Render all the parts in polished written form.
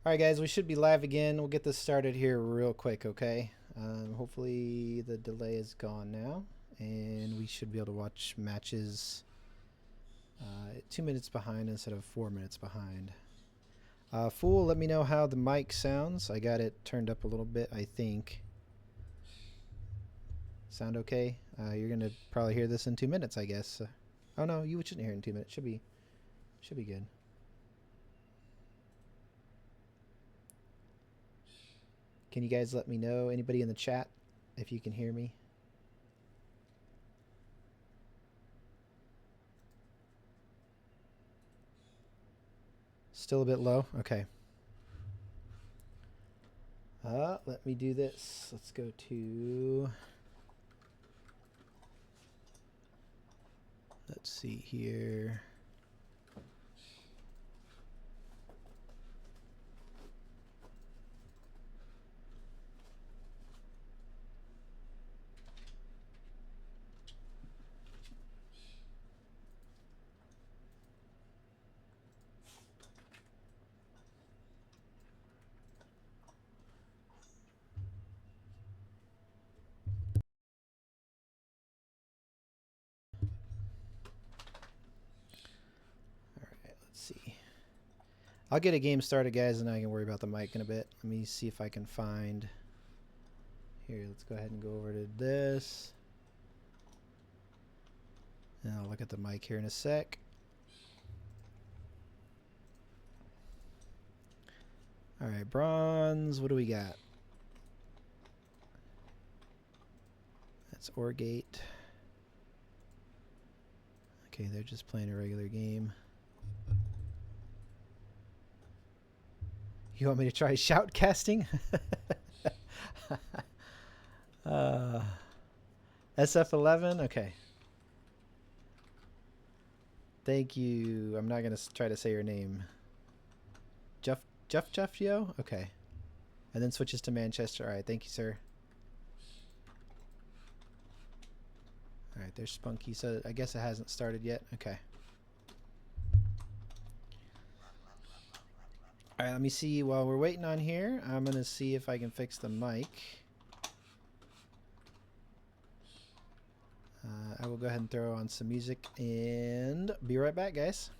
Alright guys, we should be live again. We'll get this started here real quick, okay? Hopefully the delay is gone now, and we should be able to watch matches 2 minutes behind instead of 4 minutes behind. Fool, let me know how the mic sounds. I got it turned up a little bit, I think. Sound okay? You're gonna probably hear this in 2 minutes, I guess. Oh no, you shouldn't hear it in 2 minutes. Should be good. Can you guys let me know, anybody in the chat, if you can hear me? Still a bit low? Okay. Let me do this. Let's go to... Let's see here. Let's see. I'll get a game started, guys, and I can worry about the mic in a bit. Let me see if I can find... Here, let's go ahead and go over to this. And I'll look at the mic here in a sec. Alright, bronze. What do we got? That's Orgate. Okay, they're just playing a regular game. You want me to try shoutcasting? SF11? Okay. Thank you. I'm not going to try to say your name. Jeff Yo? Okay. And then switches to Manchester. Alright, thank you, sir. Alright, there's Spunky. So I guess it hasn't started yet. Okay. Alright, let me see. While we're waiting on here, I'm going to see if I can fix the mic. I will go ahead and throw on some music and be right back, guys.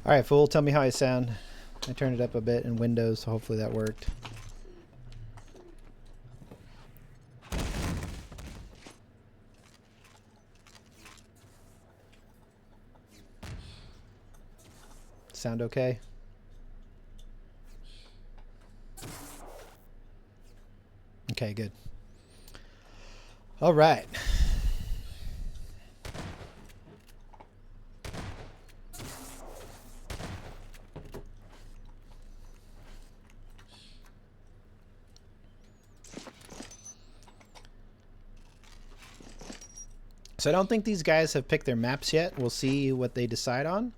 Alright, fool, tell me how I sound. I turned it up a bit in Windows, so hopefully that worked. Sound okay? Okay, good. All right. So I don't think these guys have picked their maps yet. We'll see what they decide on.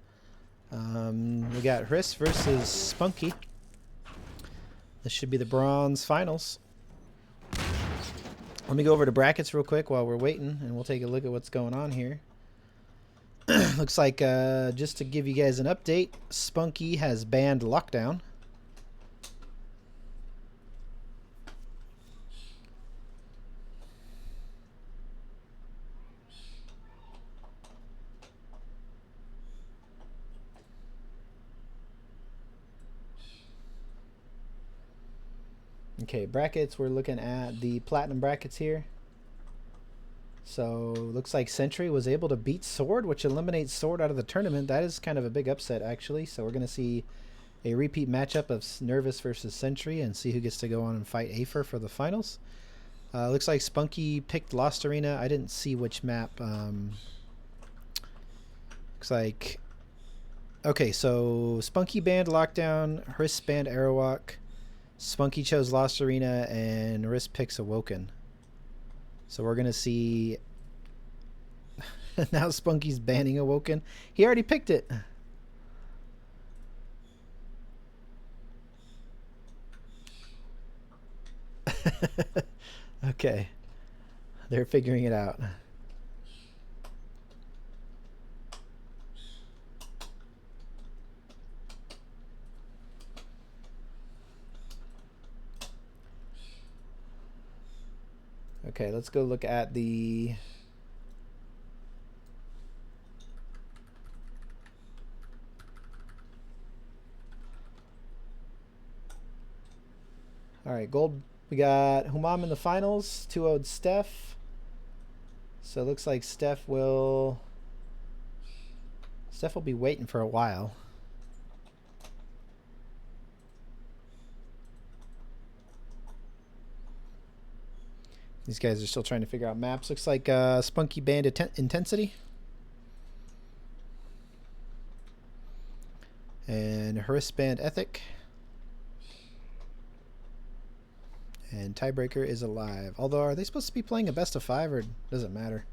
We got Hriss versus Spunky. This should be the bronze finals. Let me go over to brackets real quick while we're waiting, and we'll take a look at what's going on here. Looks like, just to give you guys an update, Spunky has banned Lockdown. Okay, brackets. We're looking at the platinum brackets here. So looks like Sentry was able to beat Sword, which eliminates Sword out of the tournament. That is kind of a big upset, actually. So we're going to see a repeat matchup of Nervous versus Sentry and see who gets to go on and fight Afer for the finals. Looks like Spunky picked Lost Arena. I didn't see which map. Looks like... Okay, so Spunky banned Lockdown, Hriss banned Aerowalk, Spunky chose Lost Arena, and Hriss picks Awoken. So we're going to see... Now Spunky's banning Awoken. He already picked it. Okay. They're figuring it out. Okay, let's go look at the... Alright, gold. We got Humam in the finals. 2-0'd Steph. So it looks like Steph will be waiting for a while. These guys are still trying to figure out maps. Looks like Spunky banned Intensity. And Hriss banned Ethic. And Tiebreaker is alive. Although, are they supposed to be playing a best of 5 or does it matter?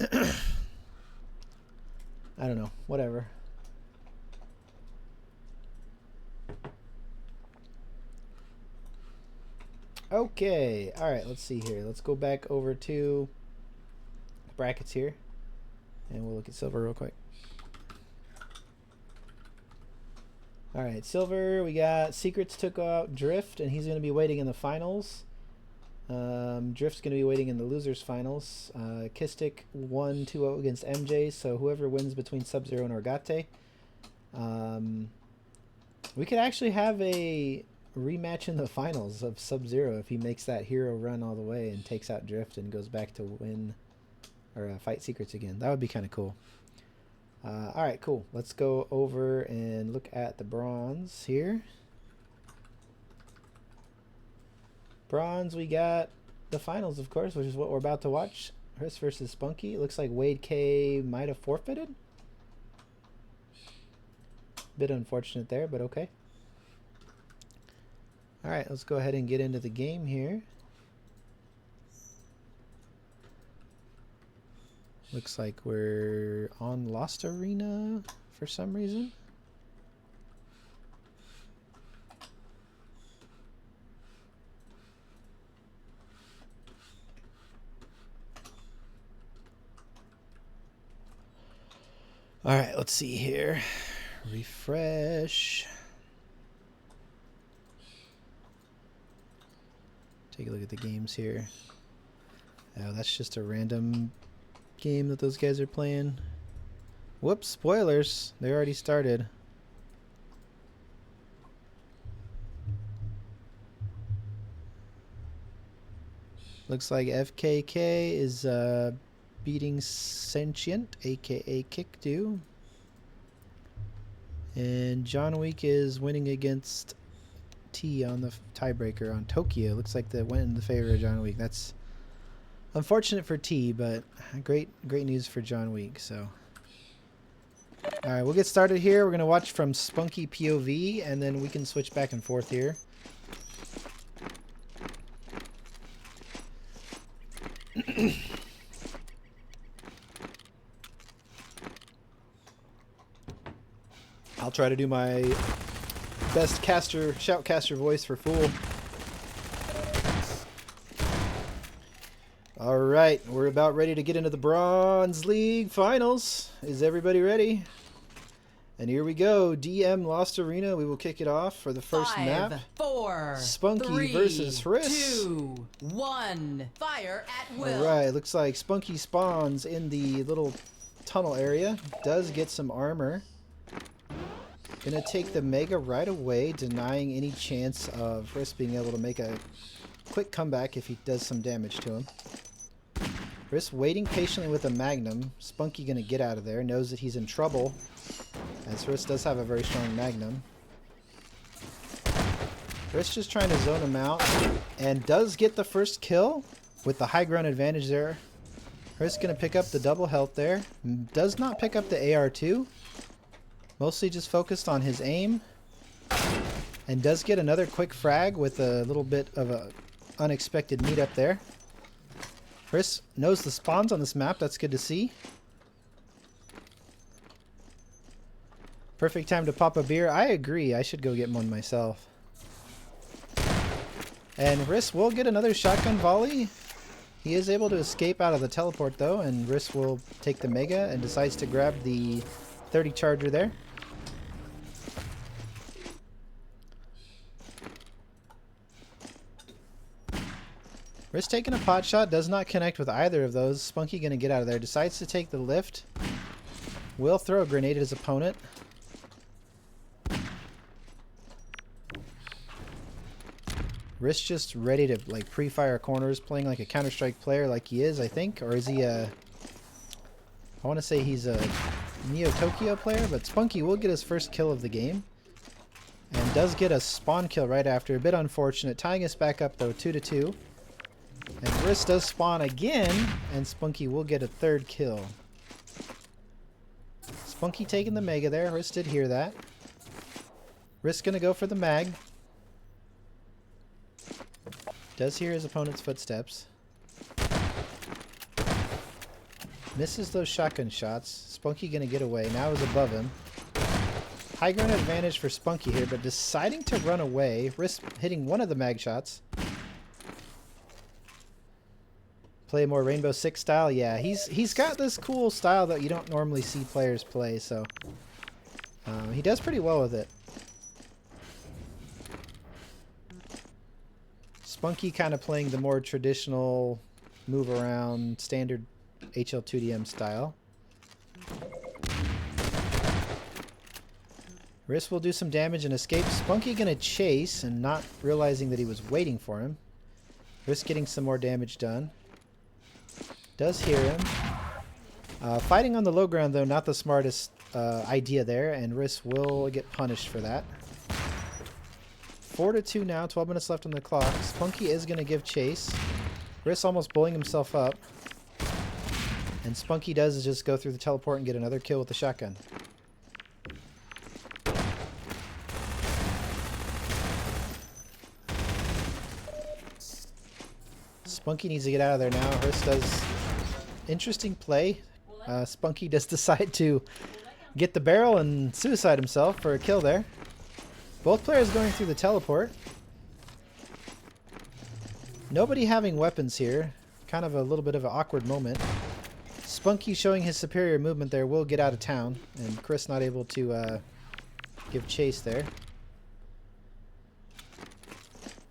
I don't know. Whatever. Okay. Alright, let's see here. Let's go back over to the brackets here. And we'll look at Silver real quick. Alright, Silver, we got Secrets took out Drift, and he's going to be waiting in the finals. Drift's going to be waiting in the losers finals. Kistic won 2-0 against MJ, so whoever wins between Sub-Zero and Orgate. We could actually have a rematch in the finals of Sub-Zero if he makes that hero run all the way and takes out Drift and goes back to win or fight Secrets again. That would be kind of cool. Alright, cool. Let's go over and look at the bronze here. Bronze, we got the finals, of course, which is what we're about to watch. Hriss versus Spunky. It looks like Wade K might have forfeited. Bit unfortunate there, but okay. Alright, let's go ahead and get into the game here. Looks like we're on Lost Arena for some reason. Alright, let's see here. Refresh. Take a look at the games here. Oh, that's just a random game that those guys are playing. Whoops, spoilers. They already started. Looks like FKK is beating Sentient, aka Kickdo. And John Wick is winning against T on the tiebreaker on Tokyo. Looks like that went in the favor of John Wick. That's unfortunate for T, but great news for John Wick. So, all right, we'll get started here. We're gonna watch from Spunky POV, and then we can switch back and forth here. I'll try to do my best shoutcaster voice for Fool. Alright, we're about ready to get into the Bronze League Finals. Is everybody ready? And here we go. DM Lost Arena. We will kick it off for the first map. 5, 4, Spunky 3, versus Hriss. 2, 1. Fire at will. Alright, looks like Spunky spawns in the little tunnel area. Does get some armor. Gonna take the Mega right away, denying any chance of Riss being able to make a quick comeback if he does some damage to him. Riss waiting patiently with a Magnum. Spunky gonna get out of there, knows that he's in trouble, as Riss does have a very strong Magnum. Riss just trying to zone him out, and does get the first kill with the high ground advantage there. Riss gonna pick up the double health there. Does not pick up the AR2. Mostly just focused on his aim. And does get another quick frag with a little bit of a unexpected meetup there. Riss knows the spawns on this map. That's good to see. Perfect time to pop a beer. I agree. I should go get one myself. And Riss will get another shotgun volley. He is able to escape out of the teleport though, and Riss will take the Mega and decides to grab the 30 charger there. Riss taking a pot shot, does not connect with either of those. Spunky gonna get out of there, decides to take the lift. Will throw a grenade at his opponent. Riss just ready to like pre-fire corners, playing like a Counter-Strike player like he is, I think. Or is he a... I want to say he's a Neo Tokyo player, but Spunky will get his first kill of the game. And does get a spawn kill right after. A bit unfortunate. Tying us back up though, 2-2. And Riss does spawn again, and Spunky will get a third kill. Spunky taking the Mega there. Riss did hear that. Riss gonna go for the mag. Does hear his opponent's footsteps. Misses those shotgun shots. Spunky gonna get away. Now is above him. High ground advantage for Spunky here, but deciding to run away. Riss hitting one of the mag shots. Play more Rainbow Six style. Yeah, he's got this cool style that you don't normally see players play, so he does pretty well with it. Spunky kind of playing the more traditional move around standard HL2DM style. Riss will do some damage and escape. Spunky gonna chase and not realizing that he was waiting for him. Riss getting some more damage done. Does hear him. Fighting on the low ground though, not the smartest idea there, and Riss will get punished for that. 4-2 now, 12 minutes left on the clock. Spunky is going to give chase. Riss almost blowing himself up. And Spunky does is just go through the teleport and get another kill with the shotgun. Spunky needs to get out of there now. Riss does interesting play. Spunky does decide to get the barrel and suicide himself for a kill there. Both players going through the teleport. Nobody having weapons here. Kind of a little bit of an awkward moment. Spunky showing his superior movement there will get out of town. And Chris not able to give chase there.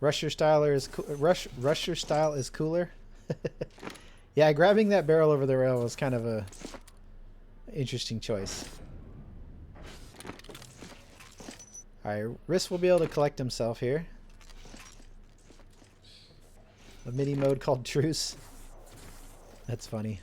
Rusher style is Rusher style is cooler. Yeah, grabbing that barrel over the rail was kind of a interesting choice. Alright, Riss will be able to collect himself here. A mini mode called Truce. That's funny.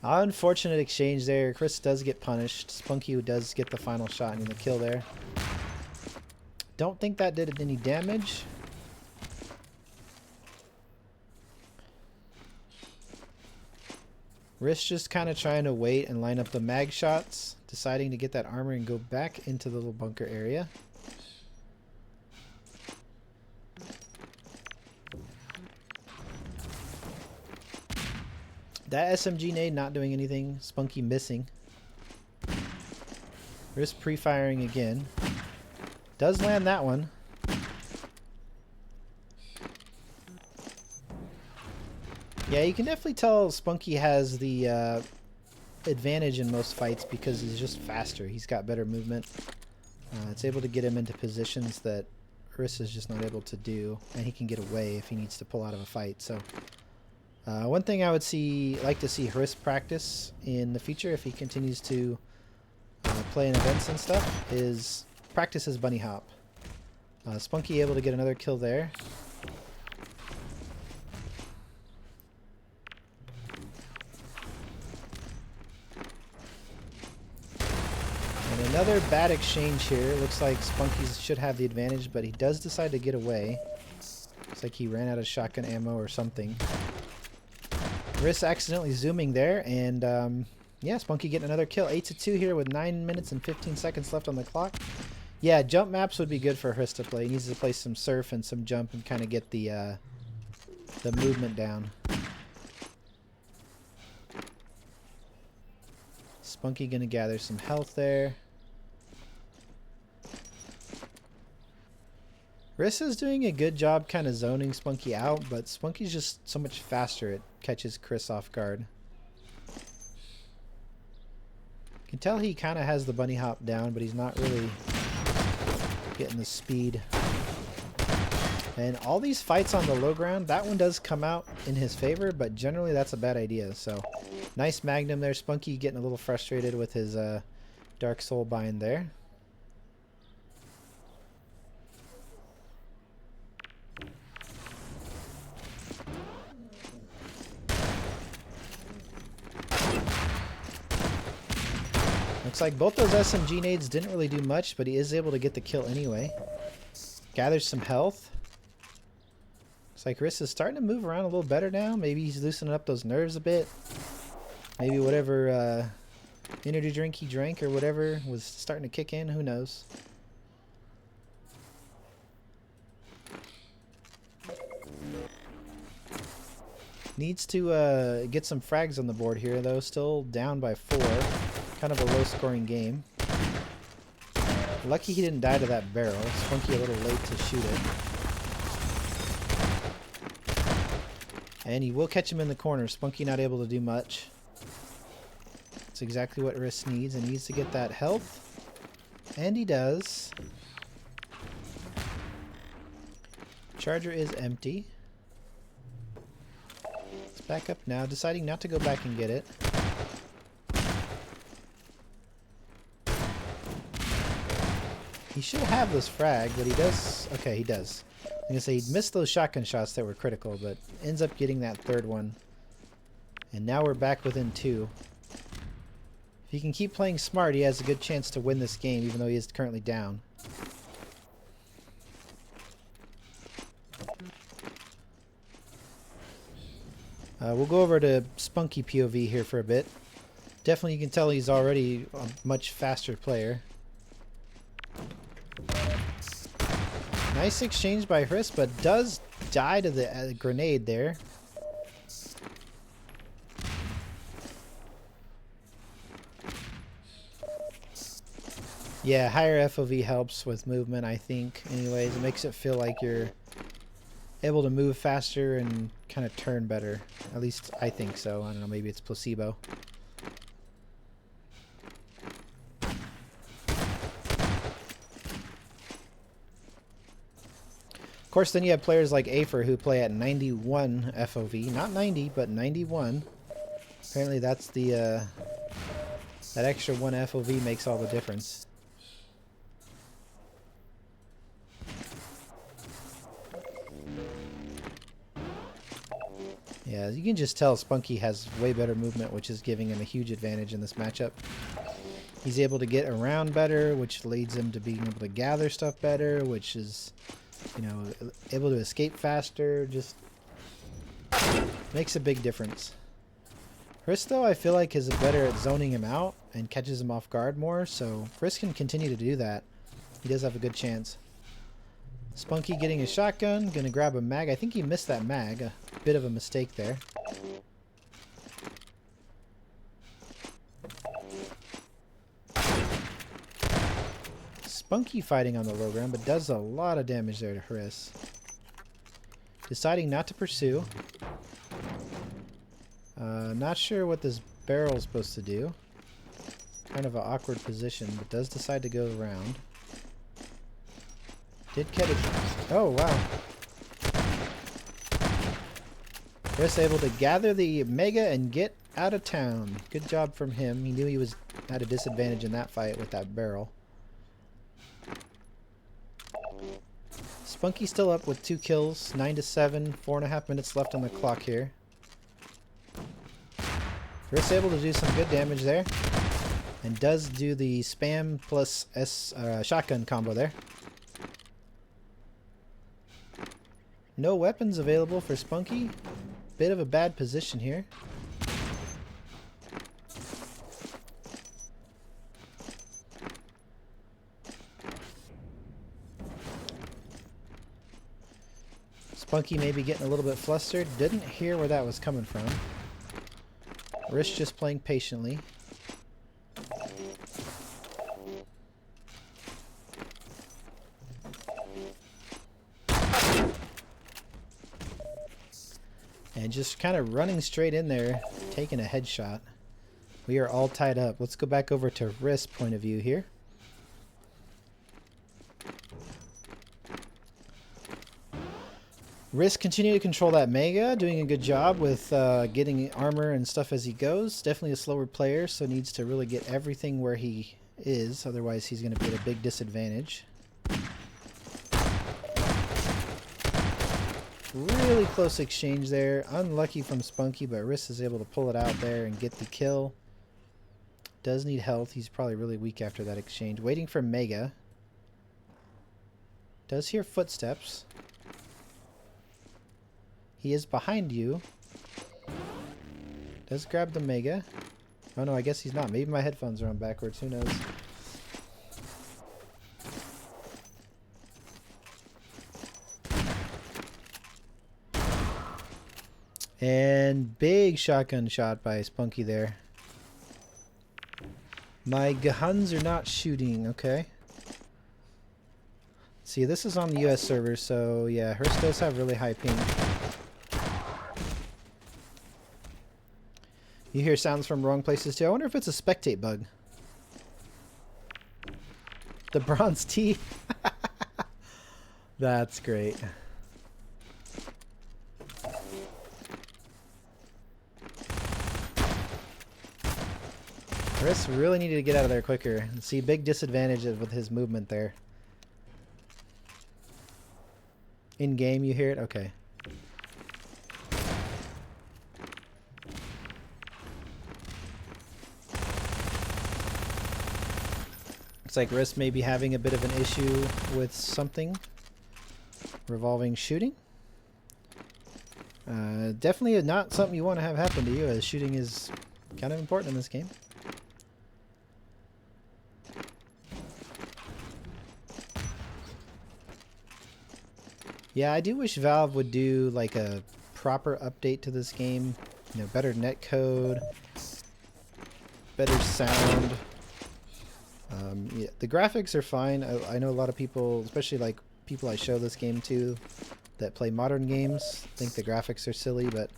Unfortunate exchange there. Chris does get punished. Spunky does get the final shot and the kill there. Don't think that did any damage. Riss just kind of trying to wait and line up the mag shots, deciding to get that armor and go back into the little bunker area. That SMG nade not doing anything. Spunky missing. Riss pre-firing again. Does land that one. Yeah, you can definitely tell Spunky has the advantage in most fights because he's just faster. He's got better movement. It's able to get him into positions that Riss is just not able to do, and he can get away if he needs to pull out of a fight. So one thing I would like to see Riss practice in the future, if he continues to play in events and stuff, is practice his bunny hop. Spunky able to get another kill there. And another bad exchange here. Looks like Spunky should have the advantage, but he does decide to get away. Looks like he ran out of shotgun ammo or something. Riss accidentally zooming there, and yeah, Spunky getting another kill. 8-2 here with 9 minutes and 15 seconds left on the clock. Yeah, jump maps would be good for Riss to play. He needs to play some surf and some jump and kind of get the movement down. Spunky gonna gather some health there. Riss is doing a good job kind of zoning Spunky out, but Spunky's just so much faster. It catches Chris off guard. You can tell he kind of has the bunny hop down, but he's not really getting the speed. And all these fights on the low ground, that one does come out in his favor, but generally that's a bad idea. So nice magnum there. Spunky getting a little frustrated with his Dark Soul bind there. Looks like both those SMG nades didn't really do much, but he is able to get the kill anyway. Gathers some health. Looks like Riss is starting to move around a little better now. Maybe he's loosening up those nerves a bit. Maybe whatever energy drink he drank or whatever was starting to kick in. Who knows? Needs to get some frags on the board here, though. Still down by 4. Kind of a low-scoring game. Lucky he didn't die to that barrel. Spunky a little late to shoot it. And he will catch him in the corner. Spunky not able to do much. That's exactly what Riss needs, and needs to get that health. And he does. Charger is empty. Let's back up now, deciding not to go back and get it. He should have this frag, but he does. Okay, he does. I'm gonna say he missed those shotgun shots that were critical, but ends up getting that third one. And now we're back within 2. If he can keep playing smart, he has a good chance to win this game, even though he is currently down. We'll go over to Spunky POV here for a bit. Definitely you can tell he's already a much faster player. Nice exchange by Riss, but does die to the grenade there. Yeah, higher FOV helps with movement, I think. Anyways, it makes it feel like you're able to move faster and kind of turn better. At least I think so. I don't know, maybe it's placebo. Of course, then you have players like Afer who play at 91 FOV. Not 90, but 91. Apparently that's the that extra 1 FOV makes all the difference. Yeah, you can just tell Spunky has way better movement, which is giving him a huge advantage in this matchup. He's able to get around better, which leads him to being able to gather stuff better, which is, you know, able to escape faster. Just makes a big difference. Riss, though, I feel like is better at zoning him out and catches him off guard more, so Riss can continue to do that. He does have a good chance. Spunky getting a shotgun, gonna grab a mag. I think he missed that mag. A bit of a mistake there. Spunky fighting on the low ground, but does a lot of damage there to Riss. Deciding not to pursue. Not sure what this barrel is supposed to do. Kind of an awkward position, but does decide to go around. Did catch it. Oh, wow. Chris able to gather the Mega and get out of town. Good job from him. He knew he was at a disadvantage in that fight with that barrel. Spunky still up with 2 kills. 9-7. 4.5 minutes left on the clock here. Chris able to do some good damage there. And does do the spam plus shotgun combo there. No weapons available for Spunky. Bit of a bad position here. Spunky maybe getting a little bit flustered. Didn't hear where that was coming from. Rish just playing patiently. And just kind of running straight in there, taking a headshot. We are all tied up. Let's go back over to Risk's point of view here. Risk continue to control that Mega, doing a good job with getting armor and stuff as he goes. Definitely a slower player, so needs to really get everything where he is. Otherwise, he's going to be at a big disadvantage. Really close exchange there. Unlucky from Spunky, but Risk is able to pull it out there and get the kill. Does need health. He's probably really weak after that exchange. Waiting for Mega. Does hear footsteps. He is behind you. Does grab the Mega. Oh no, I guess he's not. Maybe my headphones are on backwards. Who knows? And big shotgun shot by Spunky there. My guns are not shooting. Okay. See, this is on the US server, so yeah, hers does have really high ping. You hear sounds from wrong places too. I wonder if it's a spectate bug. The bronze T. That's great. Chris really needed to get out of there quicker. See, big disadvantage with his movement there. In game, you hear it? Okay. Looks like Risk may be having a bit of an issue with something. Revolving shooting. Definitely not something you want to have happen to you, as shooting is kind of important in this game. Yeah, I do wish Valve would do like a proper update to this game. You know, better netcode, better sound. Yeah, the graphics are fine. I know a lot of people, especially like people I show this game to that play modern games, think the graphics are silly, but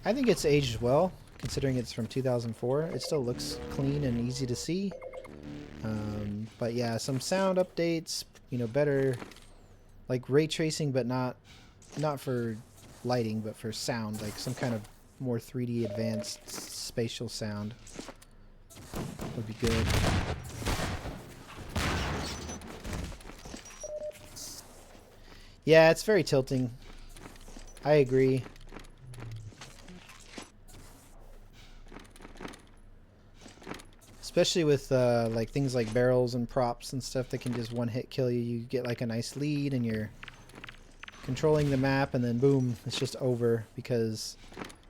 I think it's aged well considering it's from 2004. It still looks clean and easy to see. But yeah, some sound updates, you know, better like ray tracing, but not for lighting, but for sound, like some kind of more 3D advanced spatial sound would be good. Yeah, it's very tilting. I agree. Especially with like things like barrels and props and stuff that can just one hit kill you. You get like a nice lead and you're controlling the map, and then boom, it's just over because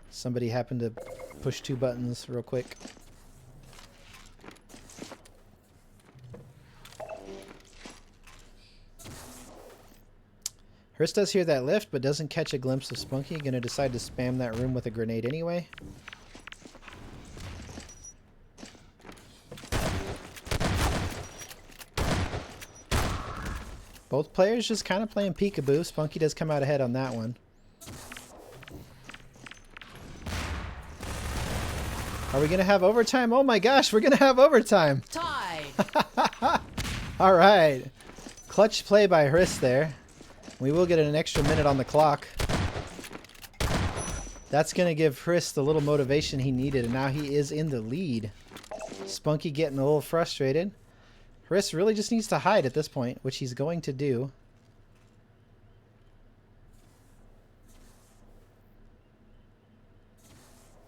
somebody happened to push 2 buttons real quick. Hurst does hear that lift, but doesn't catch a glimpse of Spunky. Gonna decide to spam that room with a grenade anyway. Both players just kind of playing peekaboo. Spunky does come out ahead on that one. Are we gonna have overtime? Oh my gosh, we're gonna have overtime! Tie! All right. Clutch play by Hriss there. We will get an extra minute on the clock. That's going to give Hriss the little motivation he needed, and now he is in the lead. Spunky getting a little frustrated. Hriss really just needs to hide at this point, which he's going to do.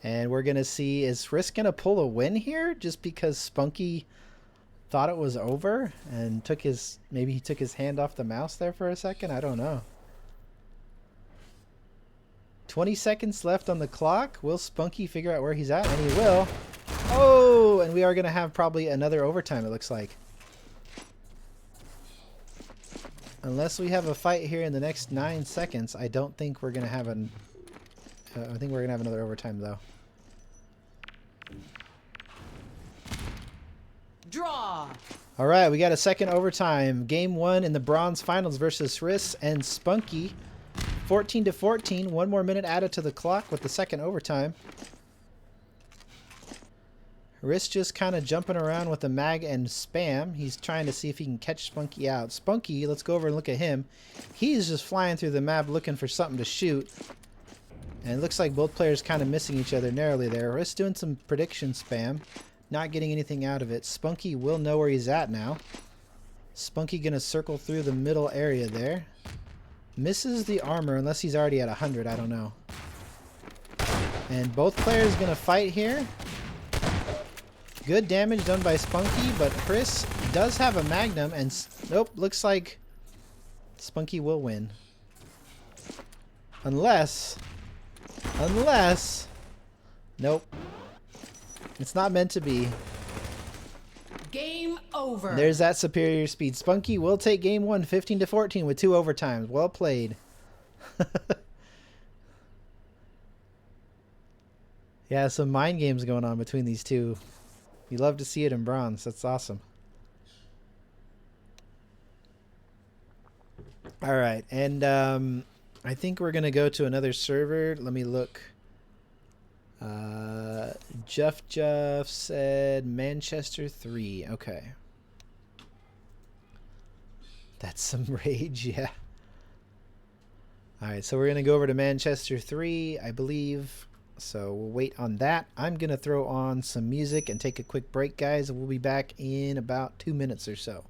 And we're going to see, is Hriss going to pull a win here just because Spunky thought it was over and took his, maybe he took his hand off the mouse there for a second? I don't know. 20 seconds left on the clock. Will Spunky figure out where he's at? And he will. Oh, and we are going to have probably another overtime, it looks like. Unless we have a fight here in the next 9 seconds, I don't think we're going to have an... I think we're going to have another overtime, though. Draw. All right, we got a second overtime. Game 1 in the bronze finals versus Hriss and Spunky. 14-14. 1 more minute added to the clock with the second overtime. Hriss just kind of jumping around with the mag and spam. He's trying to see if he can catch Spunky out. Spunky, let's go over and look at him. He's just flying through the map looking for something to shoot. And it looks like both players kind of missing each other narrowly there. Hriss doing some prediction spam. Not getting anything out of it. Spunky will know where he's at now. Spunky going to circle through the middle area there. Misses the armor unless he's already at 100. I don't know. And both players going to fight here. Good damage done by Spunky, but Hriss does have a magnum, and nope, looks like Spunky will win. Unless, nope, it's not meant to be. Game over. There's that superior speed. Spunky will take game 1, 15-14 with 2 overtimes. Well played. Yeah, some mind games going on between these two. You love to see it in bronze. That's awesome. All right, and I think we're gonna go to another server. Let me look. Jeff said Manchester 3. Okay, that's some rage. Yeah. All right, so we're gonna go over to Manchester 3, I believe. So we'll wait on that. I'm going to throw on some music and take a quick break, guys. We'll be back in about 2 minutes or so.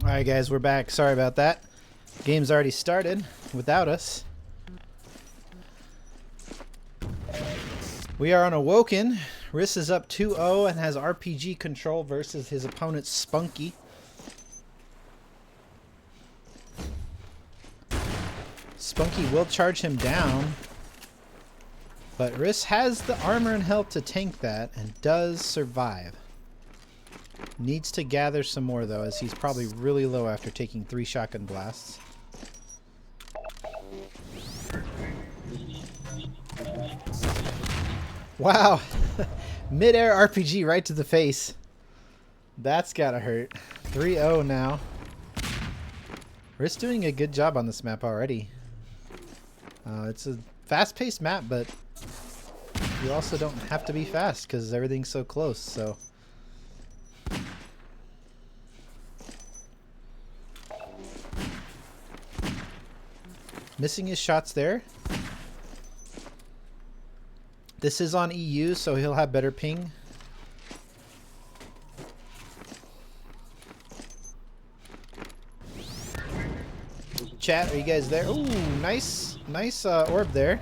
Alright guys, we're back. Sorry about that. Game's already started without us. We are on Awoken. Riss is up 2-0 and has RPG control versus his opponent Spunky. Spunky will charge him down, but Riss has the armor and health to tank that and does survive. Needs to gather some more though, as he's probably really low after taking 3 shotgun blasts. Wow! Mid-air RPG right to the face. That's gotta hurt. 3-0 now. Riss doing a good job on this map already. It's a fast-paced map, but you also don't have to be fast because everything's so close, so... Missing his shots there. This is on EU, so he'll have better ping. Chat, are you guys there? Ooh, nice orb there.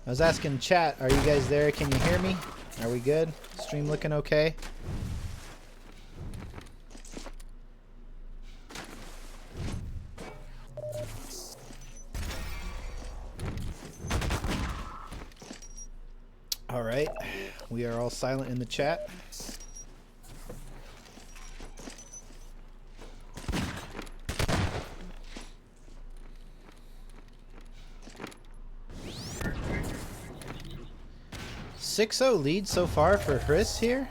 I was asking chat, are you guys there? Can you hear me? Are we good? Stream looking okay? Alright, we are all silent in the chat. .6-0 lead so far for Riss here.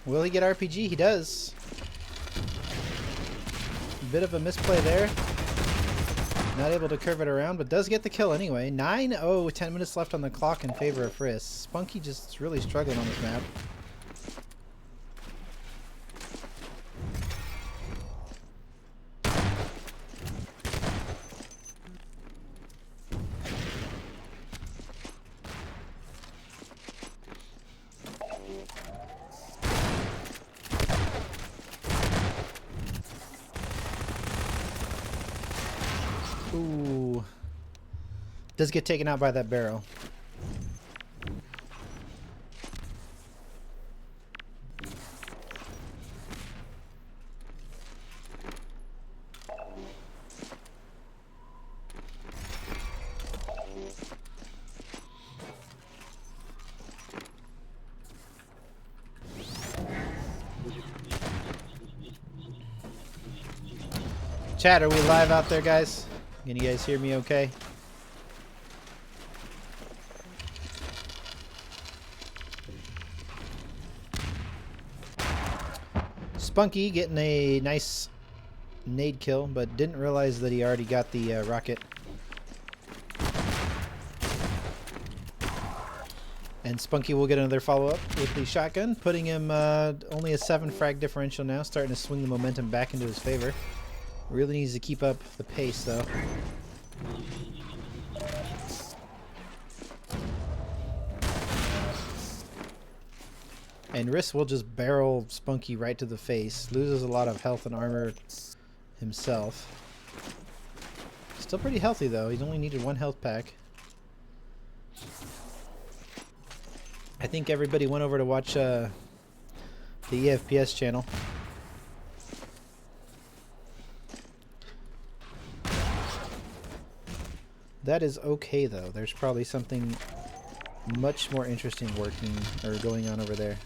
Will he get RPG? He does. Bit of a misplay there. Not able to curve it around, but does get the kill anyway. 9-0 with 10 minutes left on the clock in favor of Riss. Spunky just really struggling on this map. Ooh. Does get taken out by that barrel. Chat, are we live out there, guys? Can you guys hear me okay? Spunky getting a nice nade kill, but didn't realize that he already got the rocket. And Spunky will get another follow-up with the shotgun, putting him only a 7 frag differential now, starting to swing the momentum back into his favor. Really needs to keep up the pace, though. And Riss will just barrel Spunky right to the face. Loses a lot of health and armor himself. Still pretty healthy though. He's only needed 1 health pack. I think everybody went over to watch the eFPS channel. That is okay though. There's probably something much more interesting working or going on over there.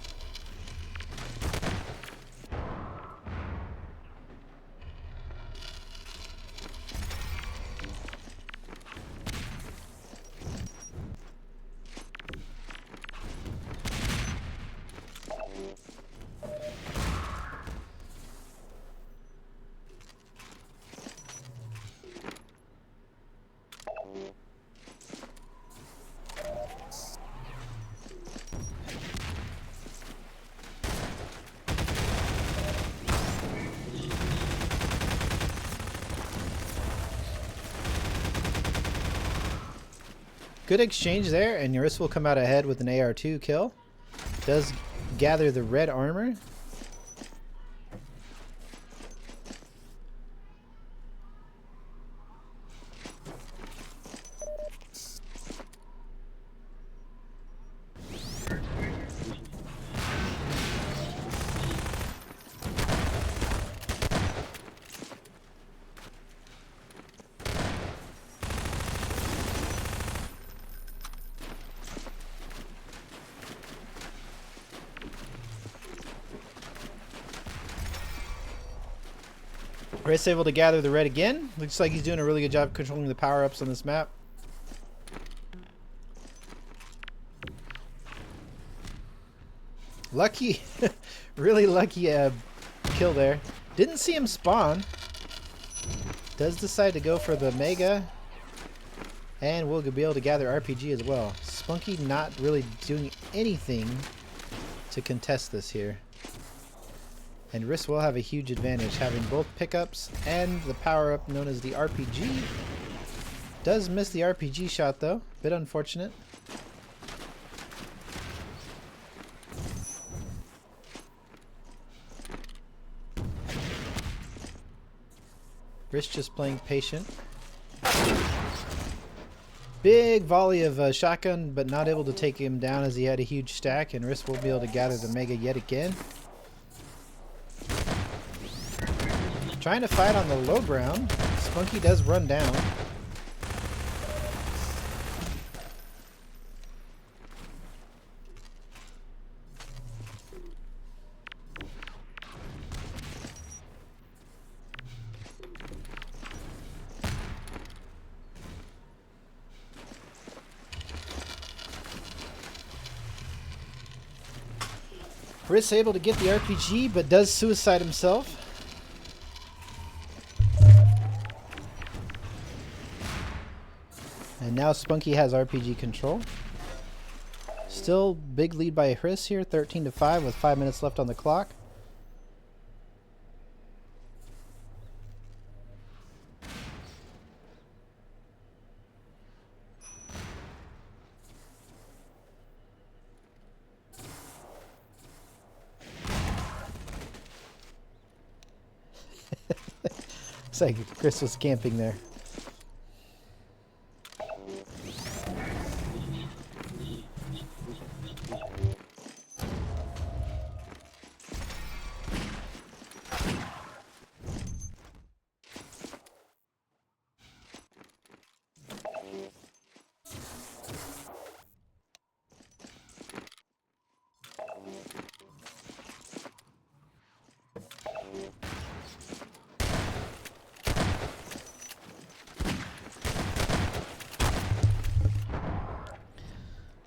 Good exchange there, and Yuris will come out ahead with an AR2 kill. Does gather the red armor. Riss able to gather the red again. Looks like he's doing a really good job controlling the power-ups on this map. Lucky, really lucky kill there. Didn't see him spawn. Does decide to go for the Mega. And we'll be able to gather RPG as well. Spunky not really doing anything to contest this here. And Riss will have a huge advantage, having both pickups and the power-up known as the RPG. Does miss the RPG shot though. Bit unfortunate. Riss just playing patient. Big volley of shotgun, but not able to take him down as he had a huge stack. And Riss will be able to gather the Mega yet again. Trying to fight on the low ground. Spunky does run down. Riss able to get the RPG, but does suicide himself. And now Spunky has RPG control. Still big lead by Riss here, 13-5 with 5 minutes left on the clock. Looks like Chris was camping there.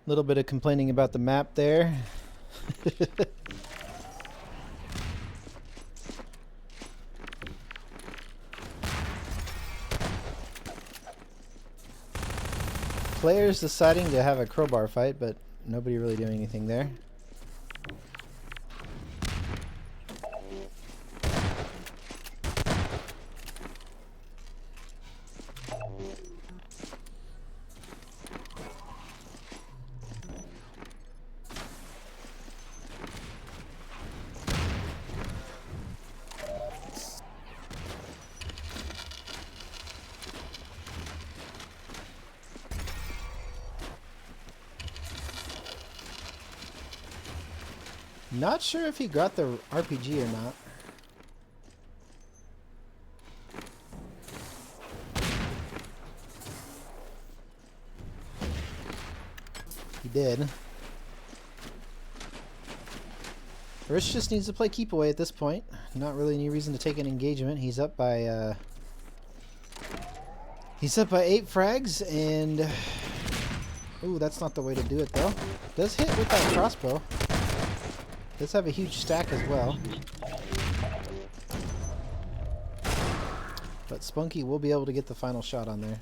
Little bit of complaining about the map there. Players deciding to have a crowbar fight, but nobody really doing anything there. Not sure if he got the RPG or not. He did. Rich just needs to play keep away at this point. Not really any reason to take an engagement. He's up by 8 frags, and ooh, that's not the way to do it though. Does hit with that crossbow. Does have a huge stack as well. But Spunky will be able to get the final shot on there.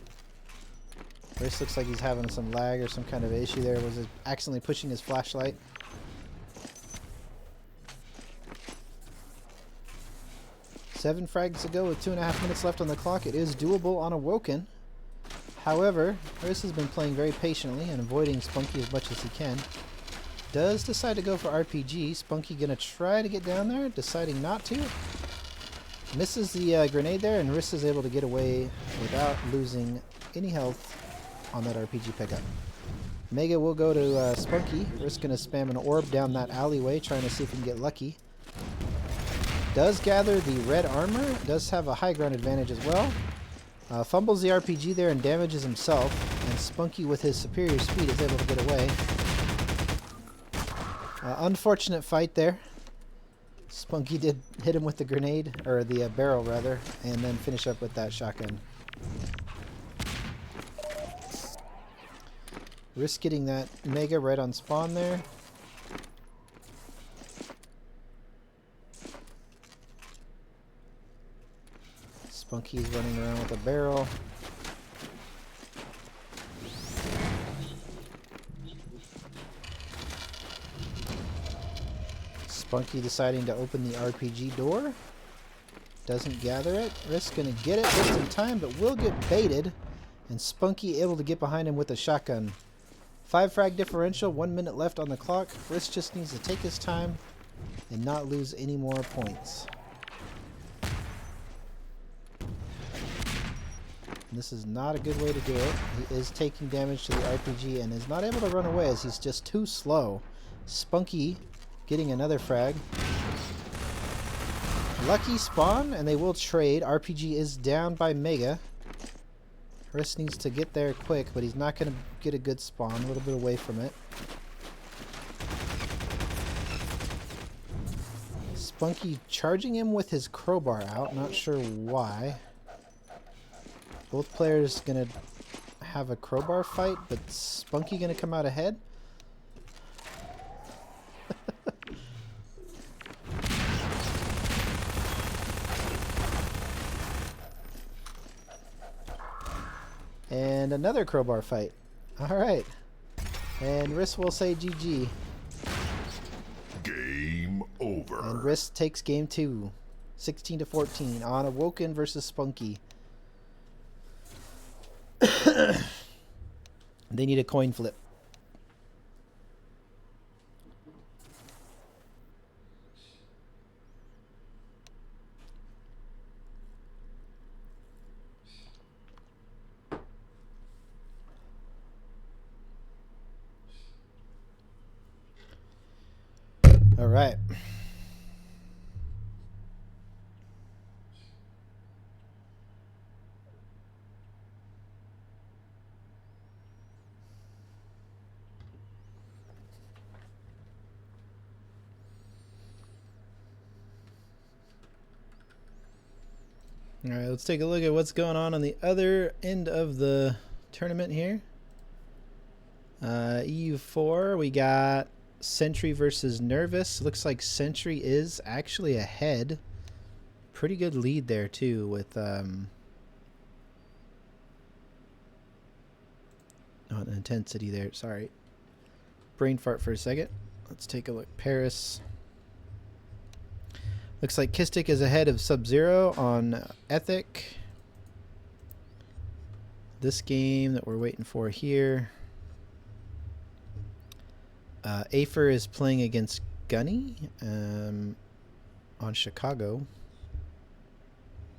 This looks like he's having some lag or some kind of issue there. Was it accidentally pushing his flashlight? Seven frags to go with 2.5 minutes left on the clock. It is doable on Awoken. However, Chris has been playing very patiently and avoiding Spunky as much as he can. Does decide to go for RPG. Spunky gonna try to get down there, deciding not to. Misses the grenade there, and Riss is able to get away without losing any health on that RPG pickup. Mega will go to Spunky. Riss gonna spam an orb down that alleyway, trying to see if he can get lucky. Does gather the red armor. Does have a high ground advantage as well. Fumbles the RPG there and damages himself. And Spunky, with his superior speed, is able to get away. Unfortunate fight there. Spunky did hit him with the grenade, or the barrel rather, and then finish up with that shotgun. Risk getting that Mega right on spawn there. Spunky's running around with a barrel. Spunky deciding to open the RPG door. Doesn't gather it. Risk gonna get it just in time, but will get baited. And Spunky able to get behind him with a shotgun. 5 frag differential, 1 minute left on the clock. Risk just needs to take his time and not lose any more points. This is not a good way to do it. He is taking damage to the RPG and is not able to run away as he's just too slow. Spunky getting another frag. Lucky spawn, and they will trade. RPG is down by Mega. Riss needs to get there quick, but he's not going to get a good spawn. A little bit away from it. Spunky charging him with his crowbar out. Not sure why. Both players going to have a crowbar fight, but Spunky going to come out ahead. And another crowbar fight. Alright. And Riss will say GG. Game over. And Riss takes game 2. 16-14 on Awoken versus Spunky. They need a coin flip. All right. All right, let's take a look at what's going on the other end of the tournament here. EU4, we got Sentry versus Nervous. Looks like Sentry is actually ahead. Pretty good lead there too with intensity there. Sorry. Brain fart for a second. Let's take a look. Paris. Looks like Kistic is ahead of Sub-Zero on Ethic. This game that we're waiting for here. Afer is playing against Gunny on Chicago.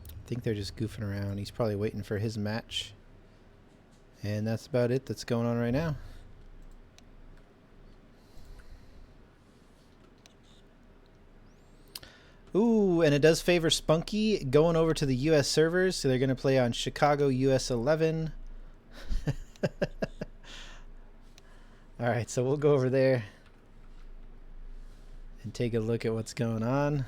I think they're just goofing around. He's probably waiting for his match. And that's about it that's going on right now. Ooh, and it does favor Spunky going over to the U.S. servers, so they're going to play on Chicago US 11. All right, so we'll go over there and take a look at what's going on.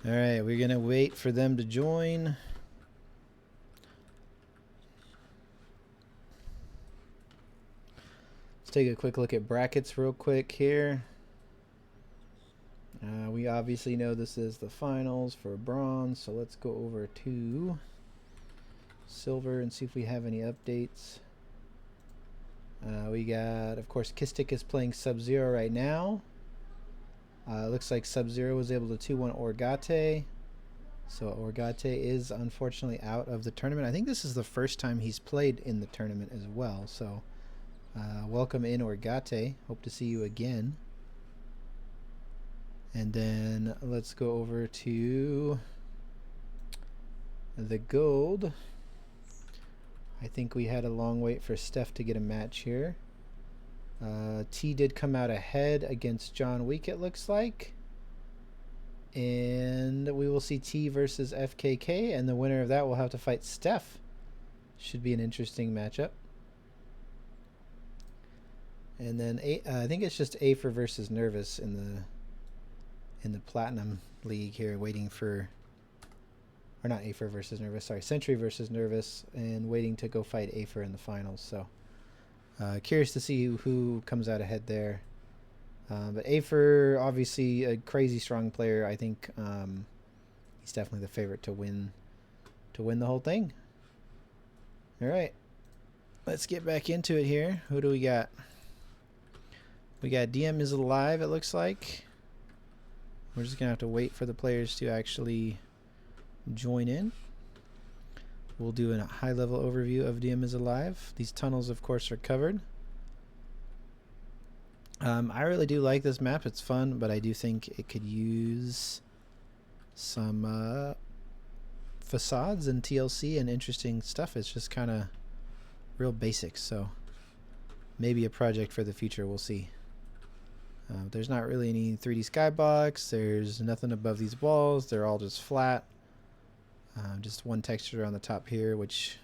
All right, we're going to wait for them to join. Let's take a quick look at brackets real quick here. We obviously know this is the finals for bronze, so let's go over to silver and see if we have any updates. We got, of course, Kistic is playing Sub-Zero right now. Looks like Sub-Zero was able to 2-1 Orgate. So Orgate is unfortunately out of the tournament. I think this is the first time he's played in the tournament as well. So welcome in, Orgate. Hope to see you again. And then let's go over to the gold. I think we had a long wait for Steph to get a match here. T did come out ahead against John Week, it looks like. And we will see T versus FKK, and the winner of that will have to fight Steph. Should be an interesting matchup. And then I think it's just Afer versus Nervous in the Platinum League here, waiting for, or not Afer versus Nervous, sorry, Sentry versus Nervous, and waiting to go fight Afer in the finals. So curious to see who comes out ahead there. But Afer, obviously a crazy strong player. I think he's definitely the favorite to win the whole thing. All right, let's get back into it here. Who do we got? We got DM is alive, it looks like. We're just gonna have to wait for the players to actually join in. We'll do a high-level overview of DM is alive. These tunnels, of course, are covered. I really do like this map. It's fun, but I do think it could use some facades and TLC and interesting stuff. It's just kind of real basic, so maybe a project for the future. We'll see. There's not really any 3D skybox. There's nothing above these walls. They're all just flat. Just one texture on the top here, which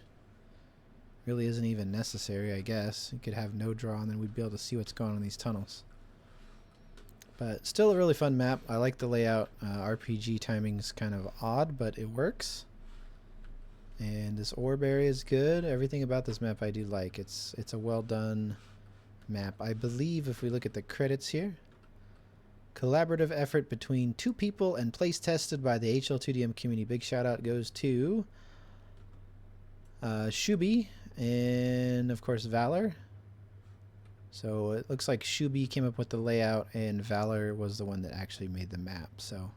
really isn't even necessary, I guess. You could have no draw, and then we'd be able to see what's going on in these tunnels. But still a really fun map. I like the layout. RPG timing's kind of odd, but it works. And this orb area is good. Everything about this map I do like. It's a well done map. I believe if we look at the credits here, collaborative effort between 2 people and place tested by the HL2DM community. Big shout out goes to Shubi and of course Valor. So it looks like Shubi came up with the layout and Valor was the one that actually made the map. So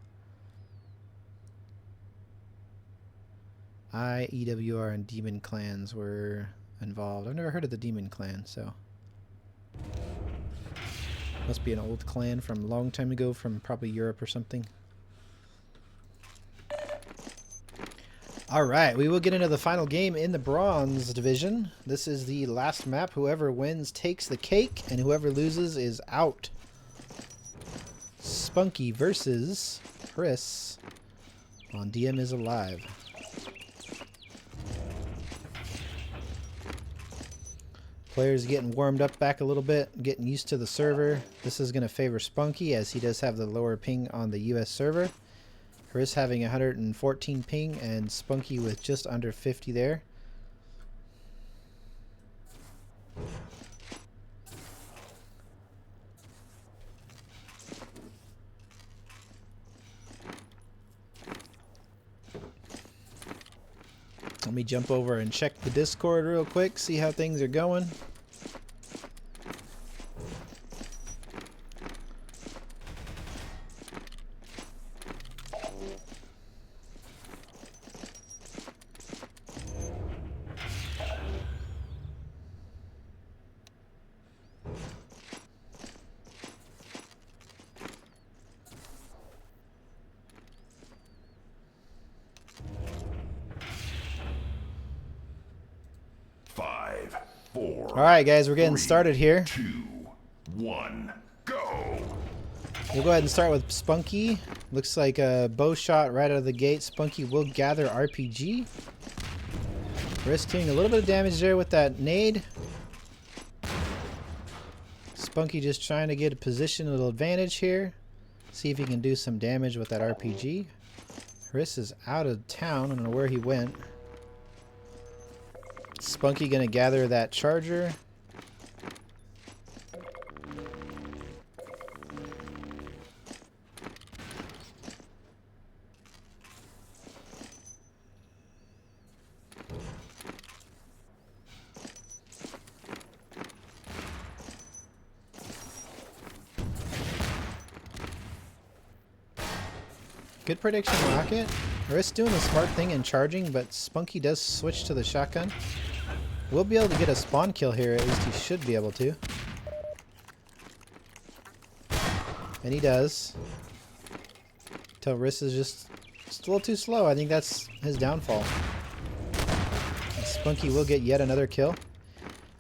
EWR and Demon Clans were involved. I've never heard of the Demon Clan, so must be an old clan from a long time ago, from probably Europe or something. Alright, we will get into the final game in the bronze division. This is the last map. Whoever wins takes the cake, and whoever loses is out. Spunky versus Chris on DM is alive. Players getting warmed up back a little bit, getting used to the server. This is going to favor Spunky as he does have the lower ping on the US server. Chris having 114 ping and Spunky with just under 50 there. Let me jump over and check the Discord real quick, see how things are going. 4. All right, guys, we're getting 3, started here. 2, 1, go. We'll go ahead and start with Spunky. Looks like a bow shot right out of the gate. Spunky will gather RPG. Risking a little bit of damage there with that nade. Spunky just trying to get a positional advantage here. See if he can do some damage with that RPG. Chris is out of town. I don't know where he went. Spunky gonna gather that charger. Good prediction, Rocket. Risk doing the smart thing and charging, but Spunky does switch to the shotgun. We'll be able to get a spawn kill here, at least he should be able to. And he does. Until Riss is just a little too slow. I think that's his downfall. And Spunky will get yet another kill.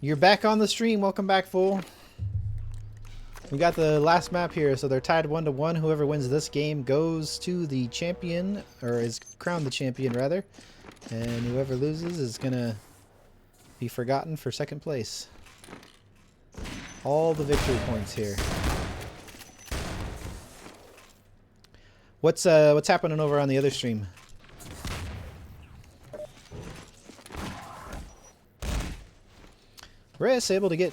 You're back on the stream. Welcome back, fool. We got the last map here, so they're tied 1-1. Whoever wins this game goes to the champion, or is crowned the champion rather. And whoever loses is gonna be forgotten for second place. All the victory points here. What's happening over on the other stream? Riss able to get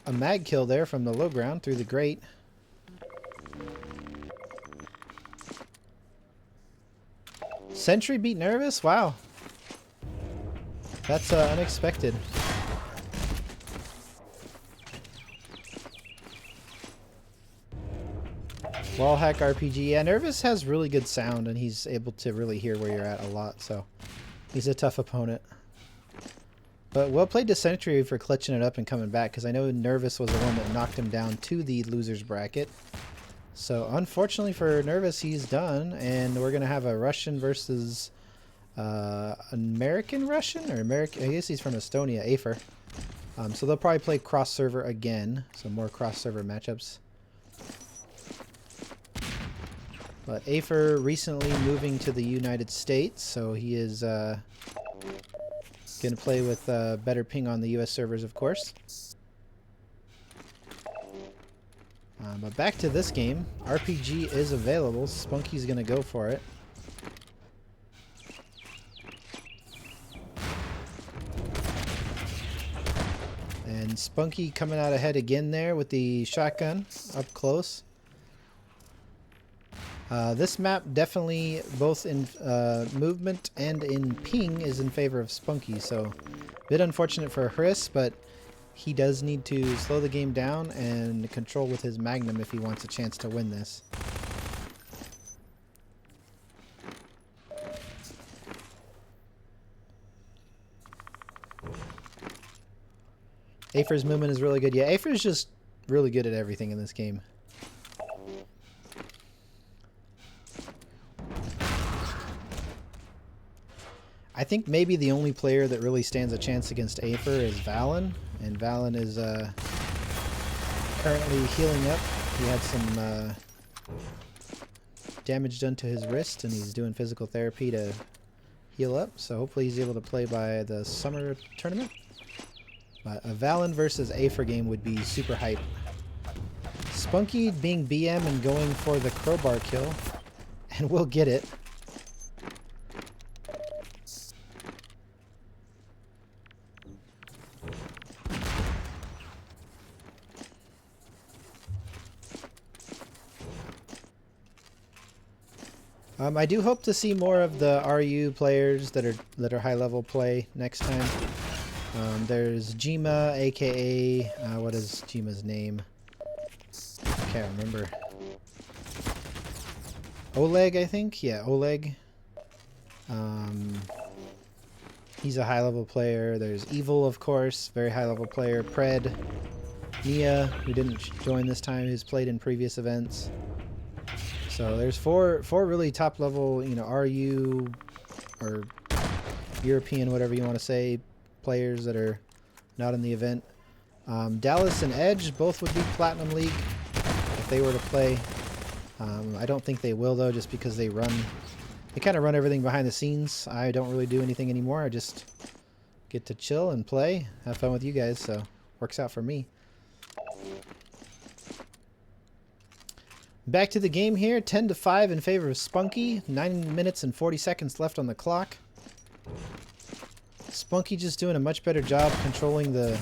a mag kill there from the low ground through the grate. Sentry beat Nervous? Wow. That's unexpected. Wallhack RPG. Yeah, Nervous has really good sound and he's able to really hear where you're at a lot, so he's a tough opponent. But well played to Sentry for clutching it up and coming back, because I know Nervous was the one that knocked him down to the loser's bracket. So unfortunately for Nervous, he's done, and we're going to have a Russian versus American Russian? Or American, I guess he's from Estonia, Afer. So they'll probably play cross-server again, so more cross-server matchups. But Afer recently moving to the United States, so he is going to play with better ping on the US servers, of course. But back to this game. RPG is available. Spunky's going to go for it. And Spunky coming out ahead again there with the shotgun up close. This map definitely, both in movement and in ping, is in favor of Spunky, so a bit unfortunate for Chris, but he does need to slow the game down and control with his Magnum if he wants a chance to win this. Afer's movement is really good. Yeah, Afer's just really good at everything in this game. I think maybe the only player that really stands a chance against Afer is Valen, and Valen is currently healing up. He had some damage done to his wrist, and he's doing physical therapy to heal up, so hopefully he's able to play by the summer tournament. But a Valen versus Afer game would be super hype. Spunky being BM and going for the crowbar kill, and we'll get it. I do hope to see more of the RU players that are high level play next time. There's Jima, aka what is Jima's name? I can't remember. Oleg, I think. Yeah, Oleg. He's a high level player. There's Evil, of course, very high level player. Pred, Nia, who didn't join this time, who's played in previous events. So there's four really top level, you know, RU or European, whatever you want to say, players that are not in the event. Dallas and Edge both would be Platinum League if they were to play. I don't think they will though, just because they kind of run everything behind the scenes. I don't really do anything anymore. I just get to chill and play, have fun with you guys, so works out for me. Back to the game here, 10-5 in favor of Spunky. 9 minutes and 40 seconds left on the clock. Spunky just doing a much better job controlling the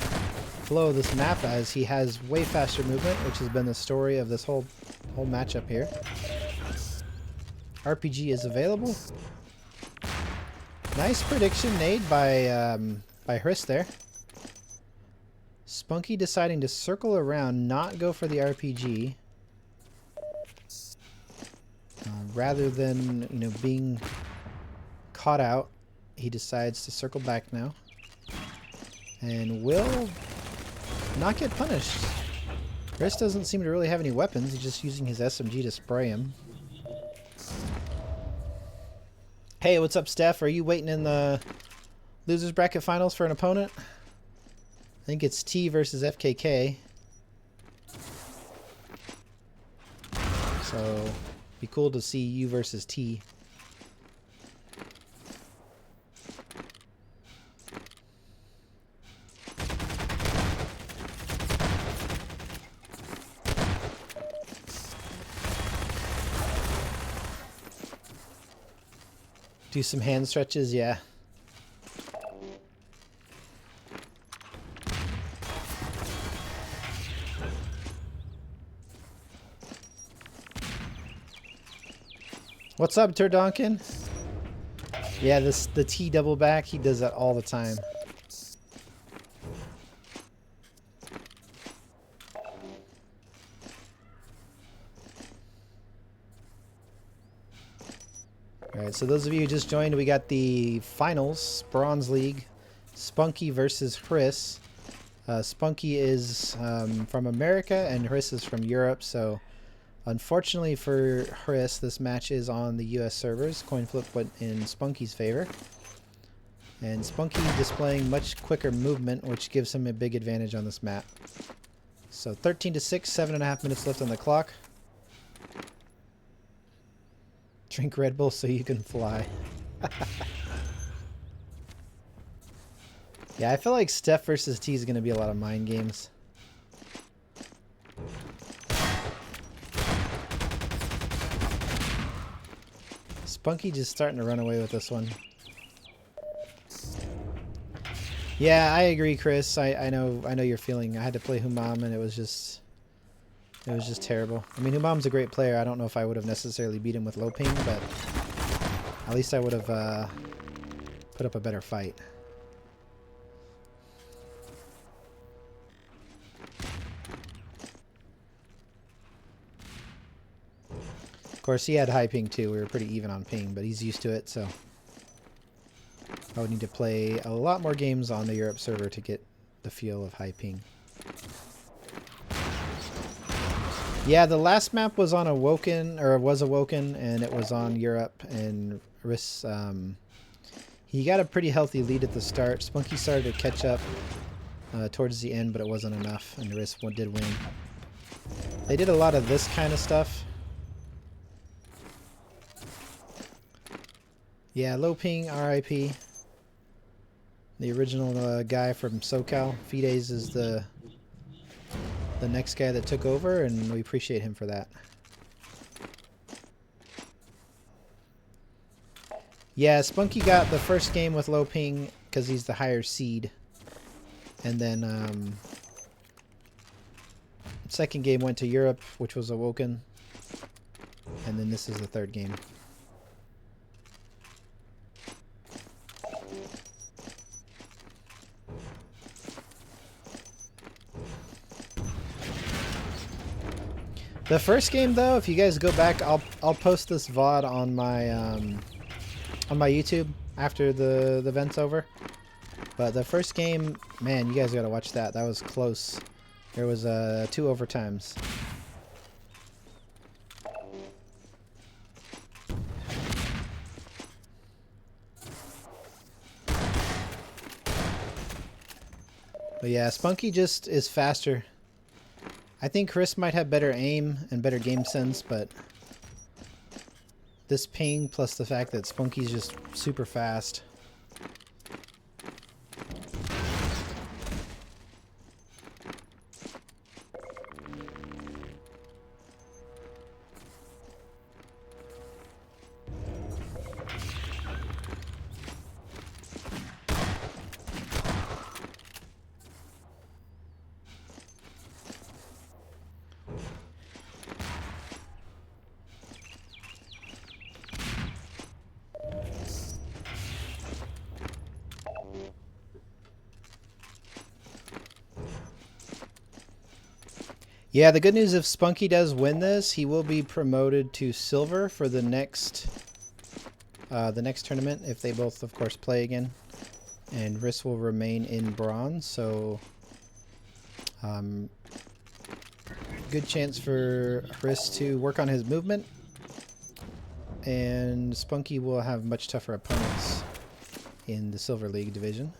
flow of this map, as he has way faster movement, which has been the story of this whole matchup here. RPG is available. Nice prediction made by Hriss there. Spunky deciding to circle around, not go for the RPG. Rather than, being caught out, he decides to circle back now. And will not get punished. Hriss doesn't seem to really have any weapons. He's just using his SMG to spray him. Hey, what's up, Steph? Are you waiting in the losers bracket finals for an opponent? I think it's T versus FKK. So, be cool to see you versus T. Do some hand stretches, yeah. What's up, Turdonkin? Yeah, the T double back, he does that all the time. Alright, so those of you who just joined, we got the finals, Bronze League, Spunky versus Hriss. Spunky is from America and Hriss is from Europe, so unfortunately for Hriss, this match is on the US servers. Coin flip went in Spunky's favor. And Spunky displaying much quicker movement, which gives him a big advantage on this map. So 13-6, 7.5 minutes left on the clock. Drink Red Bull so you can fly. Yeah, I feel like Steph versus T is going to be a lot of mind games. Spunky just starting to run away with this one. Yeah, I agree, Chris. I know your feeling. I had to play Humam and it was just terrible. I mean, Humam's a great player. I don't know if I would have necessarily beat him with low ping, but at least I would have put up a better fight. Of course, he had high ping too. We were pretty even on ping, but he's used to it, so I would need to play a lot more games on the Europe server to get the feel of high ping. Yeah, the last map was on Awoken, or was Awoken, and it was on Europe, and Hriss, he got a pretty healthy lead at the start. Spunky started to catch up towards the end, but it wasn't enough, and Hriss did win. They did a lot of this kind of stuff. Yeah, low ping, RIP. The original guy from SoCal. Fides is the next guy that took over, and we appreciate him for that. Yeah, Spunky got the first game with low ping because he's the higher seed. And then second game went to Europe, which was Awoken. And then this is the third game. The first game, though, if you guys go back, I'll post this VOD on my YouTube after the event's over. But the first game, man, you guys gotta watch that. That was close. There was 2 overtimes. But yeah, Spunky just is faster. I think Chris might have better aim and better game sense, but this ping plus the fact that Spunky's just super fast. Yeah, the good news, if Spunky does win this, he will be promoted to silver for the next tournament, if they both, of course, play again. And Riss will remain in bronze, so good chance for Riss to work on his movement. And Spunky will have much tougher opponents in the Silver League division.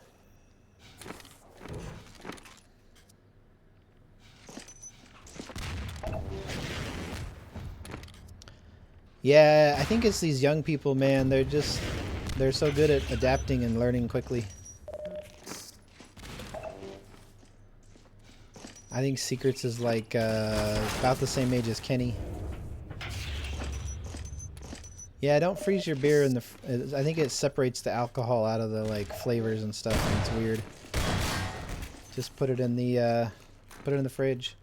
Yeah, I think it's these young people, man. They're so good at adapting and learning quickly. I think Secrets is like about the same age as Kenny. Yeah, don't freeze your beer in the... I think it separates the alcohol out of the like flavors and stuff, and it's weird. Just put it in the fridge.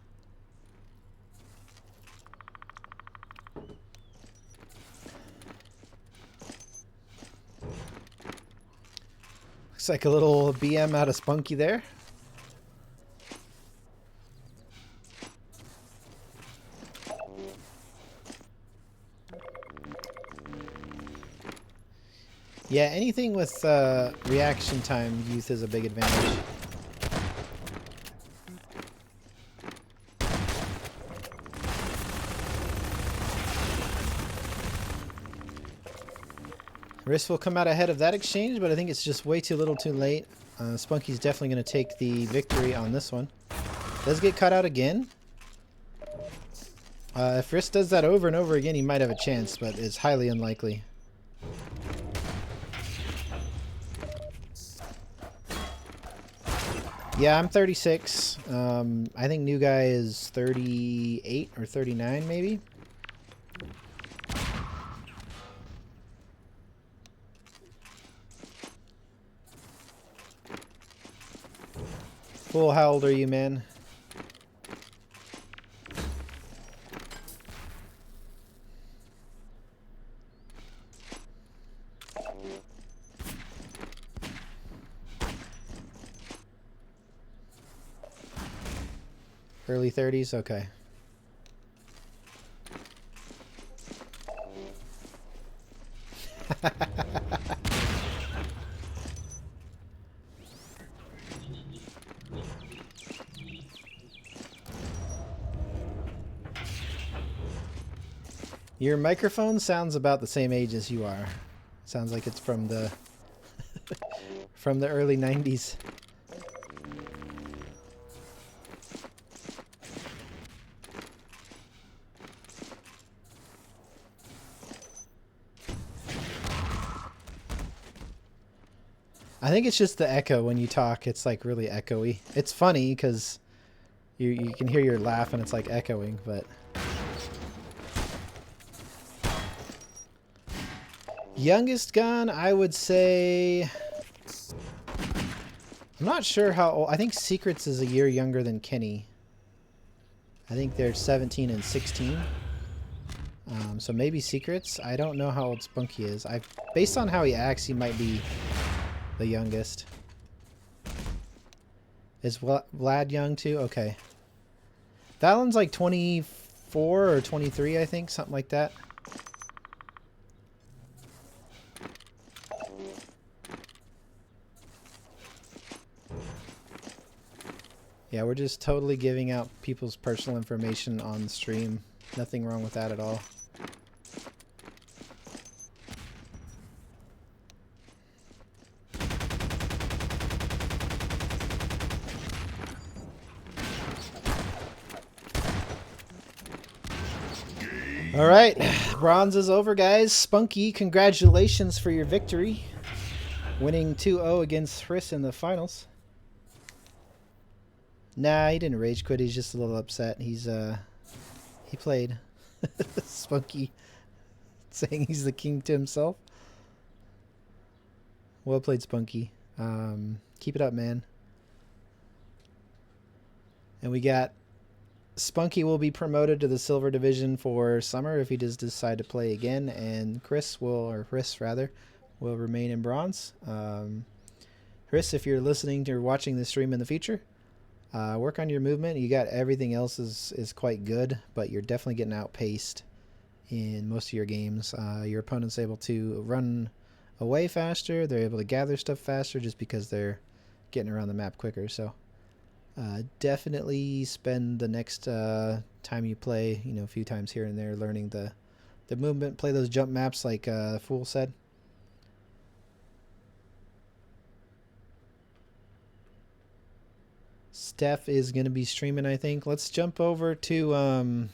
Looks like a little BM out of Spunky there. Yeah, anything with reaction time, youth is a big advantage. Riss will come out ahead of that exchange, but I think it's just way too little too late. Spunky's definitely going to take the victory on this one. Does get cut out again. If Riss does that over and over again, he might have a chance, but it's highly unlikely. Yeah, I'm 36. I think new guy is 38 or 39 maybe. Fool, how old are you, man? Early 30s? Okay. Your microphone sounds about the same age as you are. Sounds like it's from the from the early 90s. I think it's just the echo when you talk. It's like really echoey. It's funny because you can hear your laugh and it's like echoing, but... Youngest gun, I would say... I'm not sure how old... I think Secrets is a year younger than Kenny. I think they're 17 and 16. So maybe Secrets. I don't know how old Spunky is. Based on how he acts, he might be the youngest. Is Vlad young too? Okay. That one's like 24 or 23, I think. Something like that. Yeah, we're just totally giving out people's personal information on the stream. Nothing wrong with that at all. All right, bronze is over, guys. Spunky, congratulations for your victory. Winning 2-0 against Chris in the finals. Nah, he didn't rage quit. He's just a little upset. He played. Spunky saying he's the king to himself. Well played, Spunky. Keep it up, man. And we got Spunky will be promoted to the silver division for summer if he does decide to play again, and Chris will remain in bronze. Chris, if you're listening or watching this stream in the future, work on your movement. You got everything else is quite good, but you're definitely getting outpaced in most of your games. Your opponent's able to run away faster. They're able to gather stuff faster just because they're getting around the map quicker. So definitely spend the next time you play, a few times here and there, learning the movement. Play those jump maps like Fool said. Steph is going to be streaming, I think. Let's jump over to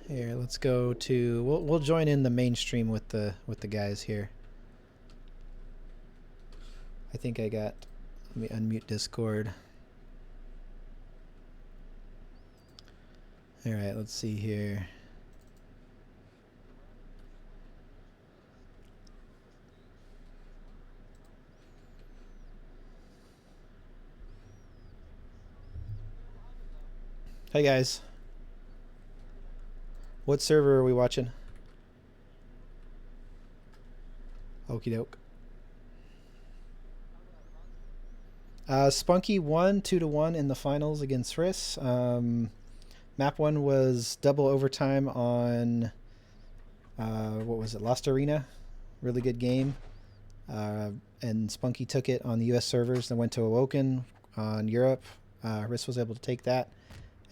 here. Let's go to we'll join in the main stream with the guys here. I think I got. Let me unmute Discord. All right, let's see here. Hey guys. What server are we watching? Okie doke. Spunky won 2-1 in the finals against Riss. Map 1 was double overtime on what was it, Lost Arena. Really good game. And Spunky took it on the US servers and went to Awoken on Europe. Riss was able to take that.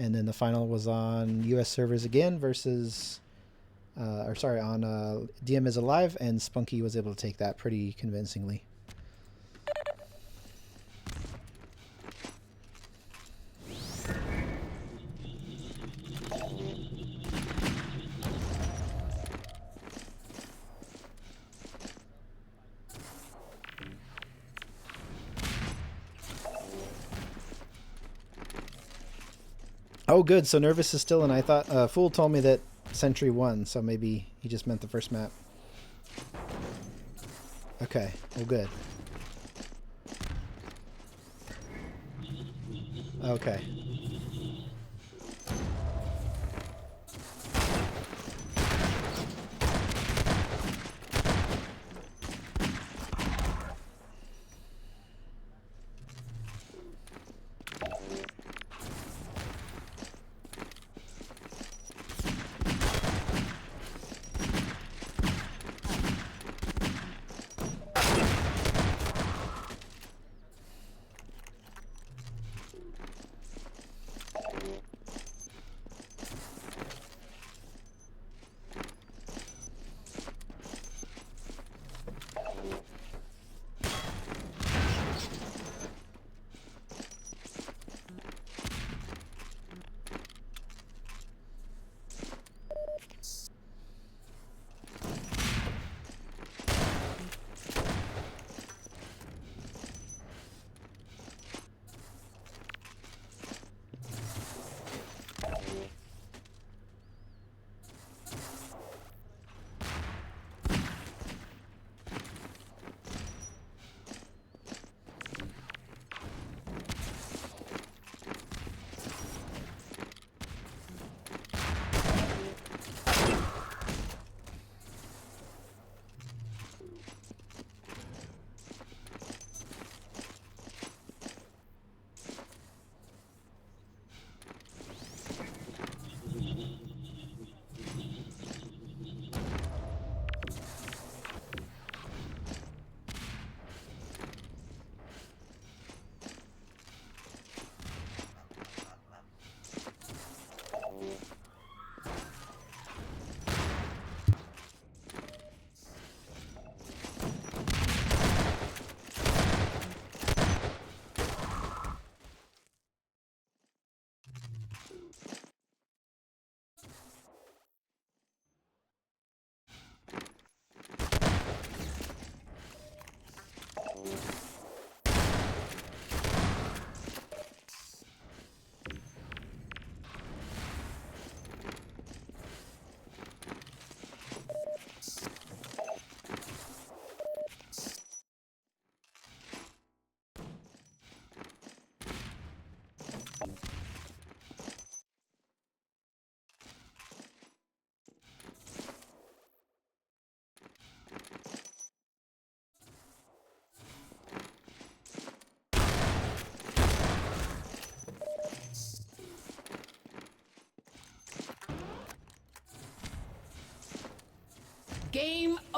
And then the final was on US servers again versus on DM is Alive, and Spunky was able to take that pretty convincingly. Oh, good. So Nervous is still in. I thought Fool told me that Sentry won, so maybe he just meant the first map. Okay. Well, good. Okay.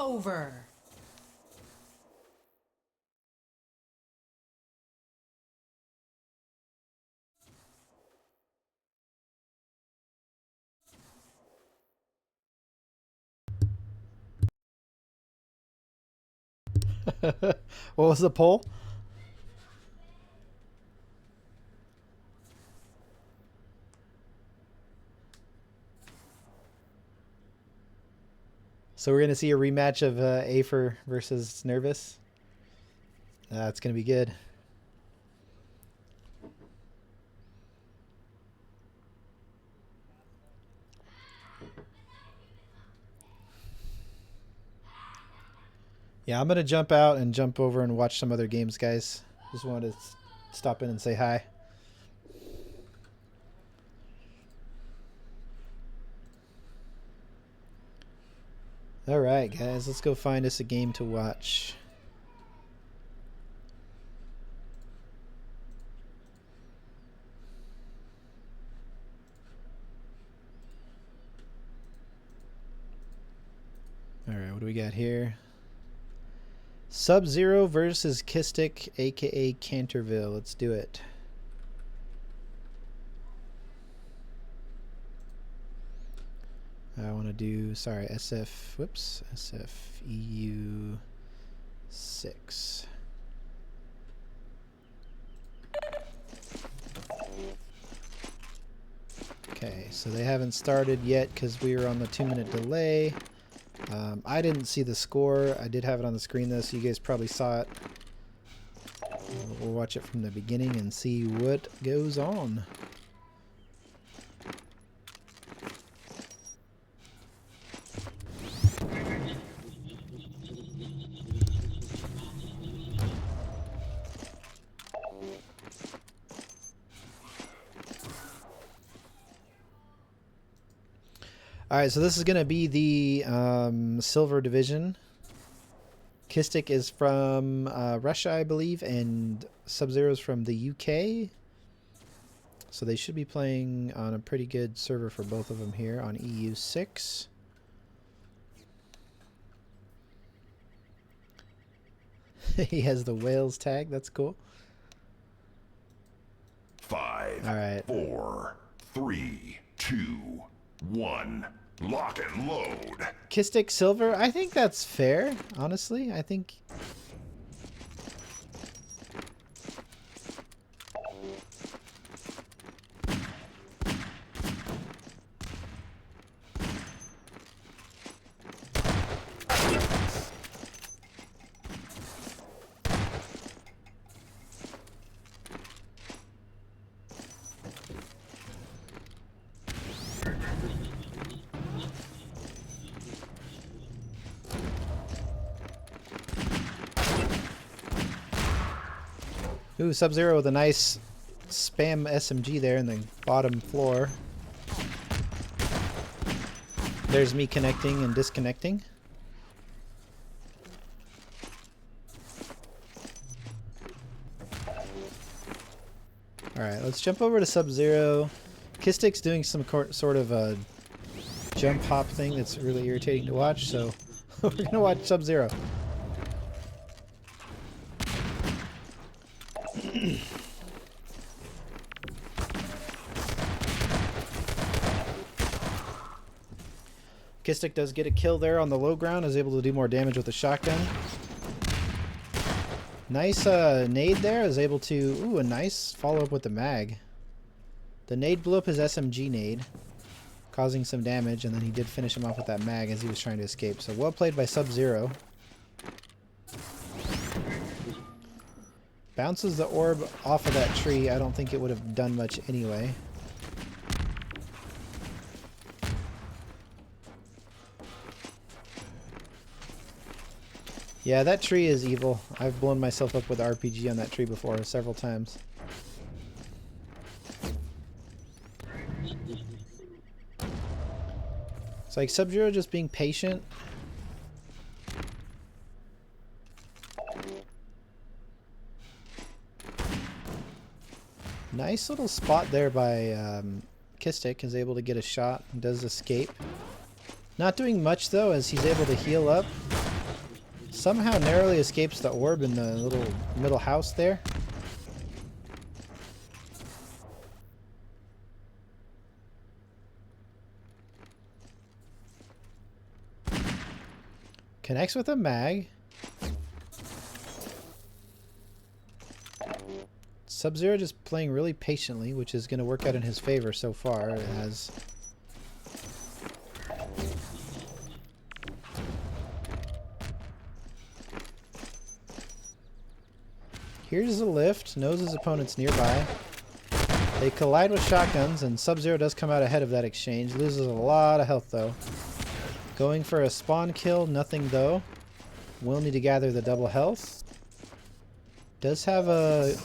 over. What was the poll? So we're gonna see a rematch of Afer versus Nervous. It's gonna be good. Yeah, I'm gonna jump out and jump over and watch some other games, guys. Just wanted to stop in and say hi. Alright, guys, let's go find us a game to watch. Alright, what do we got here? Sub-Zero versus Kistic, aka Canterville. Let's do it. I want to do, sorry, SFEU 6. Okay, so they haven't started yet because we were on the 2-minute delay. I didn't see the score. I did have it on the screen though, so you guys probably saw it. We'll watch it from the beginning and see what goes on. Alright, so this is going to be the Silver Division. Kistic is from Russia, I believe, and Sub-Zero is from the UK. So they should be playing on a pretty good server for both of them here on EU 6. He has the Wales tag. That's cool. 5, All right. 4, 3, 2, 1. Lock and load. Kistic Silver. I think that's fair, honestly. I think... Ooh, Sub-Zero with a nice spam SMG there in the bottom floor. There's me connecting and disconnecting. Alright, let's jump over to Sub-Zero. Kistic's doing some sort of a jump hop thing that's really irritating to watch, so we're going to watch Sub-Zero. Kistic does get a kill there on the low ground, is able to do more damage with the shotgun. Nice nade there, is able to... Ooh, a nice follow-up with the mag. The nade blew up his SMG nade, causing some damage, and then he did finish him off with that mag as he was trying to escape. So well played by Sub-Zero. Bounces the orb off of that tree. I don't think it would have done much anyway. Yeah, that tree is evil. I've blown myself up with RPG on that tree before several times. It's like Sub-Zero just being patient. Nice little spot there by Kistic, is able to get a shot and does escape. Not doing much though, as he's able to heal up Somehow narrowly escapes the orb in the little middle house there. Connects with a mag. Sub-Zero just playing really patiently, which is going to work out in his favor so far. It has. Here's a lift, knows his opponent's nearby. They collide with shotguns, and Sub-Zero does come out ahead of that exchange. Loses a lot of health, though. Going for a spawn kill, nothing, though. Will need to gather the double health. Does have a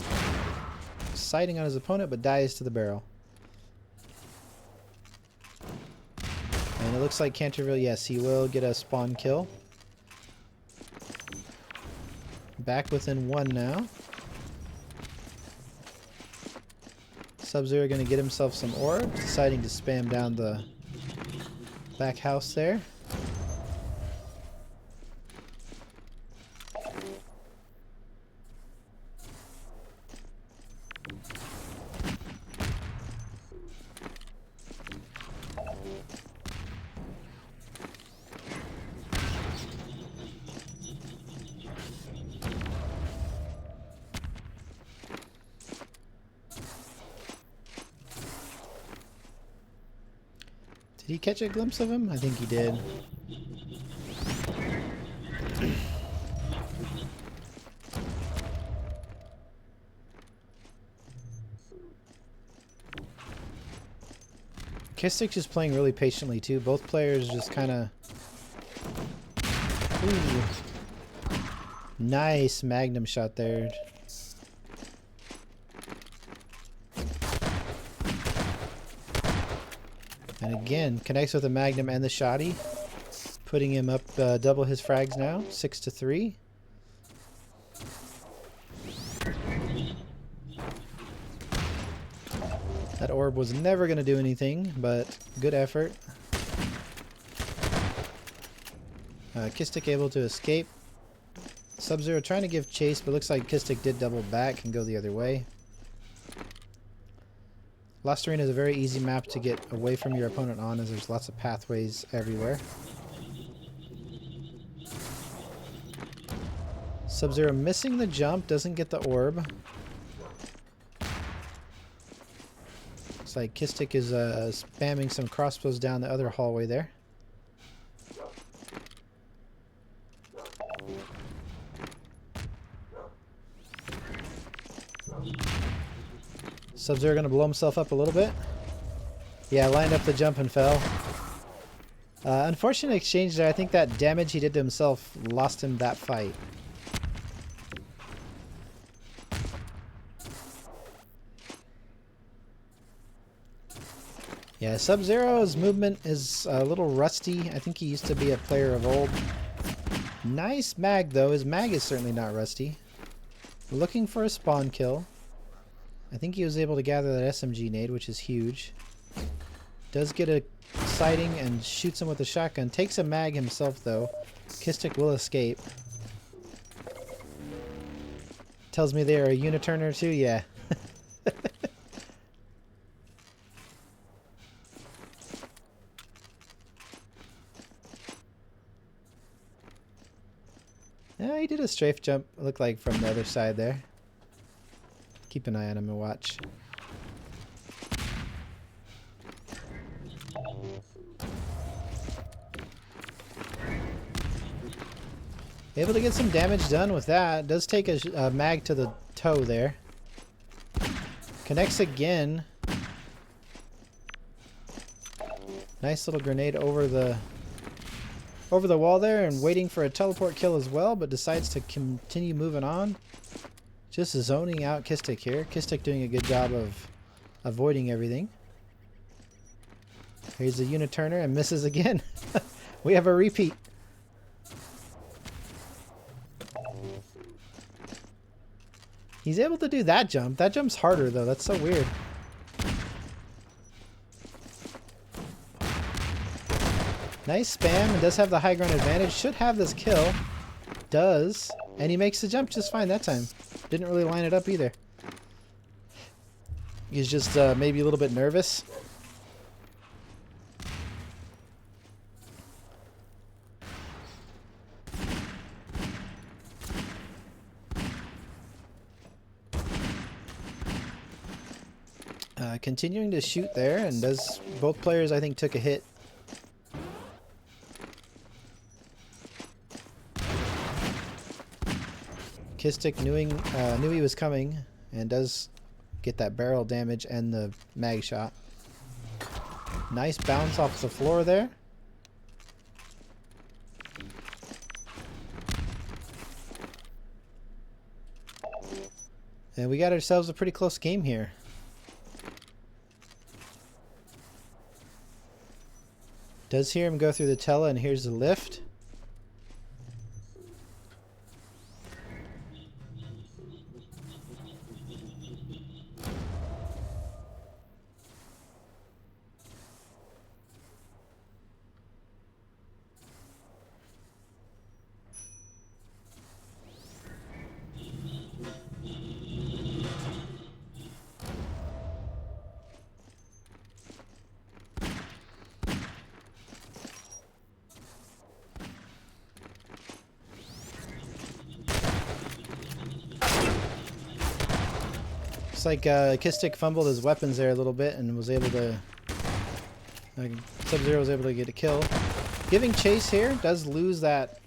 sighting on his opponent, but dies to the barrel. And it looks like Canterville, yes, he will get a spawn kill. Back within one now. Sub-Zero going to get himself some orbs, deciding to spam down the back house there. Did he catch a glimpse of him? I think he did. Kistic just playing really patiently too. Both players just kind of... Nice magnum shot there. And again, connects with the magnum and the shotty, putting him up double his frags now, 6-3. That orb was never going to do anything, but good effort. Kistic able to escape. Sub-Zero trying to give chase, but looks like Kistic did double back and go the other way. Lost Arena is a very easy map to get away from your opponent on, as there's lots of pathways everywhere. Sub-Zero missing the jump, doesn't get the orb. Looks like Kistic is spamming some crossbows down the other hallway there. Sub-Zero gonna blow himself up a little bit. Yeah, lined up the jump and fell. Unfortunate exchange there. I think that damage he did to himself lost him that fight. Yeah, Sub-Zero's movement is a little rusty. I think he used to be a player of old. Nice mag, though. His mag is certainly not rusty. Looking for a spawn kill. I think he was able to gather that SMG nade, which is huge. Does get a sighting and shoots him with a shotgun. Takes a mag himself, though. Kistic will escape. Tells me they are a uniturner, too? Yeah. Yeah, he did a strafe jump, looked like, from the other side there. Keep an eye on him and watch. Able to get some damage done with that. Does take a mag to the toe there. Connects again. Nice little grenade over the wall there, and waiting for a teleport kill as well, but decides to continue moving on. Just zoning out Kistic here. Kistic doing a good job of avoiding everything. Here's the uniturner and misses again. We have a repeat. He's able to do that jump. That jump's harder though. That's so weird. Nice spam, and does have the high ground advantage. Should have this kill. does. And he makes the jump just fine that time. Didn't really line it up either. He's just maybe a little bit nervous. Continuing to shoot there, and does both players I think took a hit. Kistic knew he was coming, and does get that barrel damage and the mag shot. Nice bounce off the floor there. And we got ourselves a pretty close game here. Does hear him go through the tele, and here's the lift. Like Kistic fumbled his weapons there a little bit and was able to Sub-Zero was able to get a kill. Giving chase here, does lose that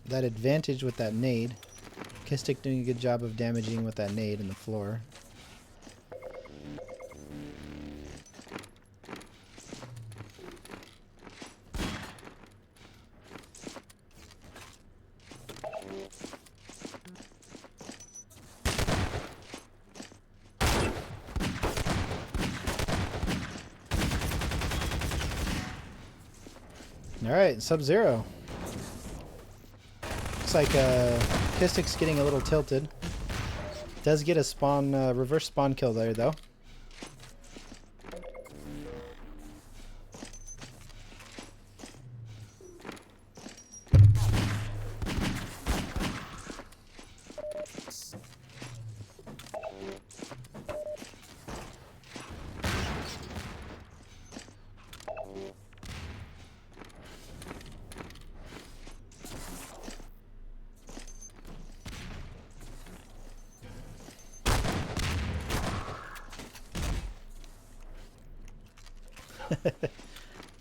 advantage with that nade. Kistic doing a good job of damaging with that nade in the floor. Alright, Sub-Zero. Looks like Kistic's getting a little tilted. Does get a spawn, reverse spawn kill there though.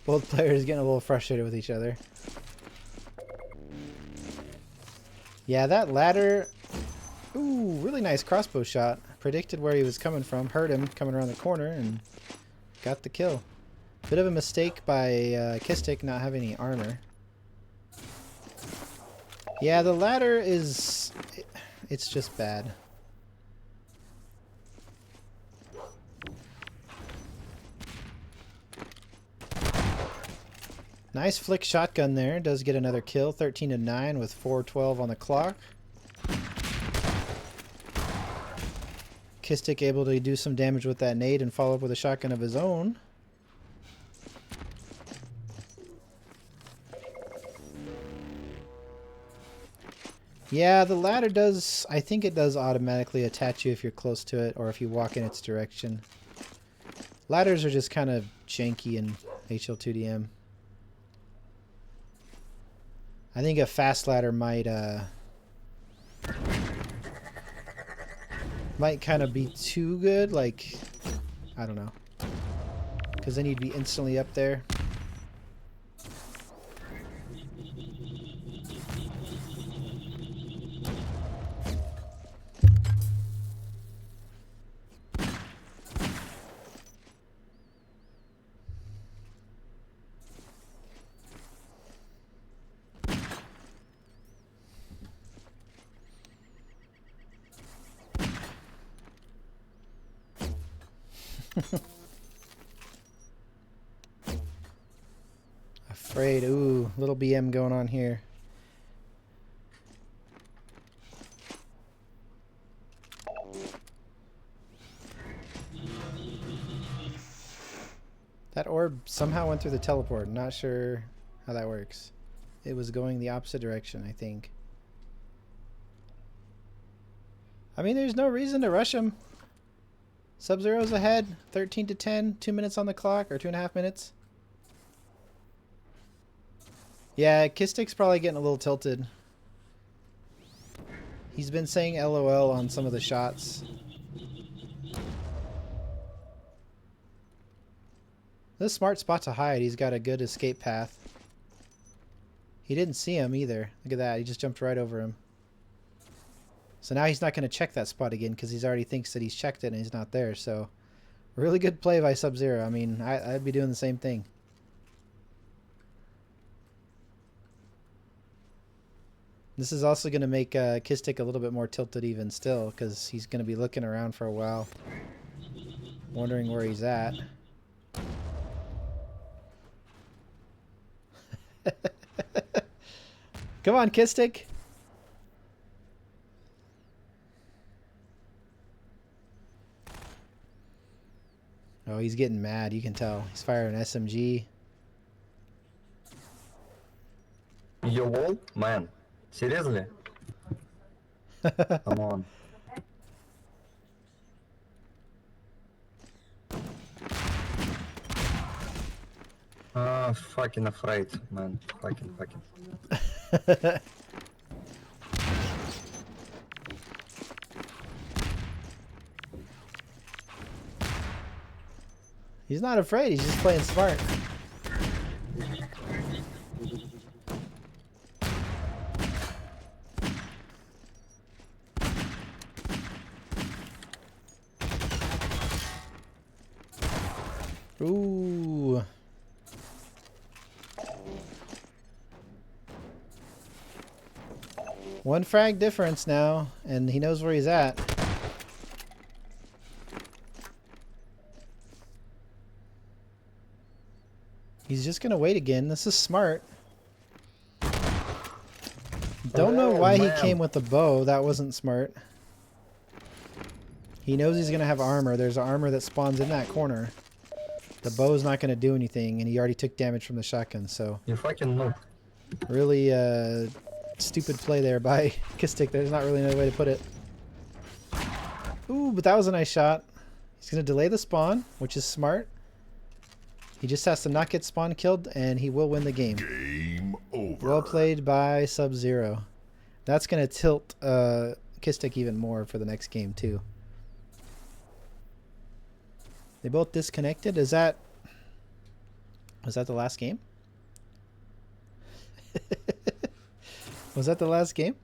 Both players getting a little frustrated with each other. Yeah, that ladder... Ooh, really nice crossbow shot. Predicted where he was coming from, heard him coming around the corner, and got the kill. Bit of a mistake by Kistic not having any armor. Yeah, the ladder is... It's just bad. Nice flick shotgun there. Does get another kill. 13-9 with 4:12 on the clock. Kistic able to do some damage with that nade and follow up with a shotgun of his own. Yeah, the ladder does... I think it does automatically attach you if you're close to it or if you walk in its direction. Ladders are just kind of janky in HL2DM. I think a fast ladder might kind of be too good, like, I don't know. Because then you'd be instantly up there. Afraid. Ooh, little BM going on here. That orb somehow went through the teleport. Not sure how that works. It was going the opposite direction, I think. I mean, there's no reason to rush him. Sub-Zero's ahead, 13 to 10, 2 minutes on the clock, or 2.5 minutes. Yeah, Kistik's probably getting a little tilted. He's been saying LOL on some of the shots. This is a smart spot to hide. He's got a good escape path. He didn't see him either. Look at that. He just jumped right over him. So now he's not going to check that spot again because he's already thinks that he's checked it and he's not there. So really good play by Sub-Zero. I mean, I'd be doing the same thing. This is also going to make Kistik a little bit more tilted even still because he's going to be looking around for a while. Wondering where he's at. Come on, Kistik. Oh, he's getting mad. You can tell. He's firing an SMG. Your wall? Man. Seriously? Come on. Fucking afraid, man. Fucking. He's not afraid. He's just playing smart. Ooh. One frag difference now, and he knows where he's at. He's just gonna wait again. This is smart. Don't know why he came with the bow. That wasn't smart. He knows he's gonna have armor. There's armor that spawns in that corner. The bow's not gonna do anything, and he already took damage from the shotgun, so... You fucking noob. Really, stupid play there by Kistik. There's not really another way to put it. Ooh, but that was a nice shot. He's gonna delay the spawn, which is smart. He just has to not get spawn killed, and he will win the game. Game over. Well played by Sub-Zero. That's going to tilt Kistik even more for the next game, too. They both disconnected. Was that the last game? Was that the last game?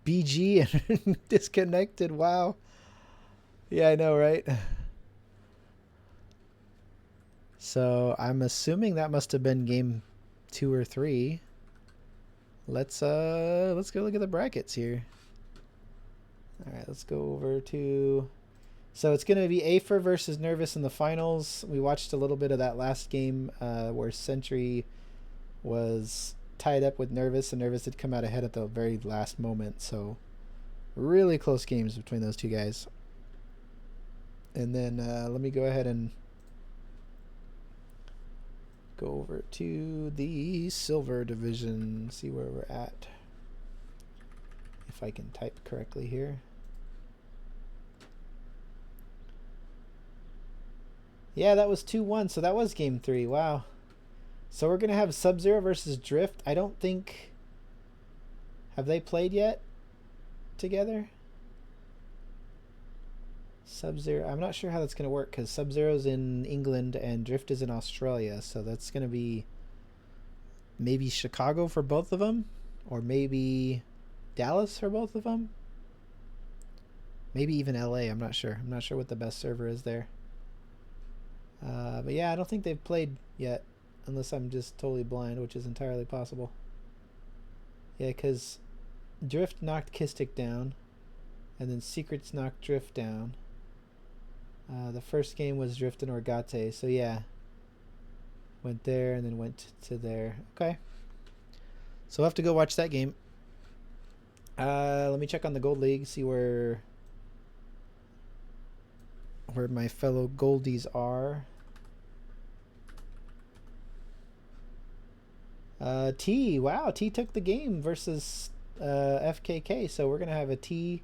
BG and disconnected. Wow. Yeah, I know, right? So I'm assuming that must have been game 2 or 3. Let's go look at the brackets here. All right, let's go over to. So it's gonna be Afer versus Nervous in the finals. We watched a little bit of that last game where Sentry was tied up with Nervous, and Nervous had come out ahead at the very last moment. So really close games between those two guys. And then let me go ahead and go over to the silver division, see where we're at. If I can type correctly here. Yeah, that was 2-1, so that was game 3. Wow. So we're going to have Sub-Zero versus Drift. I don't think... Have they played yet together? Sub-Zero. I'm not sure how that's going to work because Sub-Zero's in England and Drift is in Australia. So that's going to be maybe Chicago for both of them, or maybe Dallas for both of them. Maybe even LA. I'm not sure. I'm not sure what the best server is there. But yeah, I don't think they've played yet, unless I'm just totally blind, which is entirely possible. Yeah, because Drift knocked Kistik down, and then Secrets knocked Drift down. The first game was Drift and Orgate, so yeah. Went there and then went to there. Okay. So we'll have to go watch that game. Let me check on the Gold League, see where my fellow Goldies are. T, wow, T took the game versus FKK. So we're gonna have a T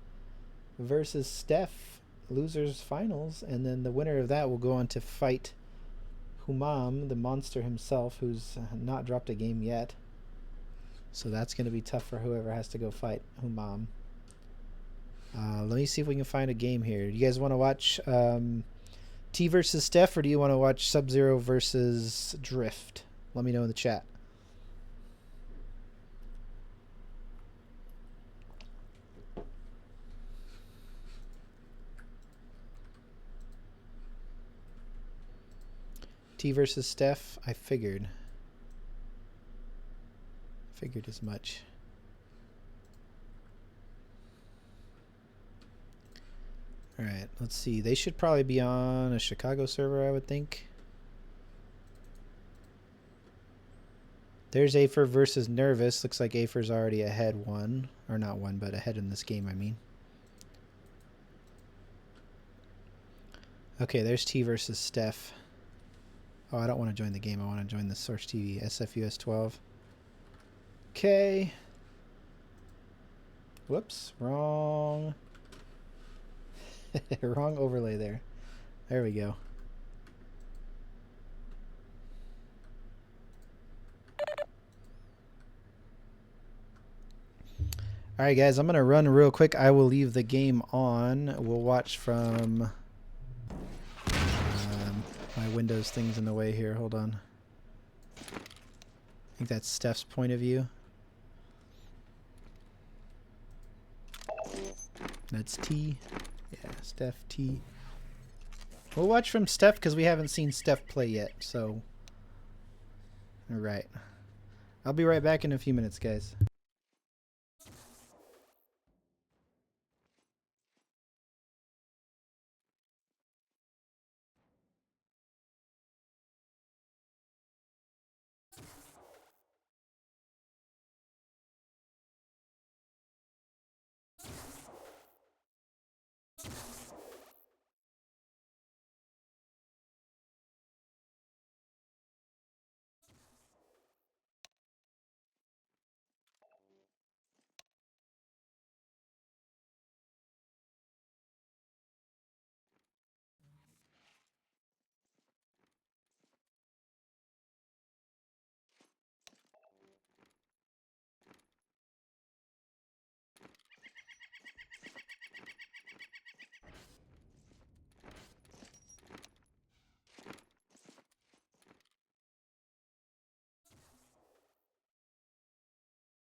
versus Steph losers finals, and then the winner of that will go on to fight Humam, the monster himself, who's not dropped a game yet. So that's gonna be tough for whoever has to go fight Humam. Let me see if we can find a game here. Do you guys want to watch T versus Steph, or do you want to watch Sub-Zero versus Drift? Let me know in the chat. T versus Steph, I figured. Figured as much. Alright, let's see. They should probably be on a Chicago server, I would think. There's Afer versus Nervous. Looks like Afer's already ahead one. Or not one, but ahead in this game, I mean. Okay, there's T versus Steph. Oh, I don't want to join the game. I want to join the Source TV. SFUS 12. Okay. Whoops. Wrong. Wrong overlay there. There we go. Alright guys, I'm going to run real quick. I will leave the game on. We'll watch from... my Windows thing's in the way here. Hold on. I think that's Steph's point of view. That's T. Yeah, Steph T. We'll watch from Steph because we haven't seen Steph play yet, so... Alright. I'll be right back in a few minutes, guys.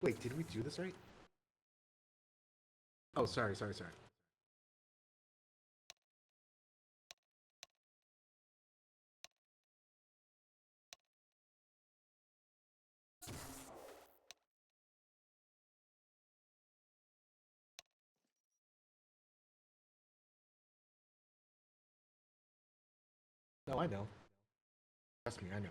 Wait, did we do this right? Oh, sorry. No, I know. Trust me, I know.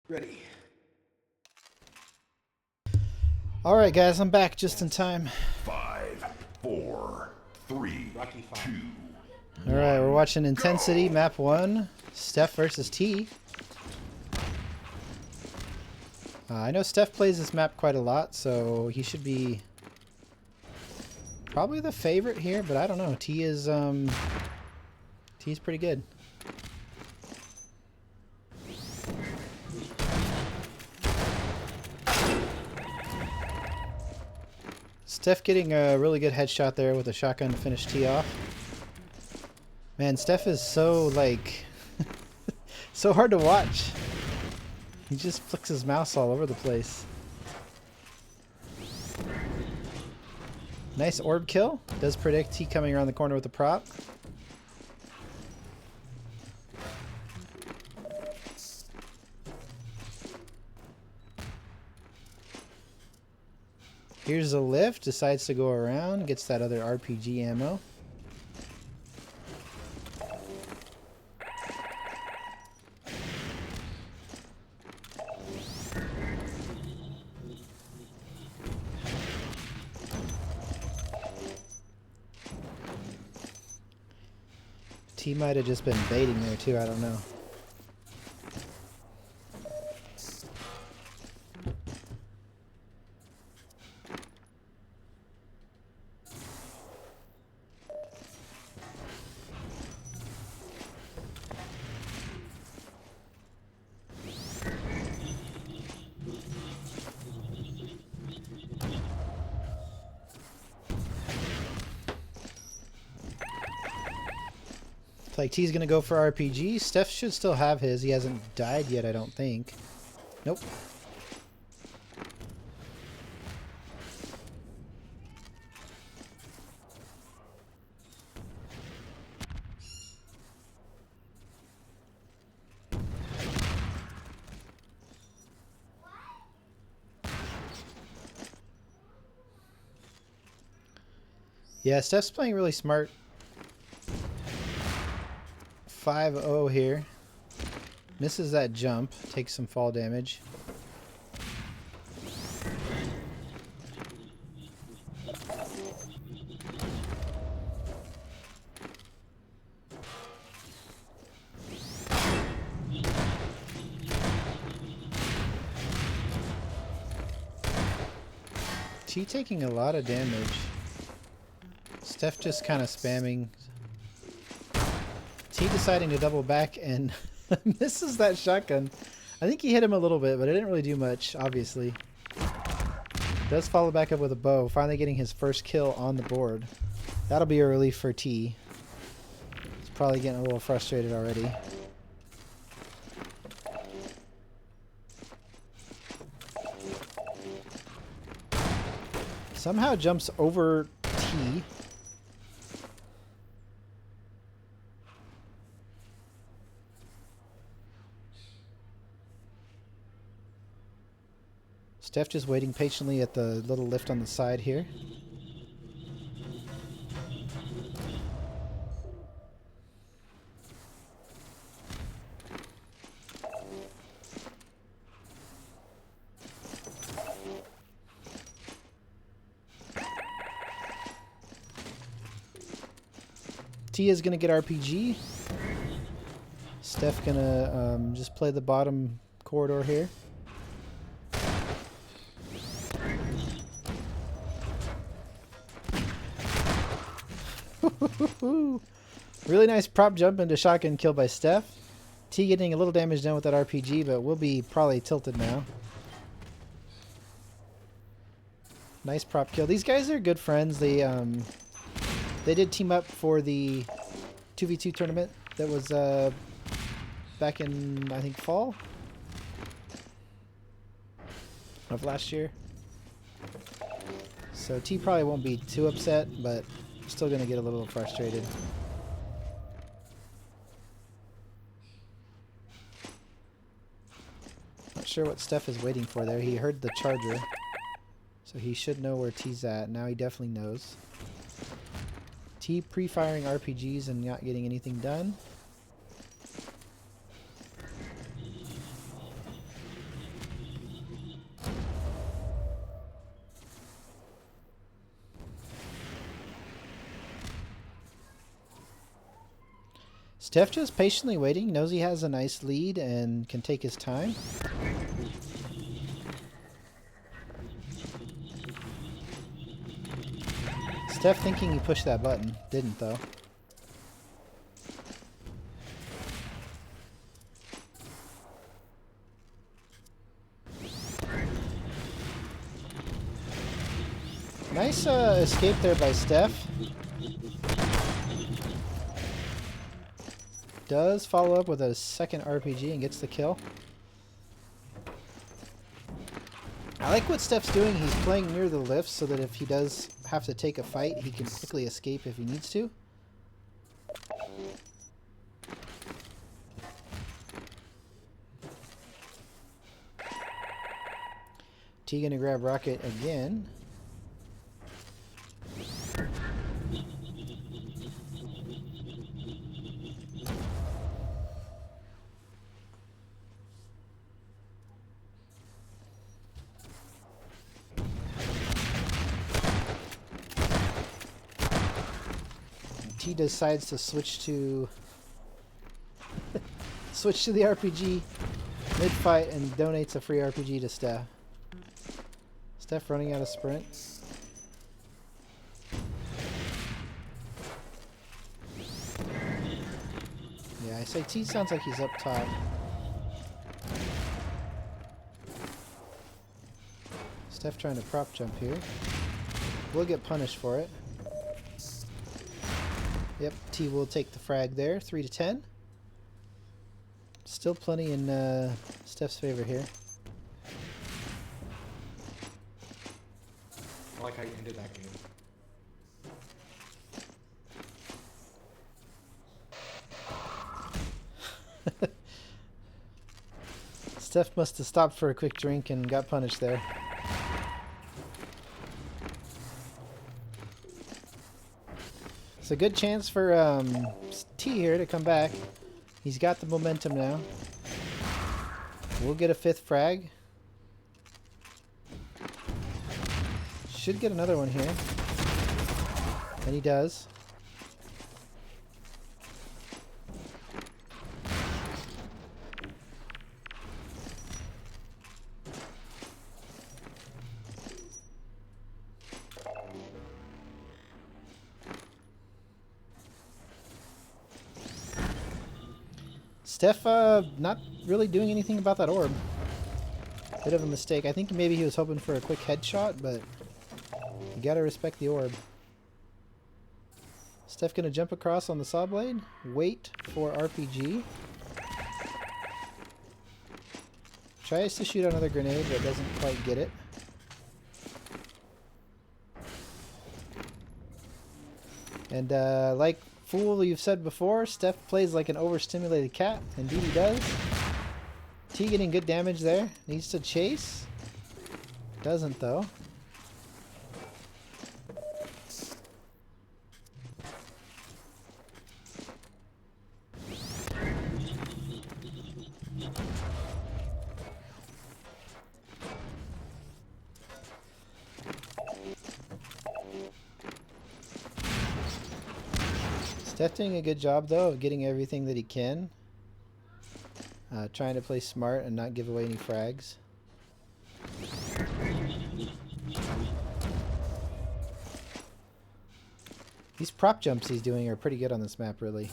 Ready. All right, guys, I'm back just in time. 5, 4, 3, Rocky 5. 2. All right, we're watching Intensity, Map 1, Steph versus T. I know Steph plays this map quite a lot, so he should be probably the favorite here, but I don't know. T's pretty good. Steph getting a really good headshot there with a shotgun to finish T off. Man, Steph is so, like, so hard to watch. He just flicks his mouse all over the place. Nice orb kill. Does predict T coming around the corner with the prop. Here's a lift. Decides to go around. Gets that other RPG ammo. T might have just been baiting there too, I don't know. Like T's gonna go for RPG. Steph should still have his. He hasn't died yet, I don't think. Nope. Yeah, Steph's playing really smart. 5-0 here. Misses that jump. Takes some fall damage. T taking a lot of damage. Steph just kind of spamming. T deciding to double back and misses that shotgun. I think he hit him a little bit, but it didn't really do much, obviously. Does follow back up with a bow, finally getting his first kill on the board. That'll be a relief for T. He's probably getting a little frustrated already. Somehow jumps over T. Steph just waiting patiently at the little lift on the side here. T is going to get RPG. Steph going to just play the bottom corridor here. Really nice prop jump into shotgun kill by Steph. T getting a little damage done with that RPG, but will be probably tilted now. Nice prop kill. These guys are good friends. They did team up for the 2v2 tournament that was back in, I think, fall of last year. So T probably won't be too upset, but still going to get a little frustrated. Not sure what Steph is waiting for there. He heard the charger, so he should know where T's at. Now he definitely knows. T pre-firing RPGs and not getting anything done. Steph just patiently waiting, knows he has a nice lead and can take his time. Steph thinking he pushed that button. Didn't though. Nice escape there by Steph. Does follow up with a second RPG and gets the kill. I like what Steph's doing. He's playing near the lift so that if he does have to take a fight, he can quickly escape if he needs to. T gonna grab Rocket again. T decides to switch to the RPG mid-fight and donates a free RPG to Steph. Steph running out of sprint. Yeah, I say T sounds like he's up top. Steph trying to prop jump here. We'll get punished for it. Yep, T will take the frag there. 3 to 10. Still plenty in Steph's favor here. I like how you ended that game. Steph must have stopped for a quick drink and got punished there. It's a good chance for T here to come back. He's got the momentum now. We'll get a 5th frag. Should get another one here. And he does. Steph not really doing anything about that orb. Bit of a mistake. I think maybe he was hoping for a quick headshot, but you gotta respect the orb. Steph gonna jump across on the saw blade. Wait for RPG. Tries to shoot another grenade, but doesn't quite get it. And like Fool, you've said before, Steph plays like an overstimulated cat. Indeed he does. T getting good damage there. Needs to chase. Doesn't though. Steph doing a good job though of getting everything that he can. Trying to play smart and not give away any frags. These prop jumps he's doing are pretty good on this map, really.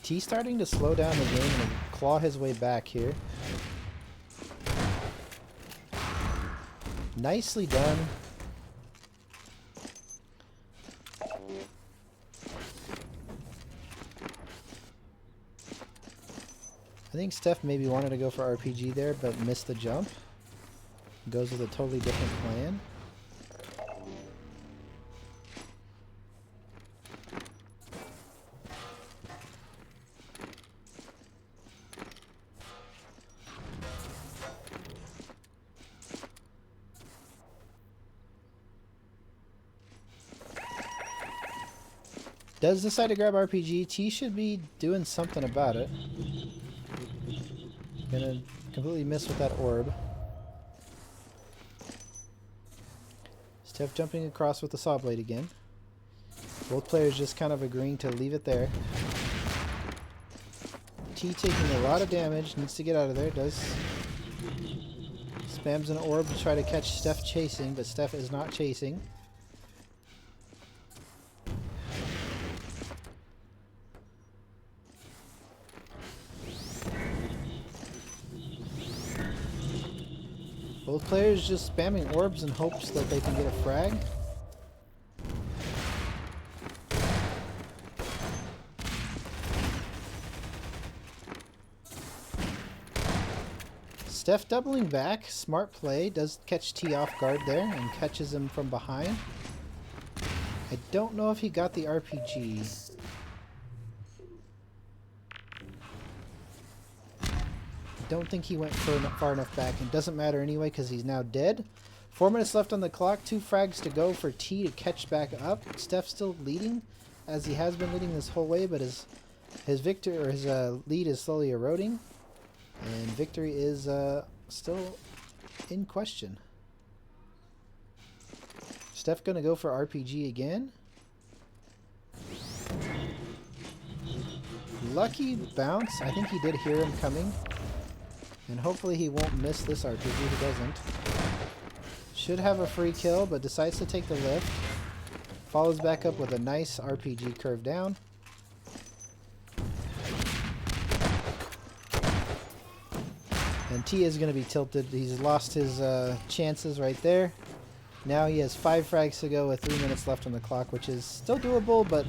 T starting to slow down the game and claw his way back here. Nicely done. I think Steph maybe wanted to go for RPG there, but missed the jump. Goes with a totally different plan. Does decide to grab RPG. T should be doing something about it. Gonna completely miss with that orb. Steph jumping across with the saw blade again. Both players just kind of agreeing to leave it there. T taking a lot of damage, needs to get out of there, does. Spams an orb to try to catch Steph chasing, but Steph is not chasing. Both players just spamming orbs in hopes that they can get a frag. Steph doubling back, smart play, does catch T off guard there and catches him from behind. I don't know if he got the RPG. Don't think he went far enough back, and doesn't matter anyway because he's now dead. 4 minutes left on the clock, 2 frags to go for T to catch back up. Steph still leading, as he has been leading this whole way, but his lead is slowly eroding, and victory is still in question. Steph gonna go for RPG again. Lucky bounce. I think he did hear him coming. And hopefully he won't miss this RPG. He doesn't. Should have a free kill, but decides to take the lift. Follows back up with a nice RPG curve down. And T is going to be tilted. He's lost his chances right there. Now he has 5 frags to go with 3 minutes left on the clock, which is still doable, but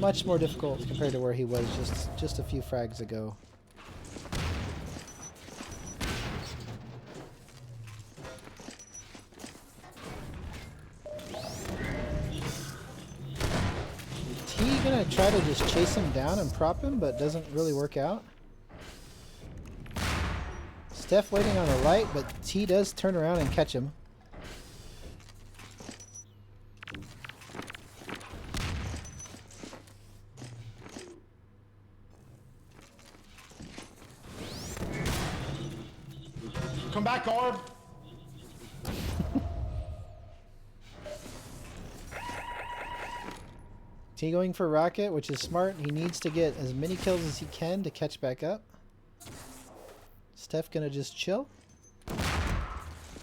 much more difficult compared to where he was just a few frags ago. Gonna try to just chase him down and prop him, but doesn't really work out. Steph waiting on the light, but T does turn around and catch him. Come back, orb. T going for rocket, which is smart. He needs to get as many kills as he can to catch back up. Steph gonna just chill.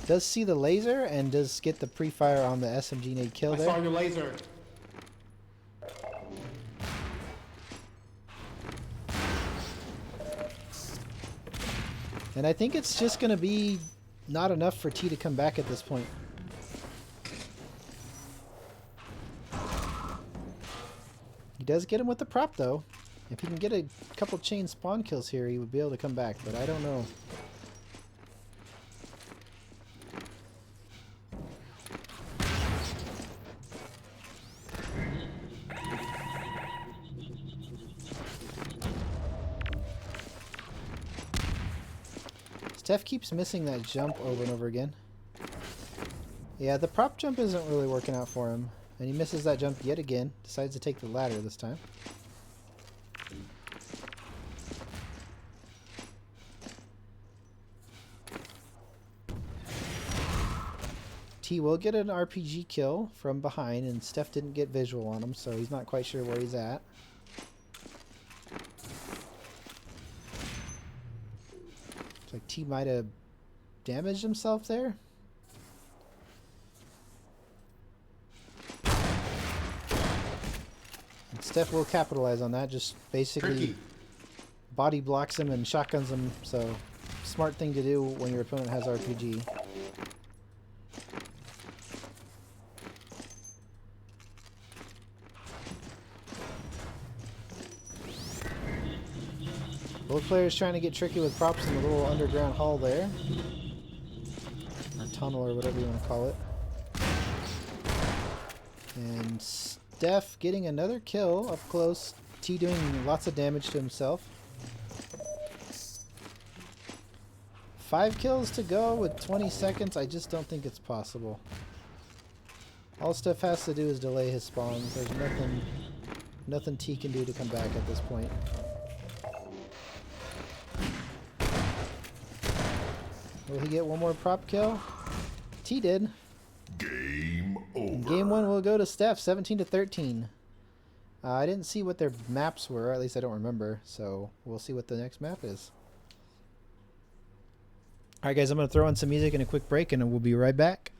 Does see the laser and does get the pre-fire on the SMG nade kill there. I saw your laser. And I think it's just gonna be not enough for T to come back at this point. He does get him with the prop, though. If he can get a couple chain spawn kills here, he would be able to come back, but I don't know. Steph keeps missing that jump over and over again. Yeah, the prop jump isn't really working out for him. And he misses that jump yet again. Decides to take the ladder this time. T will get an RPG kill from behind, and Steph didn't get visual on him, so he's not quite sure where he's at. Looks like T might have damaged himself there. Steph will capitalize on that, just basically body blocks him and shotguns him, so smart thing to do when your opponent has RPG. Both players trying to get tricky with props in the little underground hall there. Or tunnel or whatever you want to call it. And Steph getting another kill up close. T doing lots of damage to himself. 5 kills to go with 20 seconds. I just don't think it's possible. All Steph has to do is delay his spawns. There's nothing T can do to come back at this point. Will he get one more prop kill? T did. Game And over. game 1 will go to Steph, 17-13. I didn't see what their maps were, at least I don't remember, so we'll see what the next map is. Alright guys, I'm going to throw in some music and a quick break, and we'll be right back.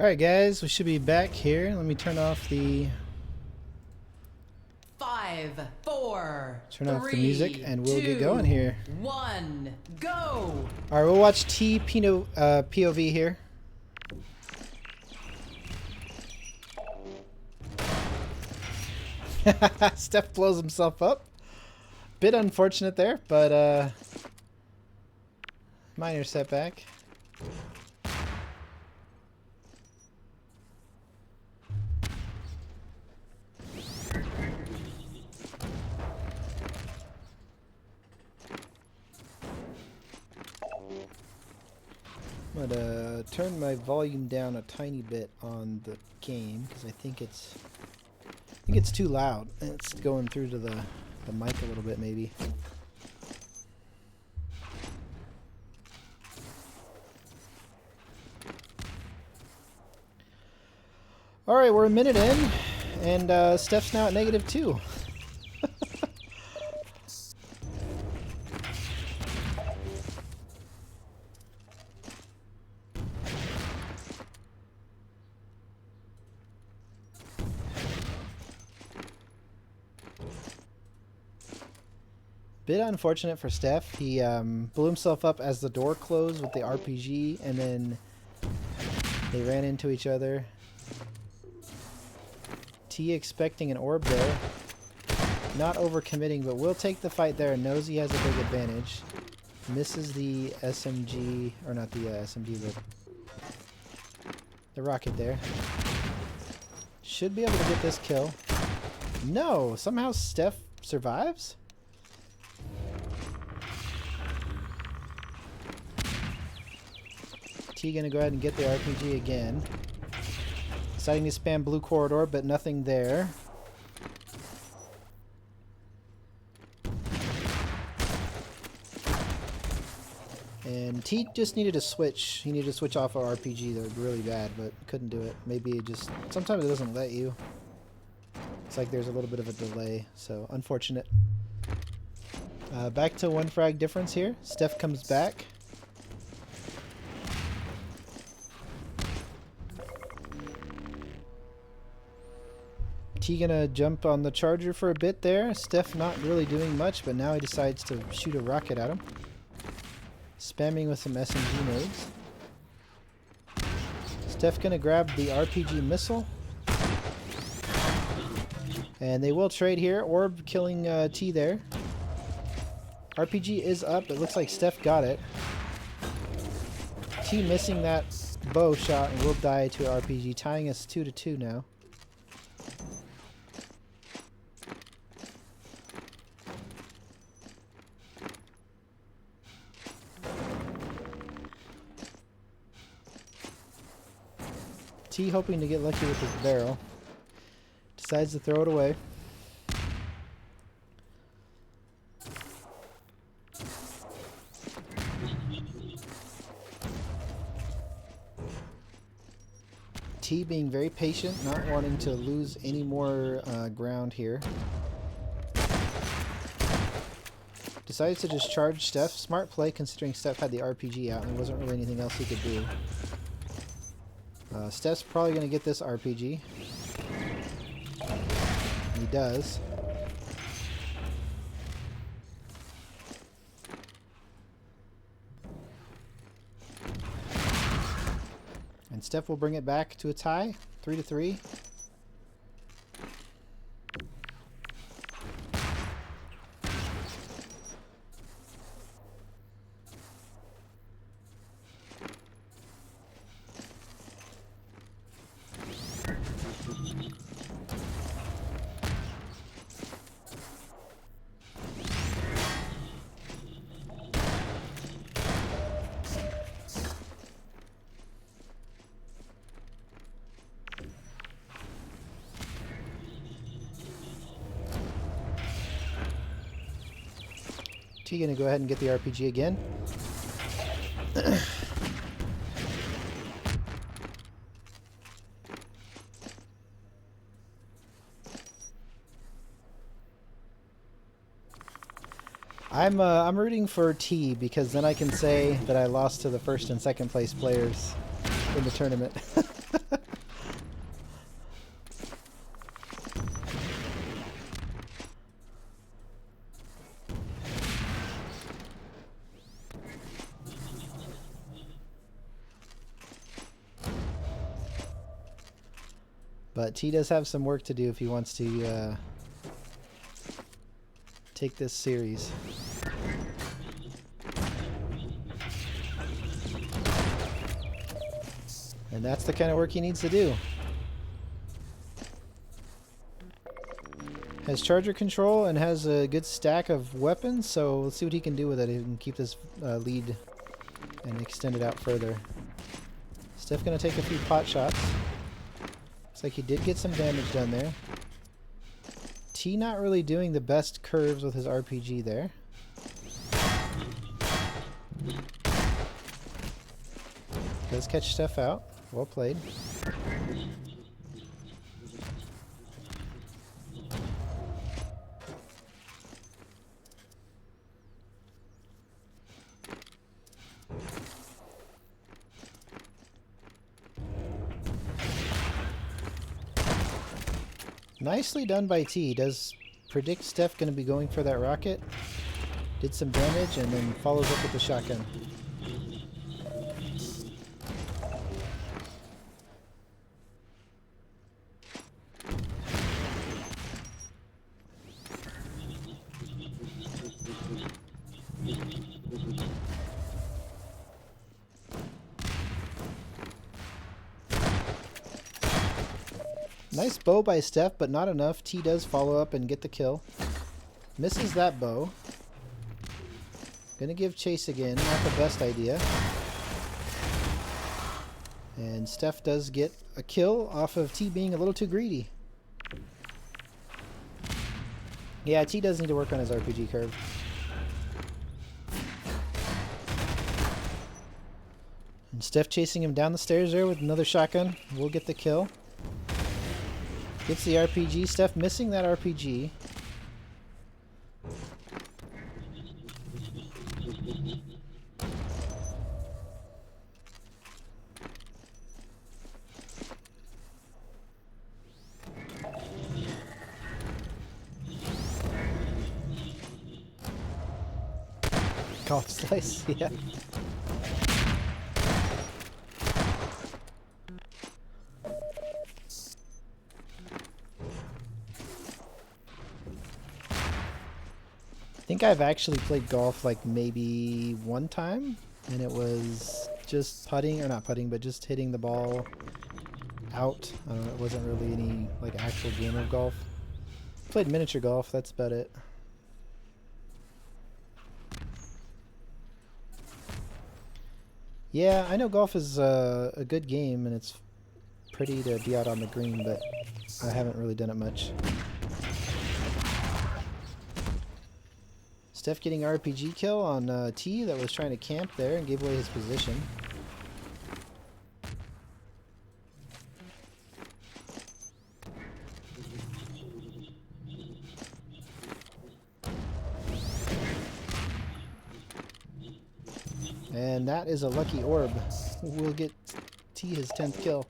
Alright guys, we should be back here. Let me turn off the 5, 4, Turn off the music and we'll get going here. 1, go! Alright, we'll watch POV here. Steph blows himself up. Bit unfortunate there, but minor setback. I'm gonna turn my volume down a tiny bit on the game because I think it's too loud. It's going through to the mic a little bit maybe. All right, we're a minute in, and Steph's now at -2. Bit unfortunate for Steph. He blew himself up as the door closed with the RPG, and then they ran into each other. T expecting an orb there. Not overcommitting, but will take the fight there. Knows he has a big advantage. Misses the SMG, or not the SMG, the rocket there. Should be able to get this kill. No! Somehow Steph survives? T gonna go ahead and get the RPG again. Deciding to spam blue corridor, but nothing there. And T just needed to switch. He needed to switch off of RPG. That was really bad, but couldn't do it. Maybe it just... sometimes it doesn't let you. It's like there's a little bit of a delay, so unfortunate. Back to 1 frag difference here. Steph comes back. T gonna jump on the charger for a bit there. Steph not really doing much, but now he decides to shoot a rocket at him. Spamming with some SMG nades. Steph gonna grab the RPG missile. And they will trade here. Orb killing T there. RPG is up. It looks like Steph got it. T missing that bow shot and will die to RPG, tying us 2-2 now. T hoping to get lucky with his barrel. Decides to throw it away. T being very patient, not wanting to lose any more ground here. Decides to just charge Steph. Smart play considering Steph had the RPG out and there wasn't really anything else he could do. Steph's probably going to get this RPG. He does. And Steph will bring it back to a tie, 3-3. T gonna go ahead and get the RPG again. I'm rooting for T because then I can say that I lost to the first and second place players in the tournament. But T does have some work to do if he wants to take this series. And that's the kind of work he needs to do. Has charger control and has a good stack of weapons, so let's see what he can do with it. He can keep this lead and extend it out further. Steph gonna take a few pot shots. Looks like he did get some damage done there. T not really doing the best curves with his RPG there. Does catch Steph out. Well played. Nicely done by T. Does predict Steph going to be going for that rocket. Did some damage and then follows up with the shotgun. Nice bow by Steph, but not enough. T does follow up and get the kill. Misses that bow. Gonna give chase again. Not the best idea. And Steph does get a kill off of T being a little too greedy. Yeah, T does need to work on his RPG curve. And Steph chasing him down the stairs there with another shotgun. We'll get the kill. Gets the RPG. Steph missing that RPG. Golf slice, yeah. I think I've actually played golf like maybe one time, and it was just putting, or not putting, but just hitting the ball out. I don't know, it wasn't really any like actual game of golf. Played miniature golf, that's about it. Yeah, I know golf is a good game, and it's pretty to be out on the green, but I haven't really done it much. Steph getting RPG kill on T that was trying to camp there and gave away his position. And that is a lucky orb. We'll get T his 10th kill.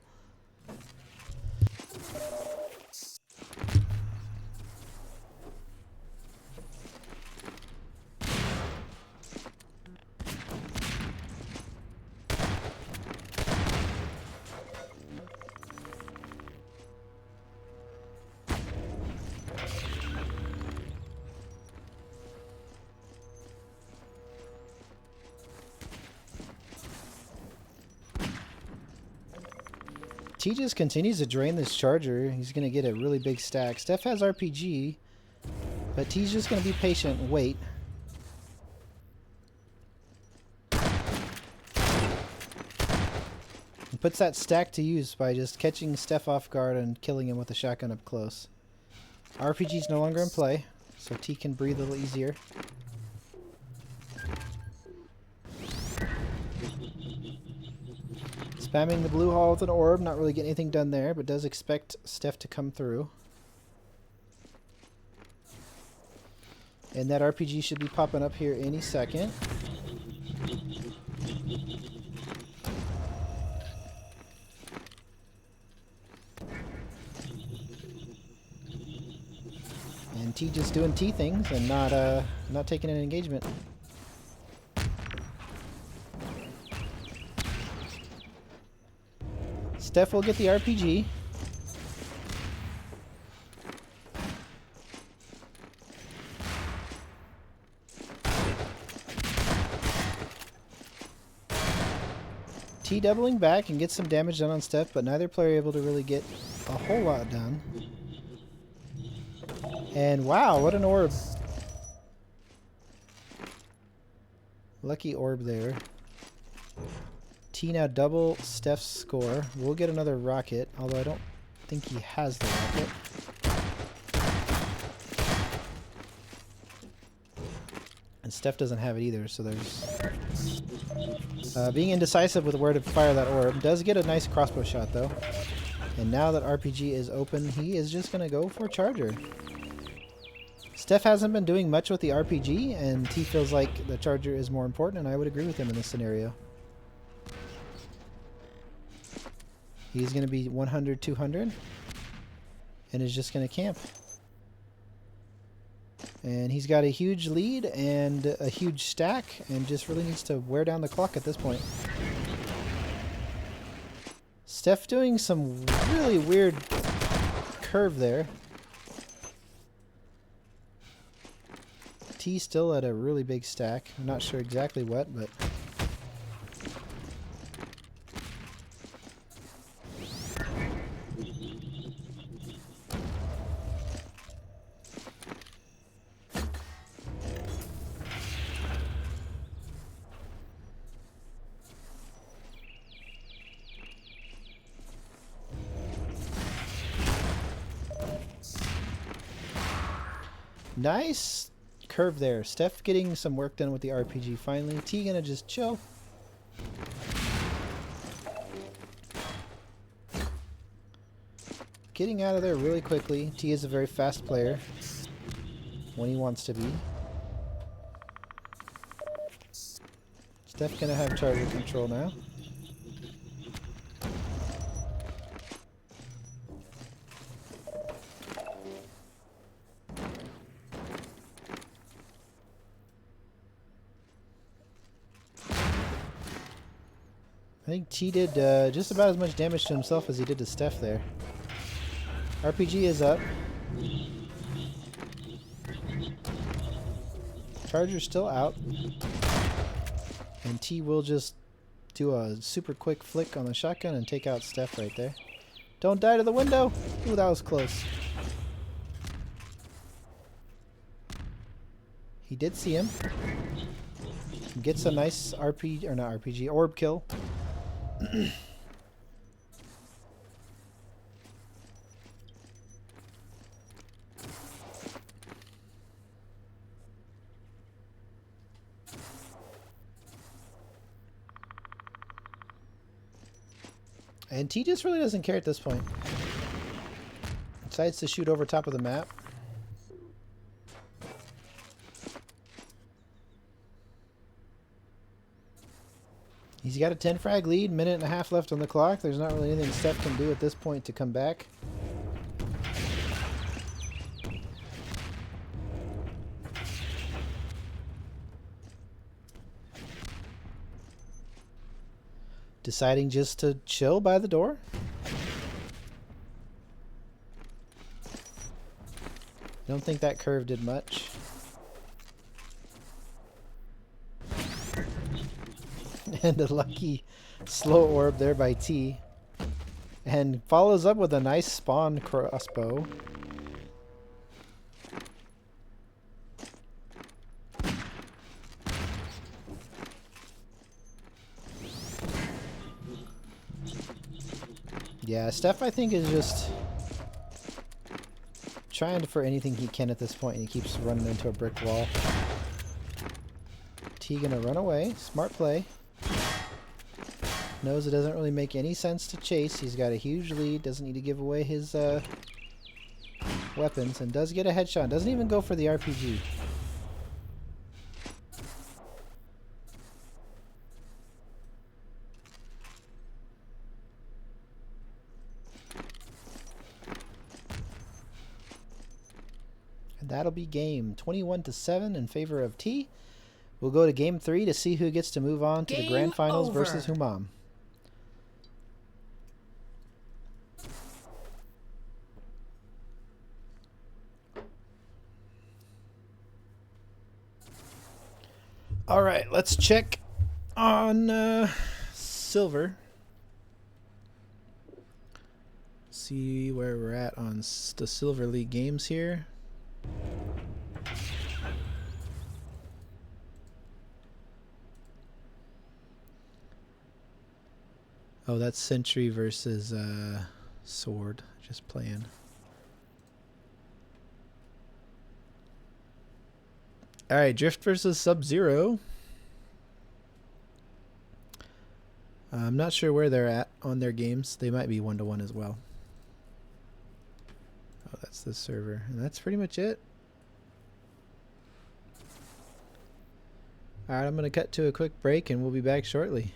T just continues to drain this charger. He's going to get a really big stack. Steph has RPG, but T's just going to be patient and wait. And puts that stack to use by just catching Steph off guard and killing him with a shotgun up close. RPG's no longer in play, so T can breathe a little easier. Spamming the blue hall with an orb, not really getting anything done there, but does expect Steph to come through. And that RPG should be popping up here any second. And T just doing T things and not taking an engagement. Steph will get the RPG. T doubling back and gets some damage done on Steph, but neither player able to really get a whole lot done. And wow, what an orb. Lucky orb there. T now double Steph's score. We'll get another rocket, although I don't think he has the rocket. And Steph doesn't have it either, so there's... being indecisive with where to fire that orb. Does get a nice crossbow shot, though. And now that RPG is open, he is just going to go for Charger. Steph hasn't been doing much with the RPG, and T feels like the Charger is more important, and I would agree with him in this scenario. He's going to be 100, 200, and is just going to camp. And he's got a huge lead and a huge stack, and just really needs to wear down the clock at this point. Steph doing some really weird curve there. T still at a really big stack. I'm not sure exactly what, but... Nice curve there. Steph getting some work done with the RPG finally. T gonna just chill. Getting out of there really quickly. T is a very fast player when he wants to be. Steph gonna have Charger control now. I think T did just about as much damage to himself as he did to Steph there. RPG is up. Charger's still out. And T will just do a super quick flick on the shotgun and take out Steph right there. Don't die to the window! Ooh, that was close. He did see him. Gets a nice RPG, or not RPG, orb kill. And T just really doesn't care at this point. Decides to shoot over top of the map. He's got a 10 frag lead, minute and a half left on the clock. There's not really anything Steph can do at this point to come back. Deciding just to chill by the door. Don't think that curve did much. And a lucky slow orb there by T. And follows up with a nice spawn crossbow. Yeah, Steph I think is just trying for anything he can at this point, and he keeps running into a brick wall. T gonna run away. Smart play. Knows it doesn't really make any sense to chase. He's got a huge lead. Doesn't need to give away his weapons. And does get a headshot. Doesn't even go for the RPG. And that'll be game 21-7 in favor of T. We'll go to game 3 to see who gets to move on to the grand finals versus Humam. Alright, let's check on silver. See where we're at on the Silver League games here. Oh, that's Sentry versus Sword. Just playing. Alright, Drift versus Sub-Zero. I'm not sure where they're at on their games. They might be 1-1 as well. Oh, that's the server. And that's pretty much it. Alright, I'm going to cut to a quick break and we'll be back shortly.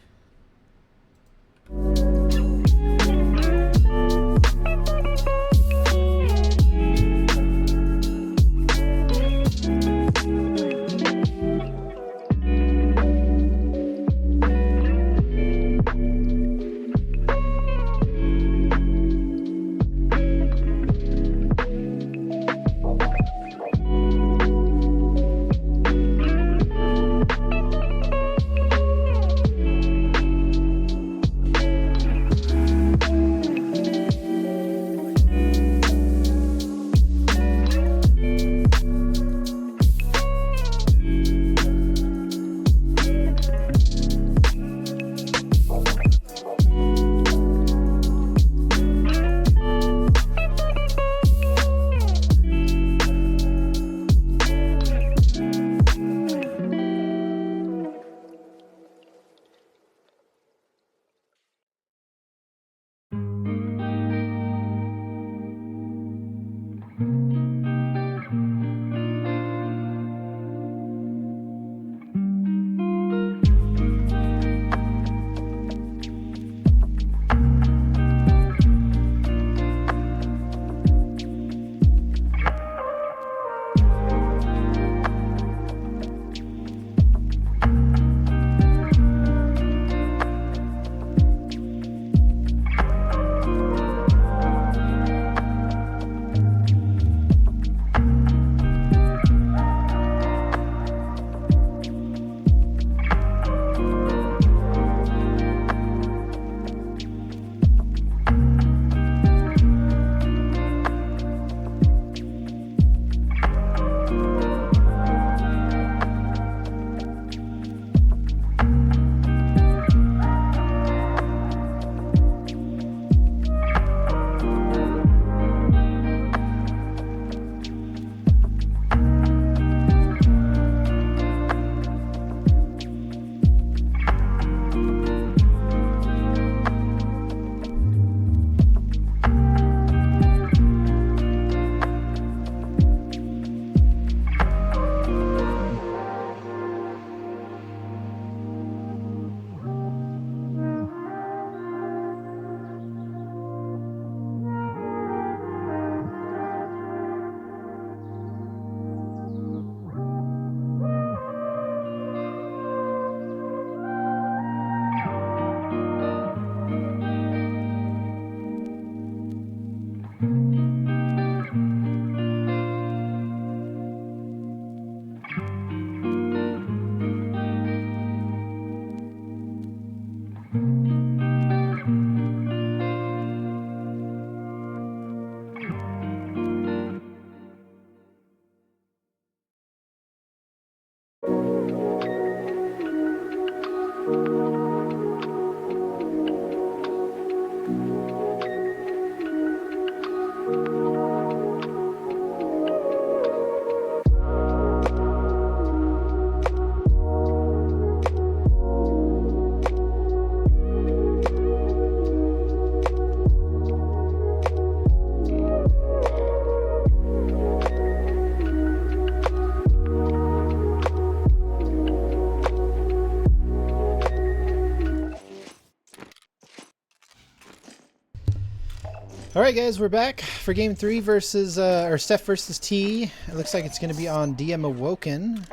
All right, guys, we're back for game 3 versus, or Steph versus T. It looks like it's going to be on DM Awoken.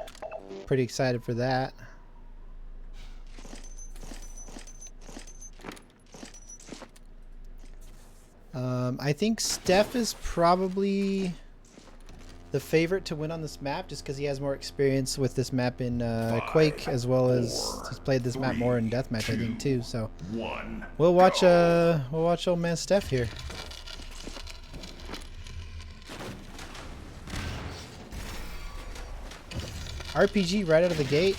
Pretty excited for that. I think Steph is probably the favorite to win on this map just because he has more experience with this map in Quake, as well as he's played this map more in Deathmatch, I think, too. So we'll watch old man Steph here. RPG right out of the gate.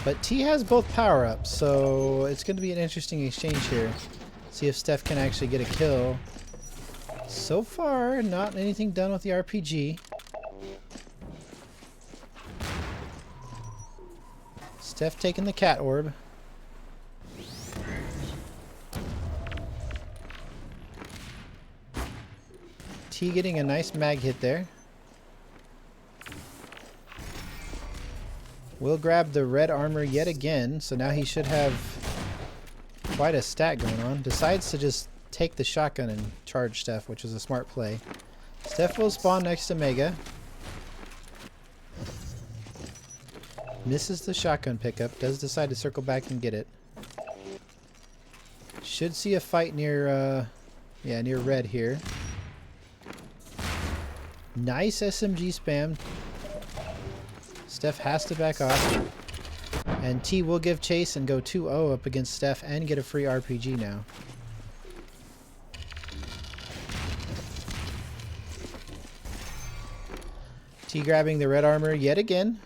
But T has both power-ups, so it's going to be an interesting exchange here. See if Steph can actually get a kill. So far, not anything done with the RPG. Steph taking the cat orb. T getting a nice mag hit there. Will grab the red armor yet again, so now he should have quite a stack going on. Decides to just take the shotgun and charge Steph, which is a smart play. Steph will spawn next to Mega. Misses the shotgun pickup. Does decide to circle back and get it. Should see a fight near, near red here. Nice SMG spam. Steph has to back off. And T will give chase and go 2-0 up against Steph and get a free RPG now. T grabbing the red armor yet again.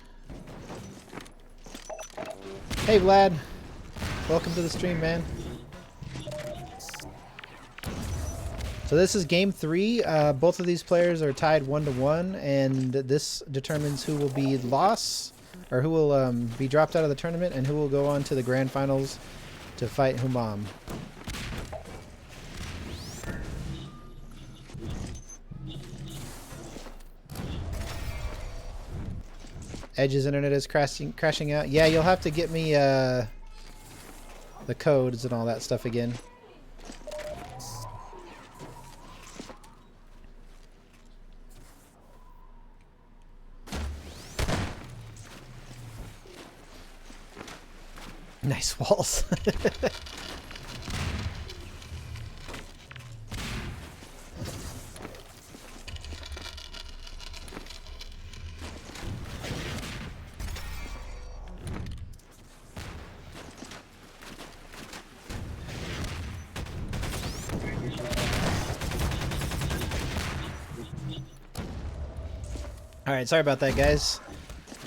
Hey Vlad, welcome to the stream, man. So this is game 3. Both of these players are tied 1-1, and this determines who will be lost, or who will be dropped out of the tournament, and who will go on to the grand finals to fight Humam. Edge's internet is crashing out. Yeah, you'll have to get me the codes and all that stuff again. Nice walls. Alright, sorry about that, guys.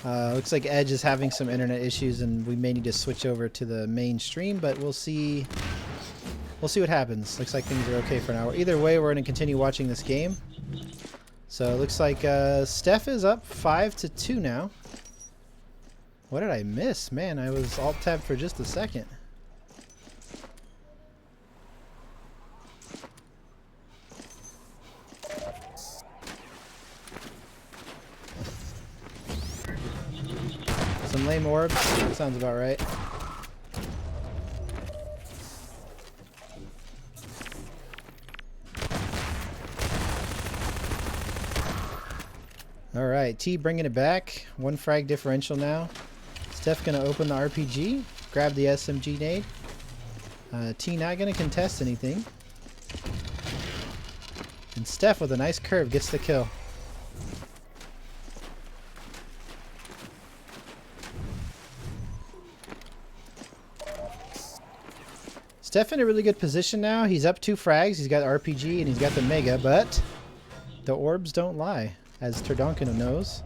Looks like Edge is having some internet issues and we may need to switch over to the main stream, but we'll see what happens. Looks like things are okay for now. Either way, we're going to continue watching this game. So it looks like Steph is up 5-2 now. What did I miss? Man, I was alt-tabbed for just a second. Some lame orbs. That sounds about right. Alright, T bringing it back. 1 frag differential now. Steph gonna open the RPG. Grab the SMG nade. T not gonna contest anything. And Steph with a nice curve gets the kill. Steph in a really good position now. He's up 2 frags. He's got RPG and he's got the Mega, but the orbs don't lie, as Turdonkino knows.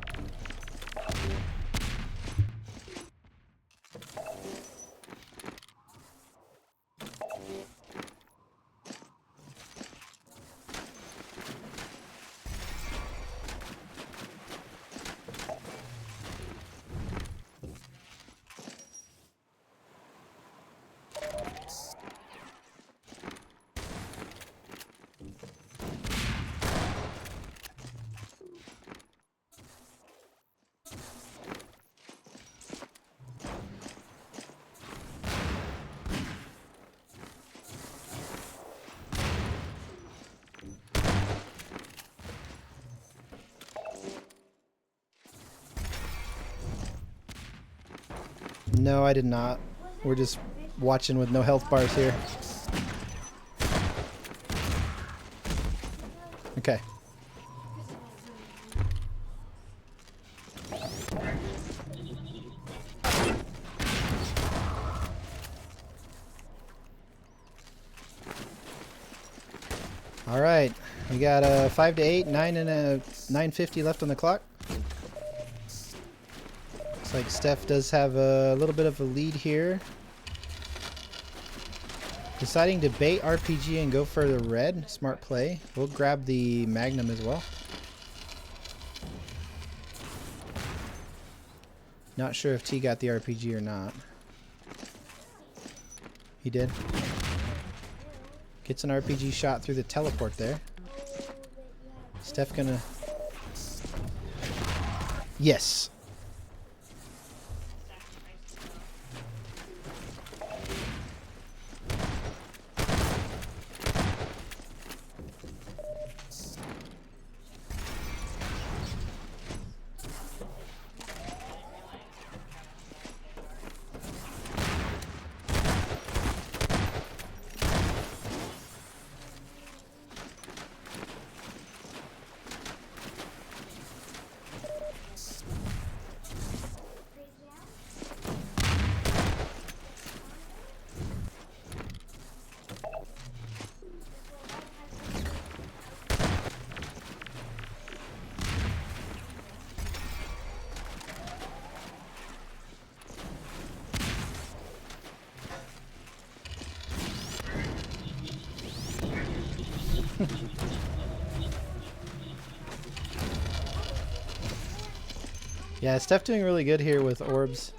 No, I did not. We're just watching with no health bars here. Okay. All right, we got a 5-8, 9 and a 9:50 left on the clock. Looks like Steph does have a little bit of a lead here. Deciding to bait RPG and go for the red. Smart play. We'll grab the Magnum as well. Not sure if T got the RPG or not. He did. Gets an RPG shot through the teleport there. Steph gonna... Yes! Yeah, Steph doing really good here with orbs.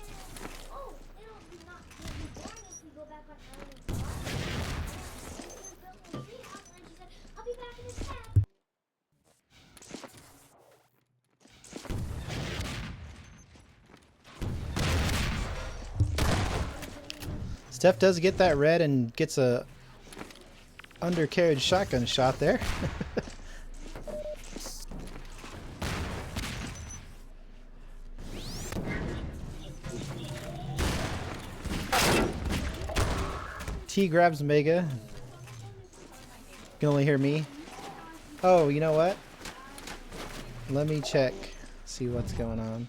Steph does get that red and gets a undercarriage shotgun shot there. T grabs Mega. You can only hear me. Oh, you know what? Let me check. See what's going on.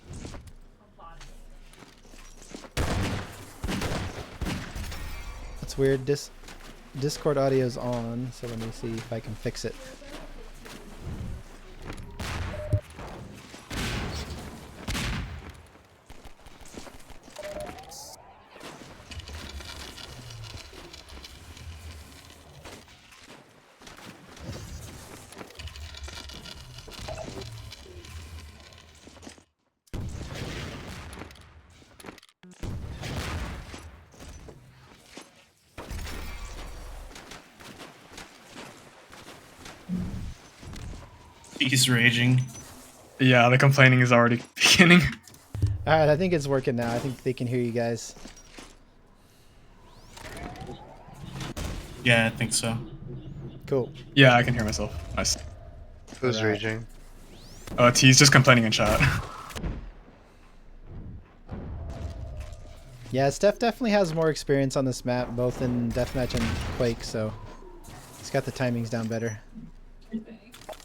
That's weird. Discord audio's on, so let me see if I can fix it. He's raging. Yeah, the complaining is already beginning. Alright, I think it's working now. I think they can hear you guys. Yeah, I think so. Cool. Yeah, I can hear myself. Nice. Who's Alright. raging? T's just complaining in chat. Yeah, Steph definitely has more experience on this map, both in Deathmatch and Quake, so he's got the timings down better.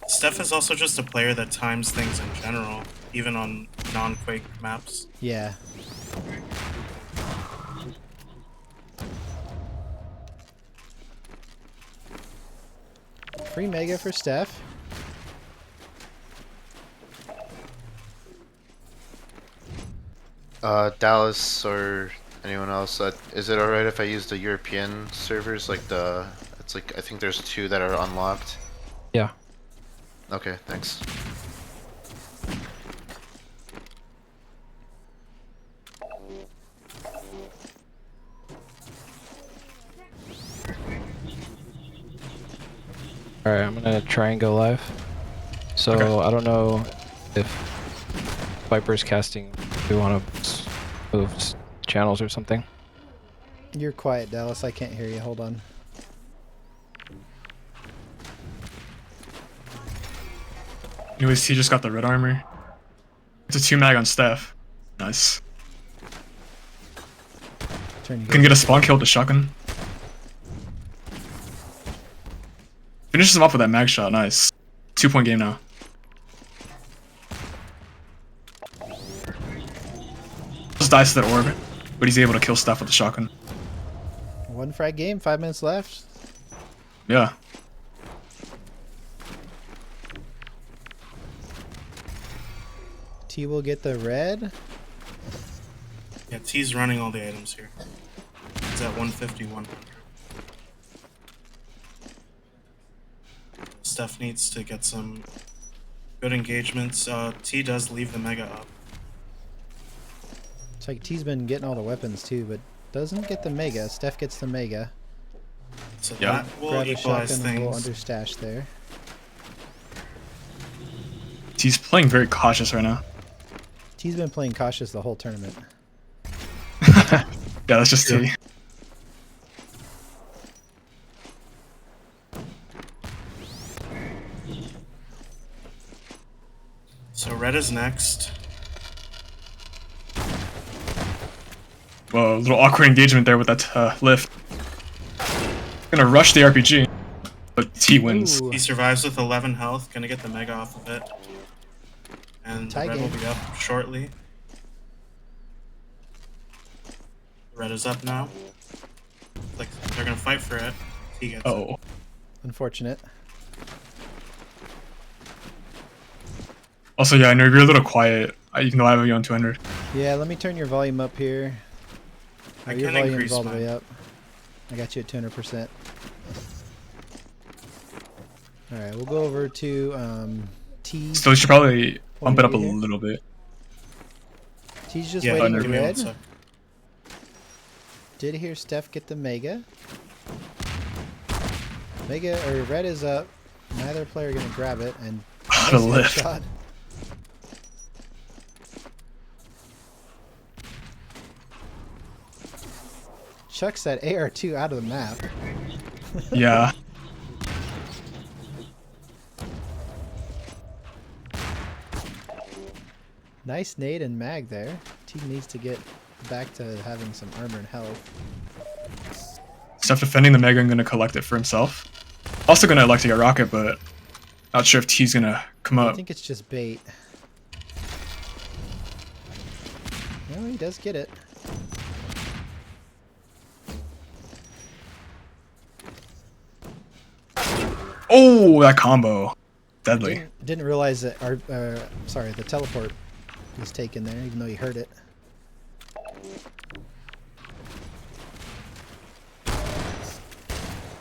Steph is also just a player that times things in general, even on non-Quake maps. Yeah. Free Mega for Steph. Dallas or anyone else, is it alright if I use the European servers? Like it's like, I think there's 2 that are unlocked. Yeah. Okay, thanks. Alright, I'm gonna try and go live. So, Okay. I don't know if Viper's casting, we want to move channels or something. You're quiet, Dallas. I can't hear you. Hold on. Anyways, T just got the red armor. It's a 2 mag on Steph. Nice. Turn you Can get a spawn kill with the shotgun. Finishes him off with that mag shot. Nice. 2-point game now. Just dies to that orb, but he's able to kill Steph with the shotgun. One frag game, 5 minutes left. Yeah. T will get the red. Yeah, T's running all the items here. He's at 150, 100. Steph needs to get some good engagements. T does leave the Mega up. It's like T's been getting all the weapons too, but doesn't get the Mega. Steph gets the Mega. So Yeah. that will Grab a equalize shotgun, a little things. understash there. He's playing very cautious right now. T's been playing cautious the whole tournament. Yeah, that's just T. So red is next. Whoa, a little awkward engagement there with that lift. Gonna rush the RPG, but T wins. Ooh. He survives with 11 health. Gonna get the Mega off of it. And the Tie red will game. be up shortly. Red is up now. Like they're gonna fight for it. He gets it. Oh, Unfortunate. also yeah, I know you're a little quiet, even though I have you on 200. Yeah, let me turn your volume up here. I Your can volume's increase all the mine. way up. I got you at 200%. Alright, we'll go over to T. Still, you should probably bump it up a Here. little bit. T's just Yeah, waiting Thunder. to give me one red. sec. Did hear Steph get the Mega. Mega or red is up. Neither player gonna grab it, and The nice lift. headshot. Chucks that AR2 out of the map. Yeah. Nice nade and mag there. T needs to get back to having some armor and health. Steph defending the Mega and gonna collect it for himself. Also gonna elect to get Rocket, but not sure if T's gonna come I up. think it's just bait. No, he does get it. Oh, that combo. Deadly. Didn't realize that our sorry, the teleport was taken there, even though you heard it.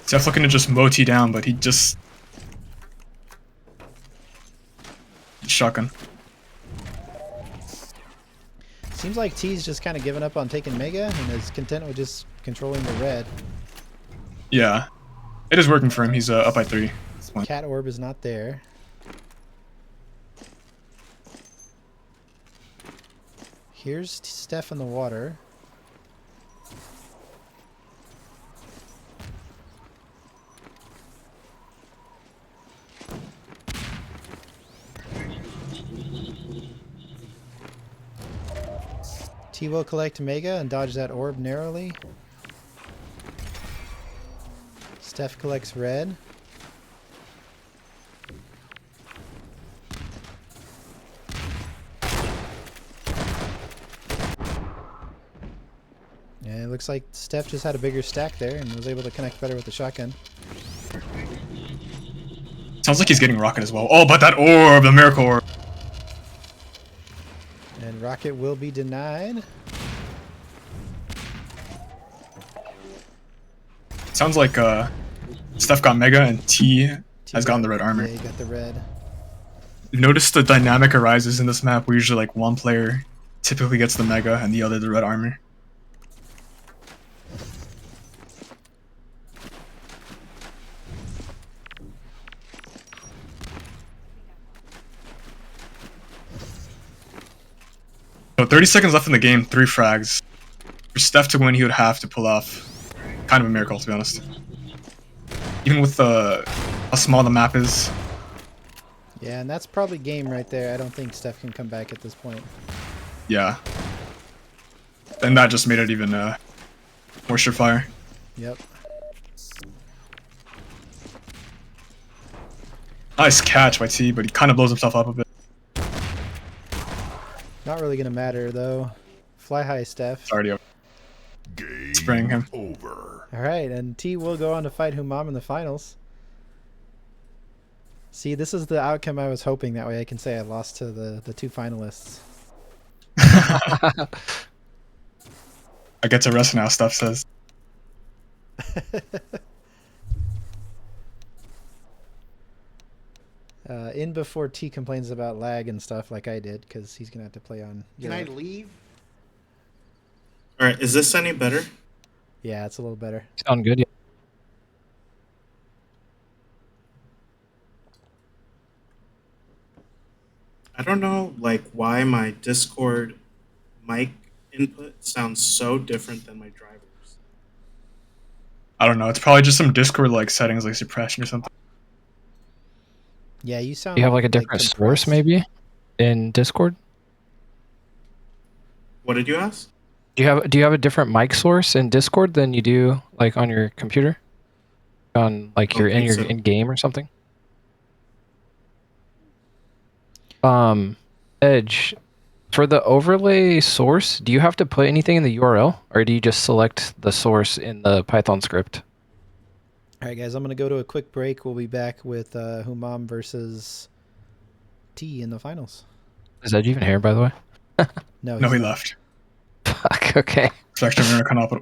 Steph looking to just mow T down, but he just... Shotgun. Seems like T's just kind of given up on taking Mega and is content with just controlling the red. Yeah. It is working for him. He's up by 3. Cat orb is not there. Here's Steph in the water. T will collect Mega and dodge that orb narrowly. Steph collects red. Yeah, it looks like Steph just had a bigger stack there and was able to connect better with the shotgun. Sounds like he's getting Rocket as well. Oh, but that orb, the miracle orb. And Rocket will be denied. Sounds like Steph got Mega and T has gotten the red armor. Yeah, he got the red. Notice the dynamic arises in this map where usually like one player typically gets the Mega and the other the red armor. So 30 seconds left in the game, 3 frags. For Steph to win, he would have to pull off kind of a miracle, to be honest. Even with how small the map is. Yeah, and that's probably game right there. I don't think Steph can come back at this point. Yeah. And that just made it even more surefire. Yep. Nice catch by T, but he kind of blows himself up a bit. Not really gonna matter though. Fly high, Steph. It's already over. Game Spraying him. over. All right, and T will go on to fight Humam in the finals. See, this is the outcome I was hoping. That way I can say I lost to the 2 finalists. I get to rest now, Steph says. In before T complains about lag and stuff like I did, because he's gonna have to play on. Can I Europe. leave? All right, is this any better? Yeah, it's a little better. Sound good? Yeah. I don't know like why my Discord mic input sounds so different than my drivers. I don't know. It's probably just some Discord like settings like suppression or something. Yeah, you sound. Do you have like a different source compressed. maybe in Discord? What did you ask? Do you have a different mic source in Discord than you do like on your computer? On like Don't your think so. in game or something? Edge, for the overlay source, do you have to put anything in the URL, or do you just select the source in the Python script? All right, guys, I'm gonna go to a quick break. We'll be back with Humam versus T in the finals. Is Edge even here, by the way? No, No, he's he not. left. Fuck. Okay. Section American Opera.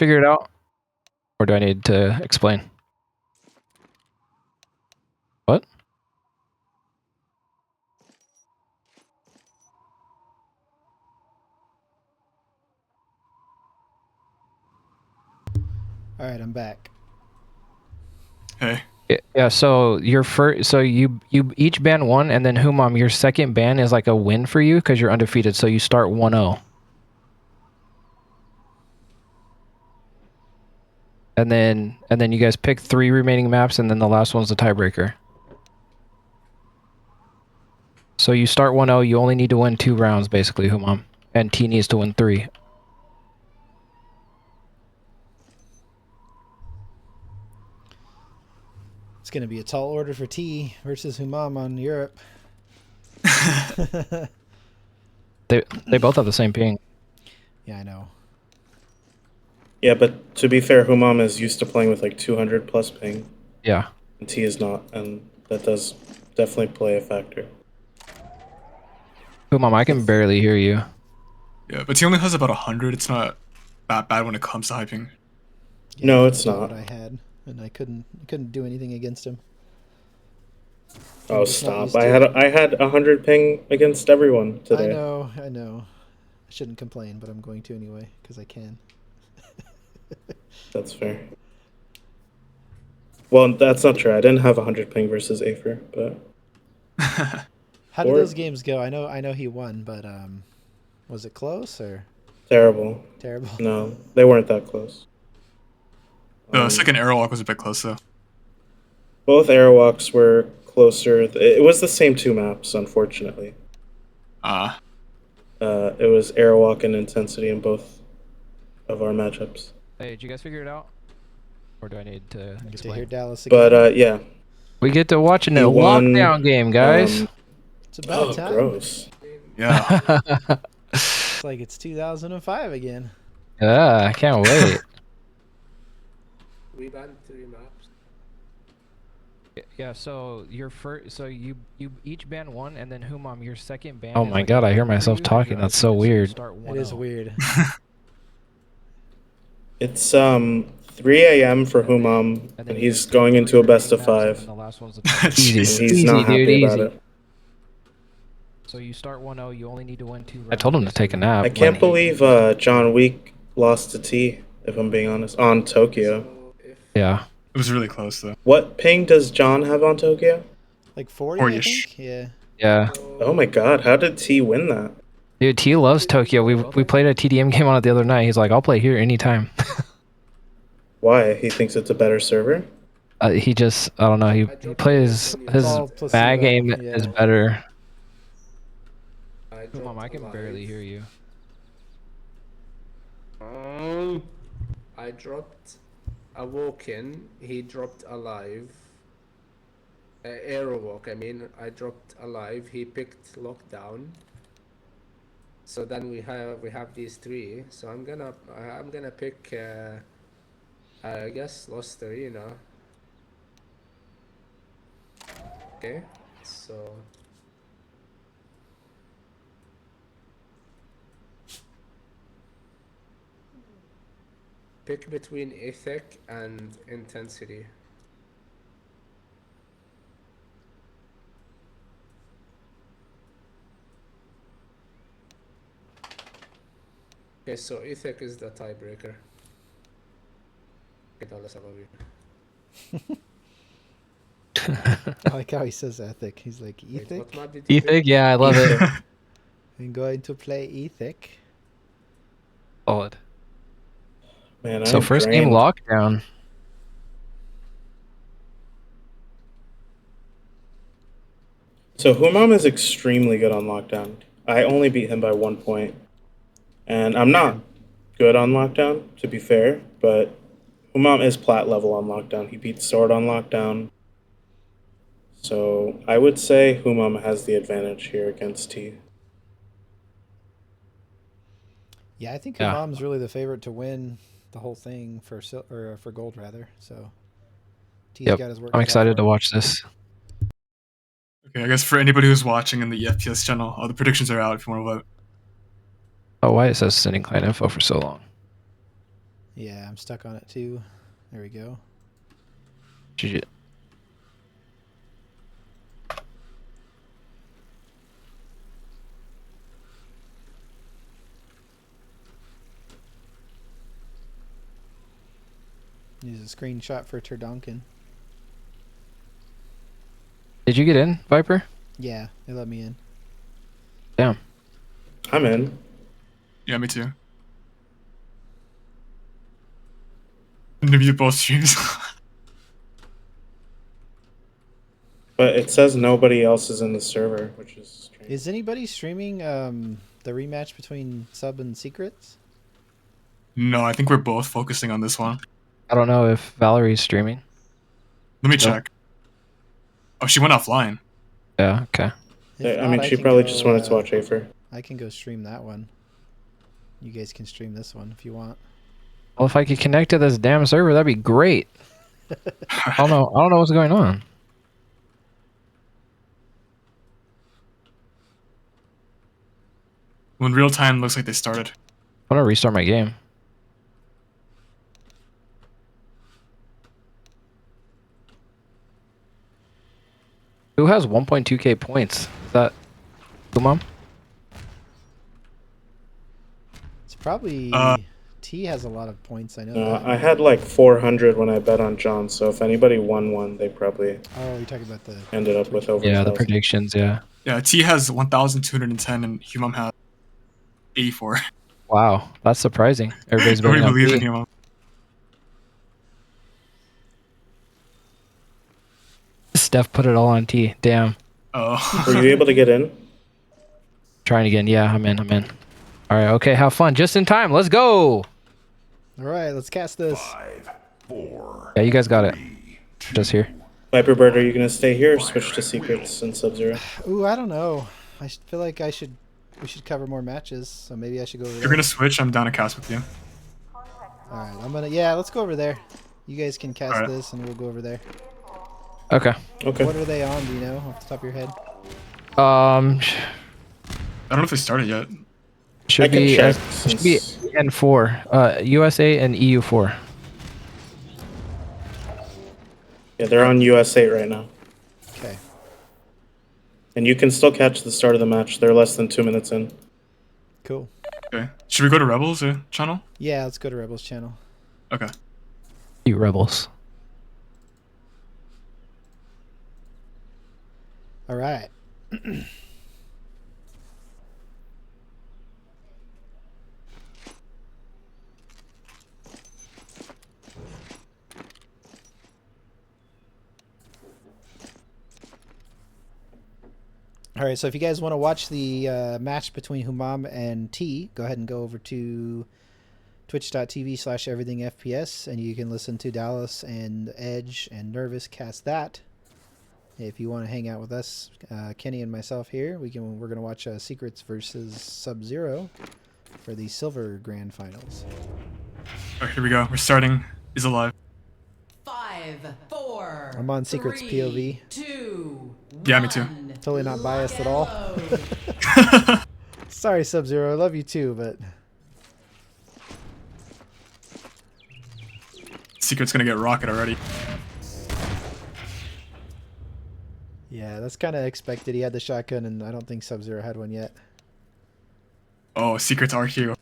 figure it out? Or do I need to explain? What? All right, I'm back. Hey. Yeah, so your first, so you each ban one, and then Humam, your second ban is like a win for you because you're undefeated. So you start 1-0. And then you guys pick 3 remaining maps, and then the last one's the tiebreaker. So you start 1-0. You only need to win 2 rounds, basically, Humam, and T needs to win 3. It's gonna be a tall order for T versus Humam on Europe. They both have the same ping. Yeah, I know. Yeah, but to be fair, Humam is used to playing with like 200 plus ping, Yeah. and T is not, and that does definitely play a factor. Humam, I can barely hear you. Yeah, but he only has about 100. It's not that bad when it comes to hyping. Yeah, No, that's it's about not. what I had, and I couldn't do anything against him. Oh, I'm just not stop! used I to had it. I had 100 ping against everyone today. I know. I shouldn't complain, but I'm going to anyway because I can. That's fair. Well, that's not true. I didn't have 100 ping versus Afer, but How did Or- those games go? I know he won, but was it close or terrible. terrible? No, they weren't that close. The second airlock was a bit close, though. Both airwalks were closer. It was the same 2 maps, unfortunately. It was airwalk and intensity in both of our matchups. Hey, did you guys figure it out? Or do I need to I get to explain? hear Dallas again. But yeah, We get to watch a he won, lockdown game, guys. It's about time. gross. Yeah. It's like it's 2005 again. Yeah, I can't wait. We banned 3 maps. Yeah, so your first, so you each ban 1, and then Humam, your second ban. Oh is my like God, a I hear win for myself you 'cause talking. you're That's so undefeated, you weird. start It is 1-0. weird. It's 3 a.m. for Humam, and he's going into a best of 5, The last one's the Jeez. and he's Easy, not dude, happy about easy. it. So you start 1-0. You only need to win 2 rounds. I told him to take a nap. I can't believe John Week lost to T, if I'm being honest, on Tokyo. So if Yeah. It was really close, though. What ping does John have on Tokyo? Like 40, I 40-ish. think. Yeah. Yeah. Oh my god, how did T win that? Dude, T loves Tokyo. We played a TDM game on it the other night. He's like, I'll play here anytime. Why? He thinks it's a better server? He just, I don't know. He plays his All placebo, bag game yeah. is better. I Come on, dropped I can alive. barely hear you. I dropped a walk-in. He dropped alive. Arrow walk. I mean, I dropped alive. He picked lockdown. So then we have these 3. So I'm gonna pick. I guess lost arena. Okay, so. Pick between ethic and intensity. Okay, so ethic is the tiebreaker. Okay, now let's have a view. I like how he says ethic. He's like Wait, ethic. what map did you Ethic? pick? Yeah, I love it. I'm going to play ethic. Solid. Man, So I'm first game drained. lockdown. So Humam is extremely good on lockdown. I only beat him by 1 point. And I'm not good on lockdown, to be fair, but Humam is plat level on lockdown. He beats Sword on lockdown. So I would say Humam has the advantage here against T. Yeah, I think Yeah. Humam's really the favorite to win the whole thing for for gold rather. So T's Yep. got his work. I'm cut out excited for to him. watch this. Okay, I guess for anybody who's watching in the eFPS channel, the predictions are out if you want to vote. Oh, why it says sending client info for so long? Yeah, I'm stuck on it too. There we go. GG. Use a screenshot for Turdonkin. Did you get in, Viper? Yeah, they let me in. Damn. I'm in. Yeah, me too. Maybe both streams. But it says nobody else is in the server, which is strange. Is anybody streaming the rematch between Sub and Secrets? No, I think we're both focusing on this one. I don't know if Valerie's streaming. Let me No. check. Oh, she went offline. Yeah, okay. If I not, mean, she can probably go, just wanted to watch Afer. I can go stream that one. You guys can stream this one if you want. Well, if I could connect to this damn server, that'd be great. I don't know what's going on. When real time looks like they started. I'm gonna restart my game. Who has 1.2k points? Is that Kumam? It's probably Uh, T has a lot of points. I know that. I had like 400 when I bet on John, so if anybody won one, they probably Oh, you're talking about the. ended up with over Yeah, the 1,000. predictions, yeah. Yeah, T has 1,210 and Humam has 84. Wow, that's surprising. Everybody's Nobody betting on believes in T. Humam. Steph put it all on T. Damn. Oh. Were you able to get in? Trying again. Yeah, I'm in. All right, okay, have fun. Just in time. Let's go. All right, let's cast this. 5, 4, Yeah, you guys got it. 3, Just here. Viper Bird, are you going to stay here or switch to Secrets and Sub-Zero? Ooh, I don't know. Feel like we should cover more matches, so maybe I should go over there. You're gonna switch, I'm down to cast with you. All right, yeah, let's go over there. You guys can cast All right. this, and we'll go over there. Okay. Okay. What are they on? Do you know off the top of your head? I don't know if they started yet. I can check should be since- N4, USA and EU4. Yeah, they're on US8 right now. Okay. And you can still catch the start of the match. They're less than 2 minutes in. Cool. Okay. Should we go to Rebels channel? Yeah, let's go to Rebels channel. Okay. You rebels. All right. All right, so if you guys want to watch the match between Humam and T, go ahead and go over to twitch.tv/everythingfps, and you can listen to Dallas and Edge and Nervous cast that. If you want to hang out with us, Kenny and myself here, we're gonna watch Secrets versus Sub-Zero for the Silver Grand Finals. Alright, here we go. We're starting. He's alive. 5, 4. I'm on Secrets 3, POV. 2. Yeah, me too. 1. Totally not biased at all. Go. Sorry, Sub-Zero, I love you too, but Secret's gonna get rocket already. yeah, that's kind of expected. He had the shotgun, and I don't think Sub-Zero had one yet. Oh, Secret's RQ.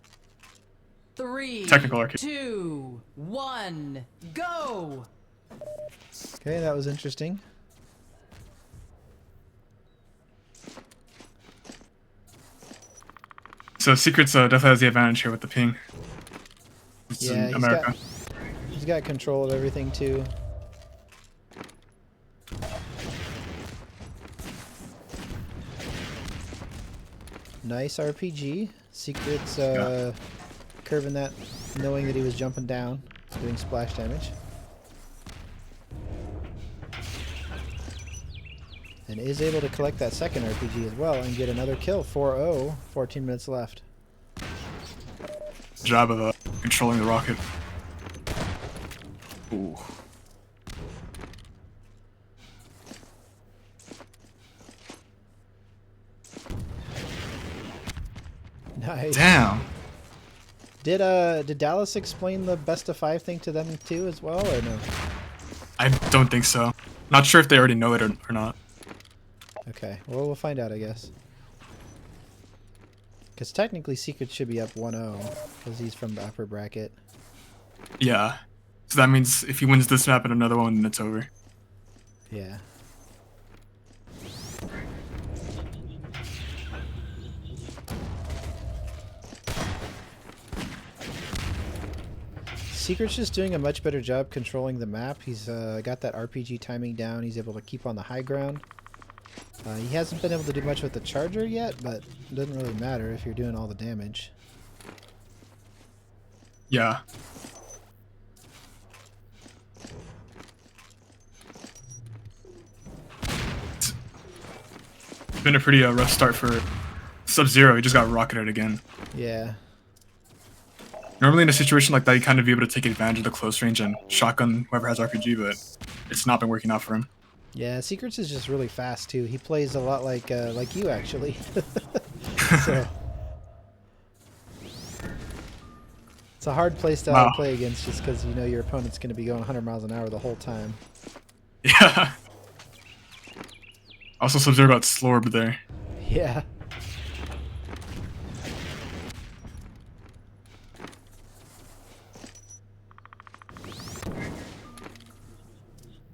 3, Technical RQ. 2, 1. Go. Okay, that was interesting. So Secret's definitely has the advantage here with the ping. It's Yeah, in America. He's got control of everything too. Nice RPG. Secret's curving that, knowing that he was jumping down, doing splash damage. And is able to collect that second RPG as well and get another kill. 4-0, 14 minutes left. Job of controlling the rocket. Ooh. Nice. Damn. Did Dallas explain the best of 5 thing to them too as well, or no? I don't think so. Not sure if they already know it or not. Okay, well we'll find out, I guess. Because technically Secret should be up 1-0 because he's from the upper bracket. Yeah. So that means if he wins this map and another one, then it's over. Yeah. Secret's just doing a much better job controlling the map. He's got that RPG timing down. He's able to keep on the high ground. He hasn't been able to do much with the charger yet, but it doesn't really matter if you're doing all the damage. Yeah. It's been a pretty rough start for Sub-Zero. He just got rocketed again. Yeah. Normally in a situation like that, you kind of be able to take advantage of the close range and shotgun whoever has RPG, but it's not been working out for him. Yeah, Secrets is just really fast too. He plays a lot like you actually. So it's a hard play style to play against just because you know your opponent's going to be going 100 miles an hour the whole time. Yeah. Also, Sub-Zero got slorbed there. Yeah.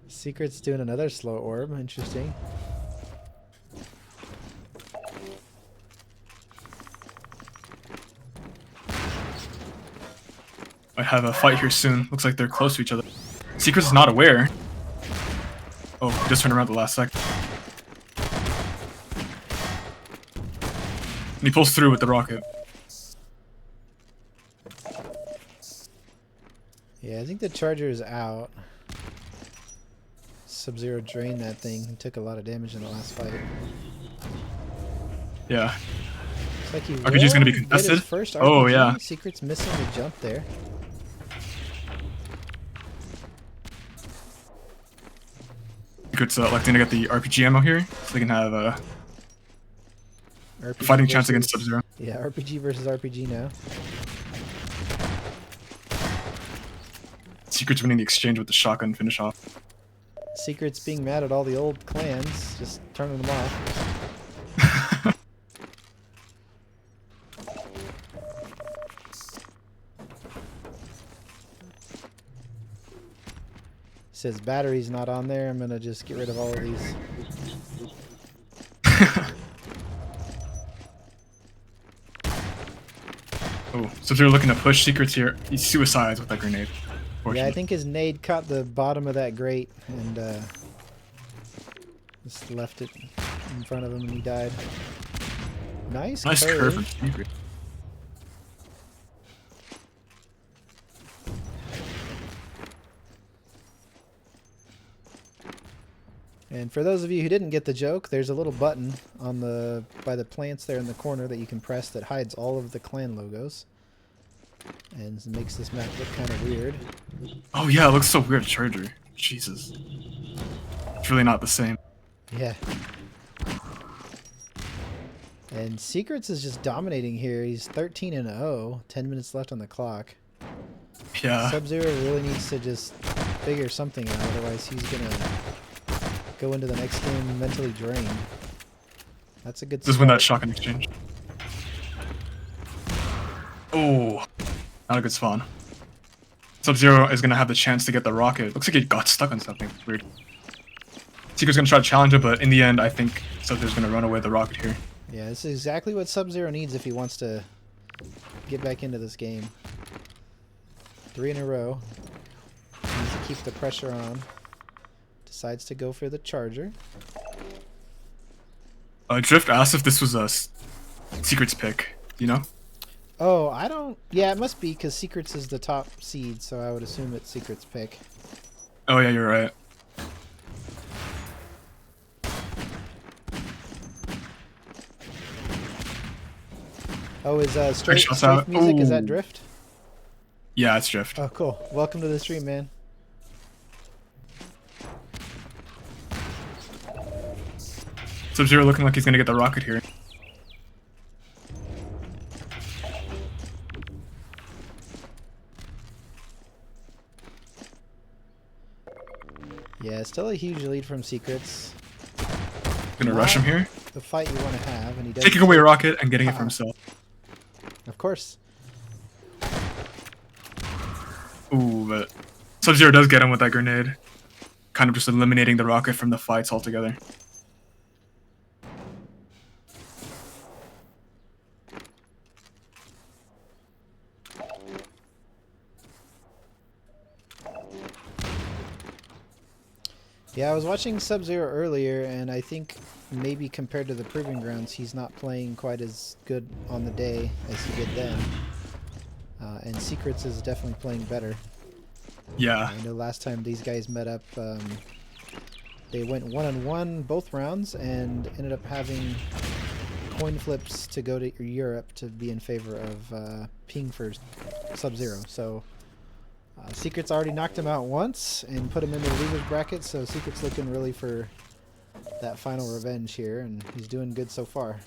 Secret's doing another slow orb. Interesting. I have a fight here soon. Looks like they're close to each other. Secret's not aware. Oh, he just turned around at the last second. And he pulls through with the rocket. Yeah, I think the charger is out. Sub-Zero drained that thing. He took a lot of damage in the last fight. Yeah. Looks like he RPG's gonna be will get contested? his first RPG. Oh, yeah. Secret's missing the jump there. Secret's electing to get the RPG ammo here, so they can have a RPG fighting chance versus- against Sub-Zero. Yeah, RPG versus RPG now. Secret's winning the exchange with the shotgun finish off. Secret's being mad at all the old clans, just turning them off. Says battery's not on there. I'm gonna just get rid of all of these. Oh, Sub-Zero looking to push Secrets here. He suicides with that grenade. Yeah, I think his nade caught the bottom of that grate and just left it in front of him and he died. Nice curve from Secret. And for those of you who didn't get the joke, there's a little button on the by the plants there in the corner that you can press that hides all of the clan logos. And makes this map look kind of weird. Oh yeah, it looks so weird, Charger. Jesus. It's really not the same. Yeah. And Secrets is just dominating here. He's 13-0, 10 minutes left on the clock. Yeah. Sub-Zero really needs to just figure something out, otherwise he's gonna go into the next game mentally drained. That's a good Just win that shotgun exchange. Oh, not a good spawn. Sub-Zero is gonna have the chance to get the rocket. Looks like he got stuck on something. It's weird. Secret's gonna try to challenge it, but in the end, I think Sub-Zero's gonna run away with the rocket here. Yeah, this is exactly what Sub-Zero needs if he wants to get back into this game. 3 in a row. Needs to keep the pressure on. Decides to go for the charger. Drift asked if this was a Secret's pick. You know? Oh, I don't... Yeah, it must be, because Secrets is the top seed, so I would assume it's Secret's pick. Oh yeah, you're right. Oh, is Straight straight music, is that Ooh. Drift? Yeah, it's Drift. Oh, cool. Welcome to the stream, man. Sub-Zero looking like he's gonna get the rocket here. still a huge lead from Secrets. Gonna rush him here. The fight you want to have, and he does. Taking away Rocket and getting it for himself. Of course. Ooh, but Sub-Zero does get him with that grenade. Kind of just eliminating the Rocket from the fights altogether. Yeah, I was watching Sub-Zero earlier, and I think maybe compared to the Proving Grounds, he's not playing quite as good on the day as he did then. And Secrets is definitely playing better. Yeah. I know last time these guys met up, they went 1-on-1 both rounds and ended up having coin flips to go to Europe to be in favor of Ping for Sub-Zero. So Secret's already knocked him out once and put him into the loser's bracket, so Secret's looking really for that final revenge here, and he's doing good so far.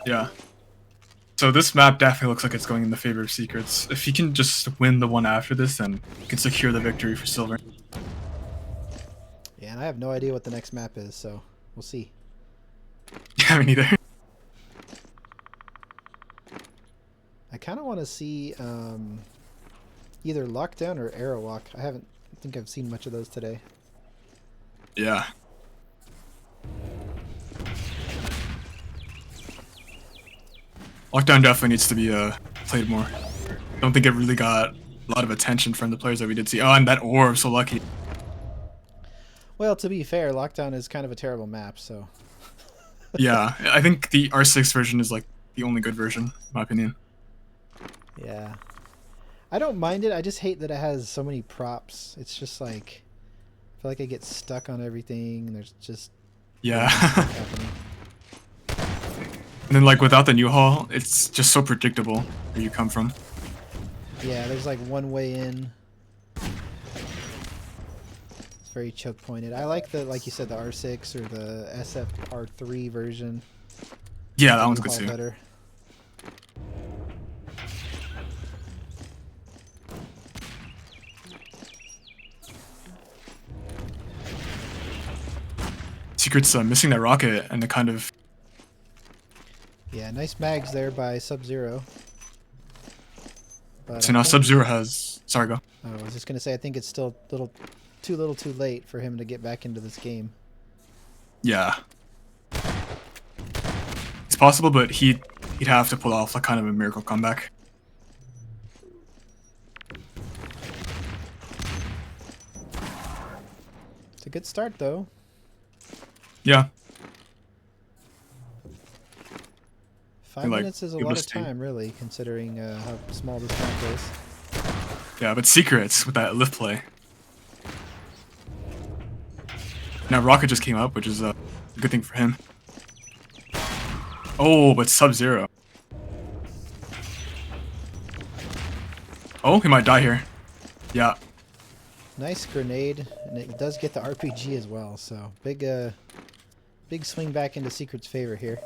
Yeah. So this map definitely looks like it's going in the favor of Secrets. If he can just win the one after this, then he can secure the victory for Silver. Yeah, and I have no idea what the next map is, so we'll see. Yeah, me neither. I kind of want to see either Lockdown or Arrow Walk. I think I've seen much of those today. Yeah. Lockdown definitely needs to be played more. Don't think it really got a lot of attention from the players that we did see. Oh, and that orb, so lucky. Well, to be fair, Lockdown is kind of a terrible map, so... Yeah, I think the R6 version is like the only good version, in my opinion. Yeah. I don't mind it, I just hate that it has so many props. It's just like... I feel like I get stuck on everything, and there's just... Yeah. And then like without the new hall, it's just so predictable where you come from. Yeah, there's like one way in. It's very choke pointed. I like the, like you said, the R6 or the SFR3 version. Yeah, that one's good too. Better. Secret's missing that rocket and the kind of... Yeah, nice mags there by Sub-Zero. So now Sub-Zero has... Sorry, go. I was just going to say, I think it's still too too late for him to get back into this game. Yeah. It's possible, but he'd have to pull off like kind of a miracle comeback. It's a good start, though. Yeah. 5 like, minutes is a lot of time, really, considering how small this map is. Yeah, but Secrets with that lift play. Now Rocket just came up, which is a good thing for him. Oh, but Sub-Zero. Oh, he might die here. Yeah. Nice grenade, and it does get the RPG as well, so big swing back into Secret's favor here.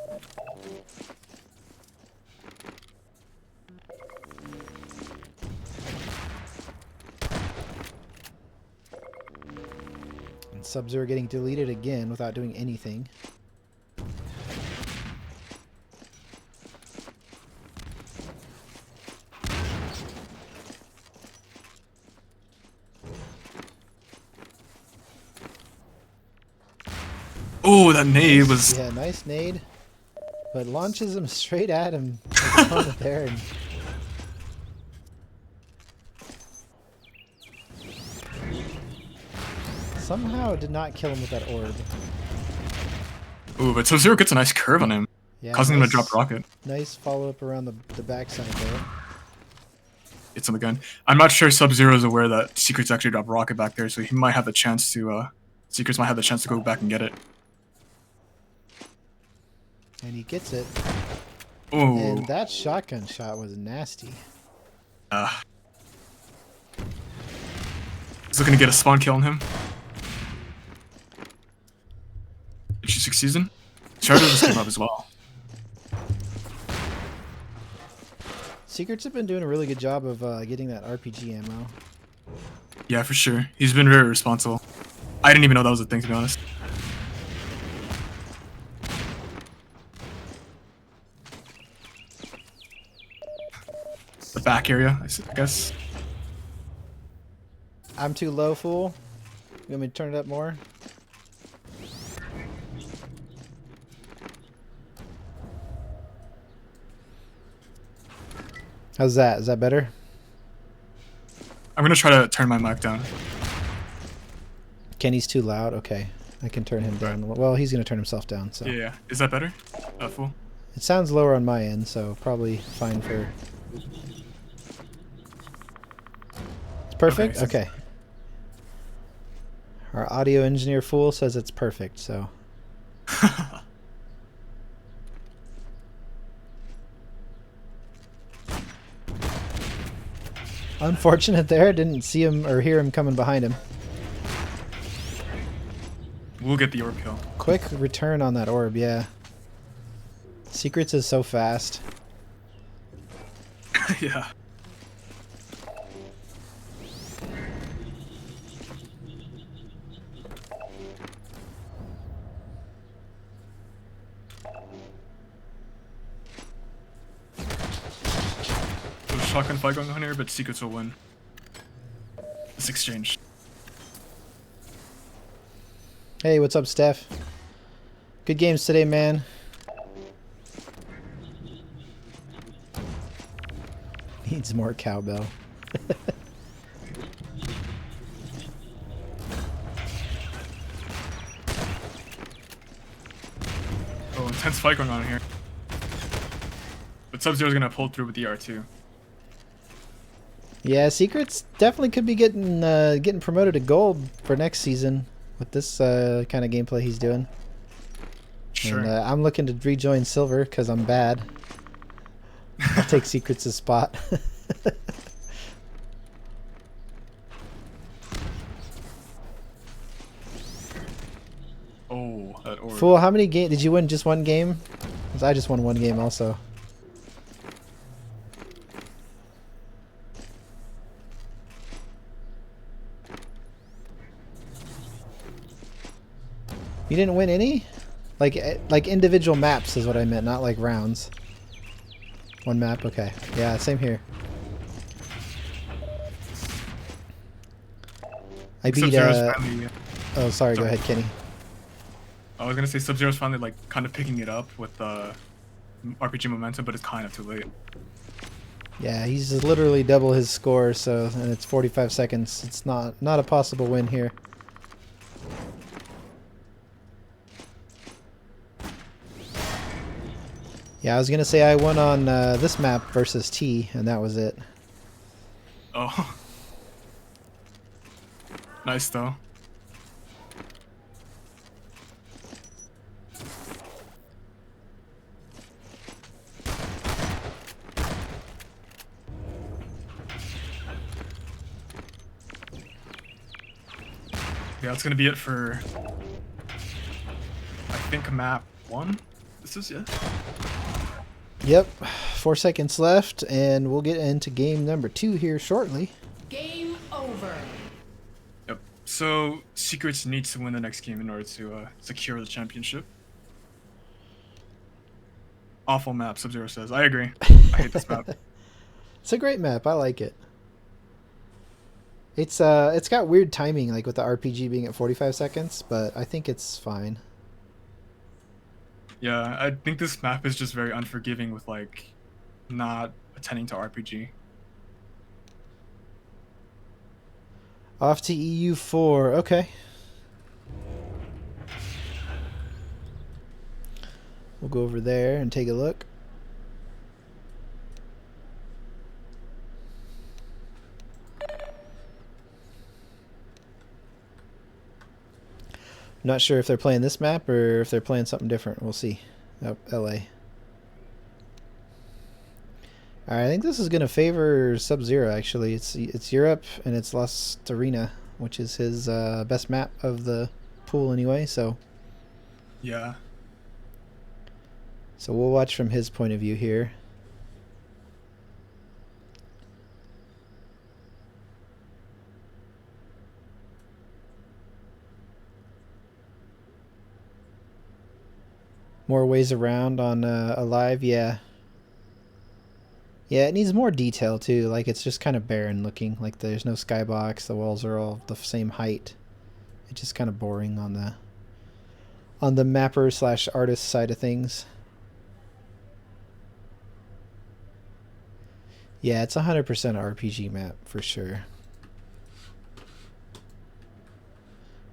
And Sub-Zero getting deleted again without doing anything. Oh, that nade was... Yeah, nice nade. But launches him straight at him. His opponent there. And... somehow did not kill him with that orb. Ooh, but Sub-Zero gets a nice curve on him, Yeah, causing him to drop Rocket. Nice follow-up around the backside there. Hits him again. I'm not sure Sub-Zero is aware that Secrets actually dropped Rocket back there, so he might have the chance to... Secrets might have the chance to go back and get it. And he gets it. Ooh. And that shotgun shot was nasty. He's looking to get a spawn kill on him. Did she succeed in? Shadow just came up as well. Secrets have been doing a really good job of getting that RPG ammo. Yeah, for sure. He's been very responsible. I didn't even know that was a thing, to be honest. The back area, I guess. I'm too low, fool. You want me to turn it up more? How's that? Is that better? I'm gonna try to turn my mic down. Kenny's too loud? Okay. I can turn him down. Well, he's going to turn himself down, so. Yeah. Is that better? Fool? It sounds lower on my end, so probably fine for... It's perfect? Okay. Our audio engineer fool says it's perfect, so... Unfortunate there. Didn't see him or hear him coming behind him. We'll get the orb kill. Quick return on that orb, yeah. Secrets is so fast. Yeah. There's a shotgun fight going on here, but Secrets will win. This exchange. Hey, what's up, Steph? Good games today, man. Needs more cowbell. Oh, intense fight going on here. But Sub-Zero's gonna pull through with the R2. Yeah, Secrets definitely could be getting promoted to gold for next season with this kind of gameplay he's doing. Sure. And I'm looking to rejoin silver because I'm bad. I'll take Secrets' spot. Oh, that orb. Fool, how many games did you win? Just one game? 'Cause I just won one game also. You didn't win any? Like individual maps is what I meant, not like rounds. One map, okay. Yeah, same here. I beat Sub-Zero's finally, oh, sorry, go ahead, Kenny. I was gonna say Sub-Zero's finally like kind of picking it up with RPG momentum, but it's kind of too late. Yeah, he's literally double his score, so and it's 45 seconds. It's not a possible win here. Yeah, I was gonna say I won on this map versus T, and that was it. Oh. Nice though. Yeah, that's gonna be it for I think map 1. This is it. Yep, 4 seconds left, and we'll get into game number 2 here shortly. Game over. Yep. So Secrets needs to win the next game in order to secure the championship. Awful map, Sub-Zero says. I agree. I hate this map. It's a great map. I like it. It's got weird timing, like with the RPG being at 45 seconds, but I think it's fine. Yeah, I think this map is just very unforgiving with like not attending to RPG. Off to EU4. Okay. We'll go over there and take a look. Not sure if they're playing this map or if they're playing something different. We'll see. Oh, LA. Alright, I think this is going to favor Sub-Zero, actually. It's Europe, and it's Las Arena, which is his best map of the pool anyway, so... Yeah. So we'll watch from his point of view here. More ways around on Alive, yeah. Yeah, it needs more detail too. Like it's just kind of barren looking. Like there's no skybox. The walls are all the same height. It's just kind of boring on the mapper slash artist side of things. Yeah, it's 100% RPG map for sure.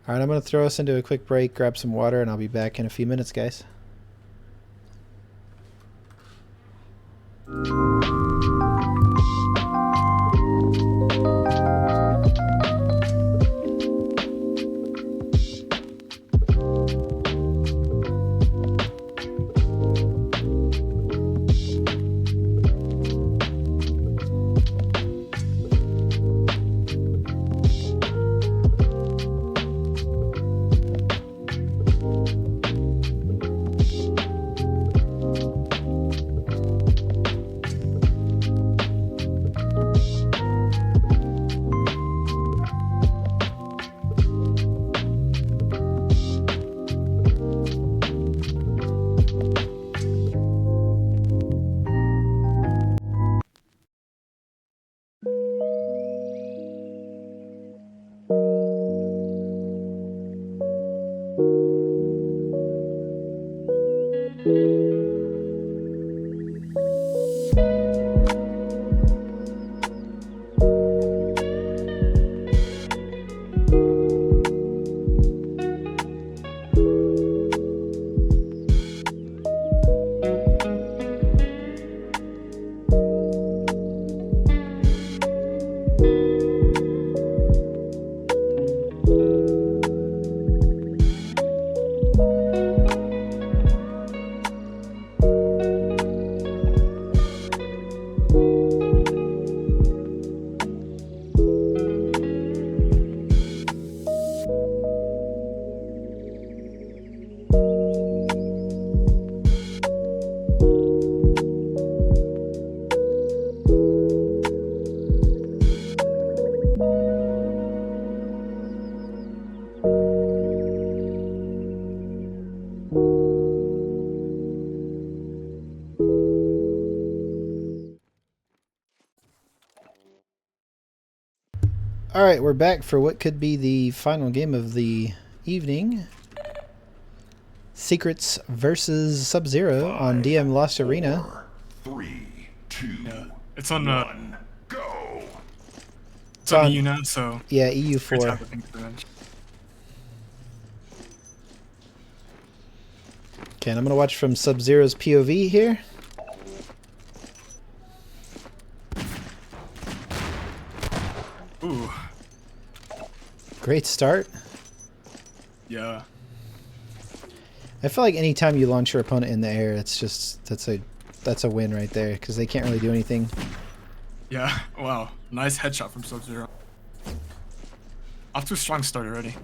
Alright, I'm going to throw us into a quick break, grab some water, and I'll be back in a few minutes, guys. Alright, we're back for what could be the final game of the evening. Secrets versus Sub-Zero on DM Lost Arena. 3, 2, Yeah. It's on 1, go! it's on EU now, so Yeah, great to EU4. have the pink revenge. Okay, and I'm going to watch from Sub-Zero's POV here. Ooh, Great start. yeah. I feel like anytime you launch your opponent in the air, that's a win right there, because they can't really do anything. Yeah, wow. Nice headshot from Sub-Zero. Off to a strong start already.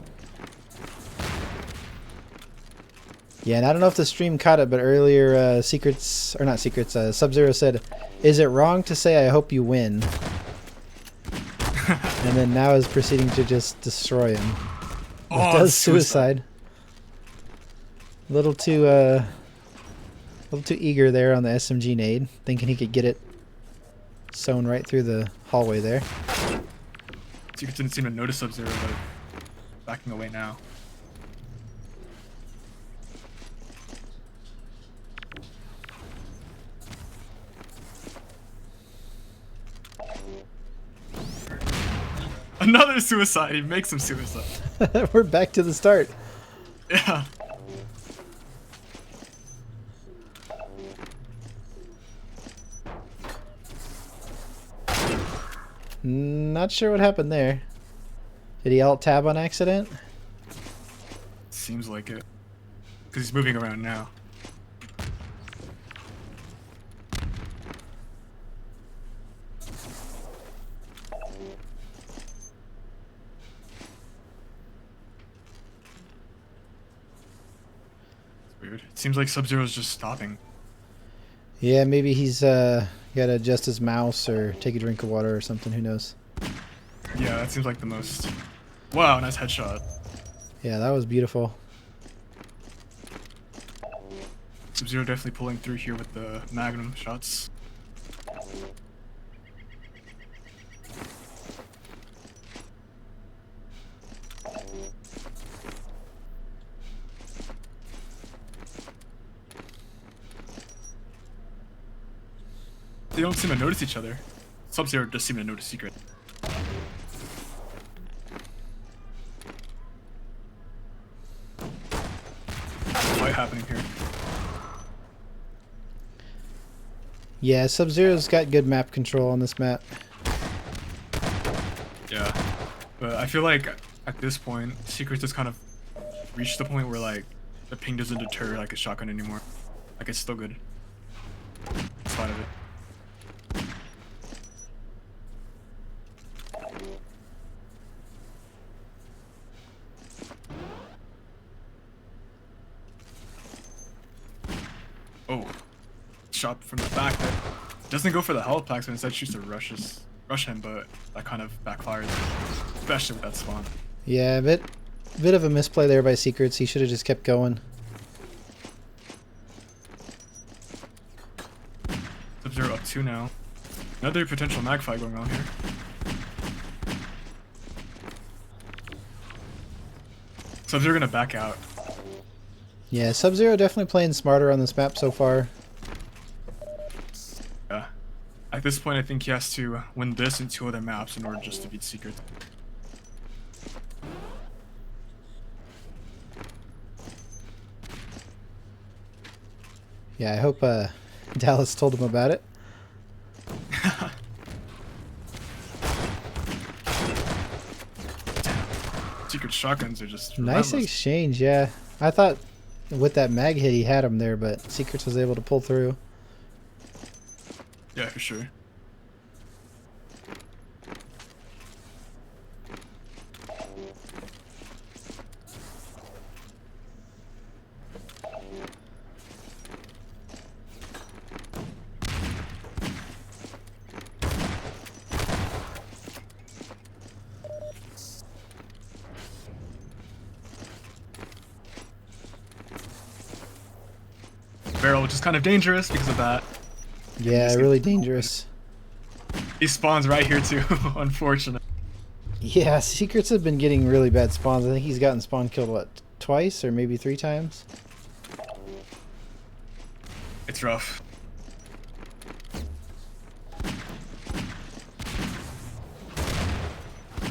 Yeah, and I don't know if the stream caught it, but earlier Sub-Zero said, "Is it wrong to say I hope you win?" And then now is proceeding to just destroy him. It does suicide. A little too eager there on the SMG nade, thinking he could get it sewn right through the hallway there. Secret didn't seem to notice Sub-Zero, but backing away now. Another suicide. He makes him suicide. We're back to the start. Yeah. Not sure what happened there. Did he alt tab on accident? Seems like it. Because he's moving around now. It's weird. It seems like Sub-Zero's just stopping. Yeah, maybe he's got to adjust his mouse or take a drink of water or something. Who knows? Yeah, that seems like the most... Wow, nice headshot. Yeah, that was beautiful. Sub-Zero definitely pulling through here with the Magnum shots. They don't seem to notice each other. Sub-Zero does seem to notice Secret. Fight happening here. Yeah, Sub-Zero's got good map control on this map. Yeah, but I feel like at this point, Secret just kind of reached the point where like the ping doesn't deter like a shotgun anymore. Like it's still good. In spite of it. Oh, shot from the back there. Doesn't go for the health packs, but instead shoots to rush him, but that kind of backfires, especially with that spawn. Yeah, bit of a misplay there by Secrets. He should have just kept going. Sub-Zero up 2 now. Another potential mag fight going on here. Sub-Zero gonna back out. Yeah, Sub-Zero definitely playing smarter on this map so far. Yeah. At this point, I think he has to win this and 2 other maps in order just to beat Secret. Yeah, I hope Dallas told him about it. Secret shotguns are just Nice relentless. exchange, yeah. I thought with that mag hit he had him there, but Secrets was able to pull through. Yeah, for sure. Barrel, which is kind of dangerous because of that. Yeah, really dangerous. He spawns right here too, unfortunate. Yeah, Secrets have been getting really bad spawns. I think he's gotten spawn killed, what, twice or maybe 3 times? It's rough.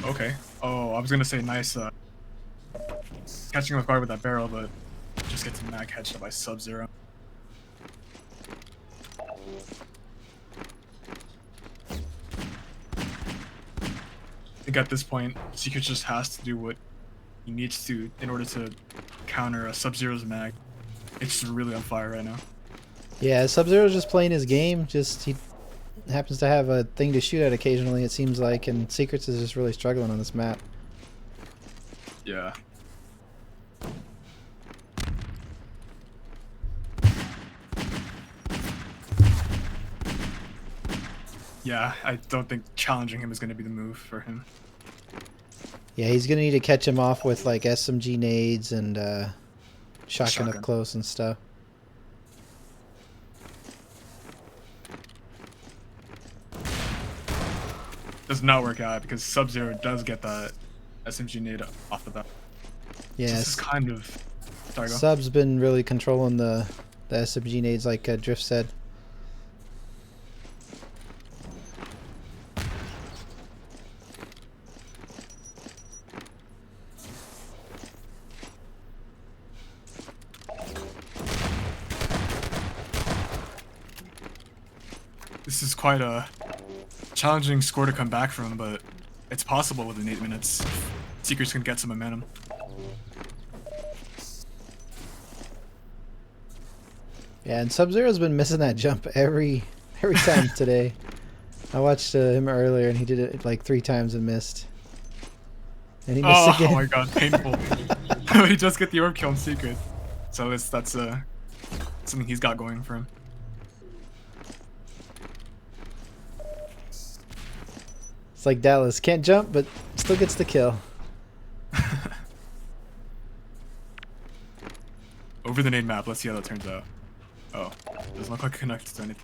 Okay. Oh, I was gonna say nice catching him off guard with that barrel, but just gets mag headshot by Sub-Zero. I think at this point, Secret just has to do what he needs to in order to counter Sub-Zero's mag. It's just really on fire right now. Yeah, Sub-Zero's just playing his game. Just he happens to have a thing to shoot at occasionally, it seems like, and Secrets is just really struggling on this map. Yeah. Yeah, I don't think challenging him is going to be the move for him. Yeah, he's gonna need to catch him off with like SMG nades and shotgun up close and stuff. Does not work out because Sub-Zero does get that SMG nade off the bat. Yeah, This is kind of... Sorry, go. Sub's been really controlling the SMG nades, like Drift said. This is quite a challenging score to come back from, but it's possible within 8 minutes. Secrets can get some momentum. Yeah, and Sub-Zero's been missing that jump every time today. I watched him earlier, and he did it like 3 times and missed. And he missed again. Oh my god, painful. He just get the orb kill in Secret. So that's something he's got going for him. It's like Dallas can't jump, but still gets the kill. Over the nade map, let's see how that turns out. Oh, doesn't look like it connected to anything.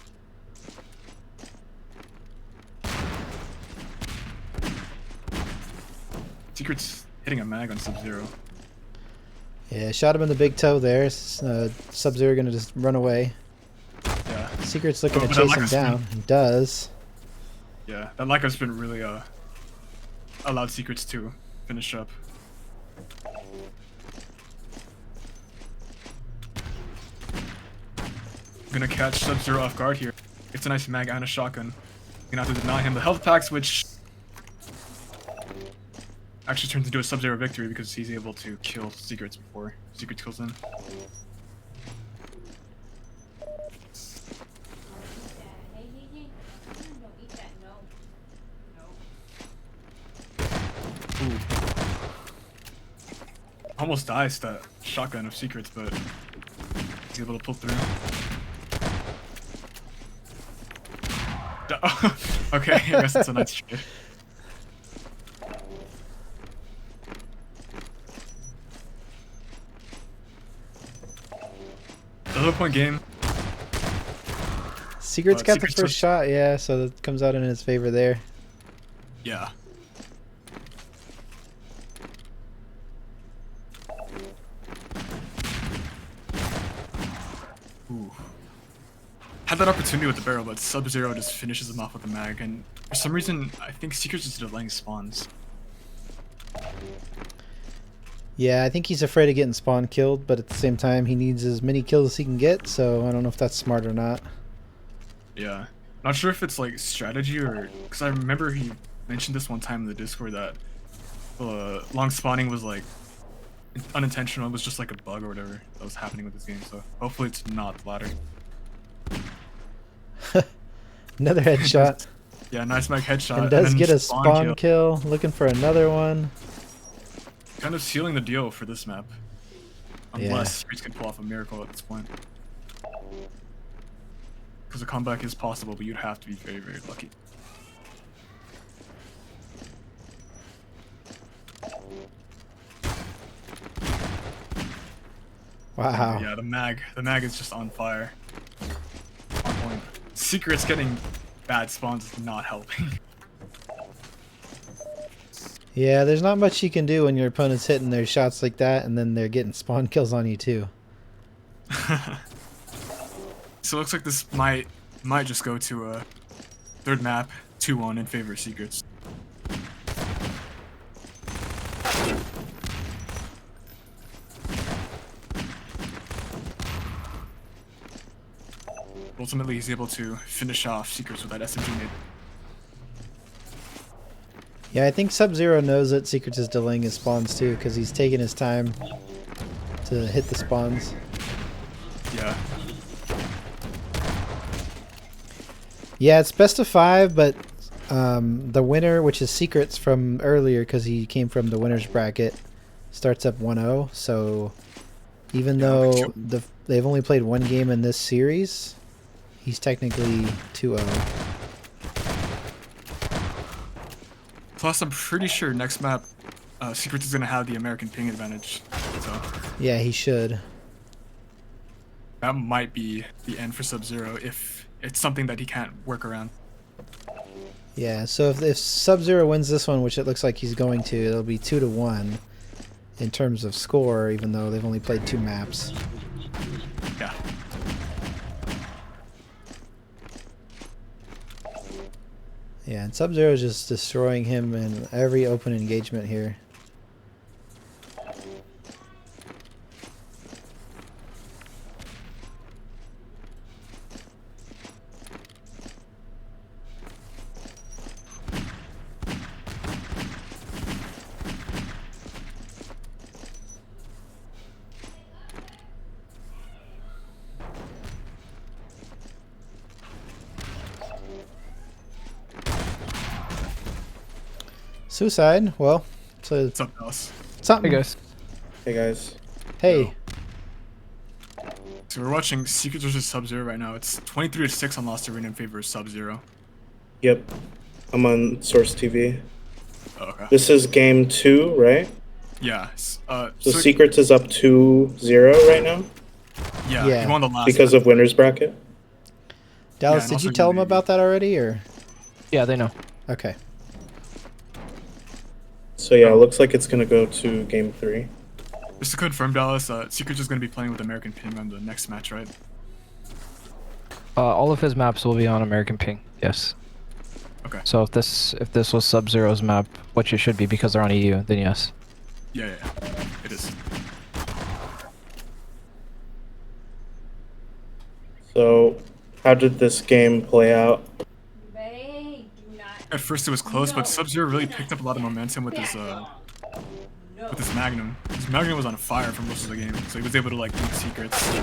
Secret's hitting a mag on Sub-Zero. Yeah, shot him in the big toe there. Sub-Zero gonna just run away. Yeah. Secret's looking Oh, to but that chase him Lyca's down. He does. Yeah, that Lyca's been really allowed Secrets to finish up. Gonna catch Sub-Zero off guard here. It's a nice mag and a shotgun. Gonna have to deny him the health packs, which actually turns into a Sub-Zero victory because he's able to kill Secrets before Secrets kills him. Ooh. Almost dies to that shotgun of Secrets, but he's able to pull through. Okay, I guess that's a nice trade. Another point game. Secret's got the Secret's first shot, yeah, so that comes out in his favor there. Yeah. Ooh. Had that opportunity with the barrel, but Sub-Zero just finishes him off with a mag, and for some reason, I think Secret's just delaying spawns. Yeah, I think he's afraid of getting spawn killed, but at the same time, he needs as many kills as he can get, so I don't know if that's smart or not. Yeah. Not sure if it's like strategy or... Because I remember he mentioned this one time in the Discord that long spawning was like unintentional. It was just like a bug or whatever that was happening with this game, so hopefully it's not the latter. Another headshot. Yeah, nice mag headshot. And does then get a spawn kill. Looking for another one. Kind of sealing the deal for this map. Unless Secrets can pull off a miracle at this point. Because a comeback is possible, but you'd have to be very, very lucky. Wow. Yeah, the mag is just on fire. On point. Secrets getting bad spawns is not helping. Yeah, there's not much you can do when your opponent's hitting their shots like that, and then they're getting spawn kills on you too. So it looks like this might just go to a third map, 2-1 in favor of Secrets. Ultimately, he's able to finish off Secrets with that SMG nade. Yeah, I think Sub-Zero knows that Secrets is delaying his spawns too, because he's taking his time to hit the spawns. Yeah. Yeah, it's best of 5, but the winner, which is Secrets from earlier, because he came from the winner's bracket, starts up 1-0. So even though they've only played one game in this series, he's technically 2-0. Plus, I'm pretty sure next map, Secrets is going to have the American ping advantage. So Yeah, he should. that might be the end for Sub-Zero if it's something that he can't work around. Yeah, so if Sub-Zero wins this one, which it looks like he's going to, it'll be 2-1 in terms of score, even though they've only played 2 maps. Yeah. Yeah, and Sub-Zero is just destroying him in every open engagement here. Suicide. Well, so What's up, Dallas? something. Hey guys. Hey guys. Hey. So we're watching Secrets vs Sub-Zero right now. It's 23-6 on Lost Arena in favor of Sub-Zero. Yep. I'm on Source TV. Oh, okay. This is game 2, right? Yeah. So Secrets is up 2-0 right now? Yeah, Yeah. he won the last. because of winners bracket. Dallas, and did also you tell you him maybe. about that already, or? Yeah, they know. Okay. So yeah, it Oh. looks like it's gonna go to game 3. Just to confirm, Dallas, Secret's is going to be playing with American Ping on the next match, right? All of his maps will be on American Ping. Yes. Okay. So if this was Sub-Zero's map, which it should be because they're on EU, then yes. Yeah, it is. So how did this game play out? They do not. At first it was close, but Sub-Zero really picked up a lot of momentum with his Magnum. His Magnum was on fire for most of the game, so he was able to like beat Secrets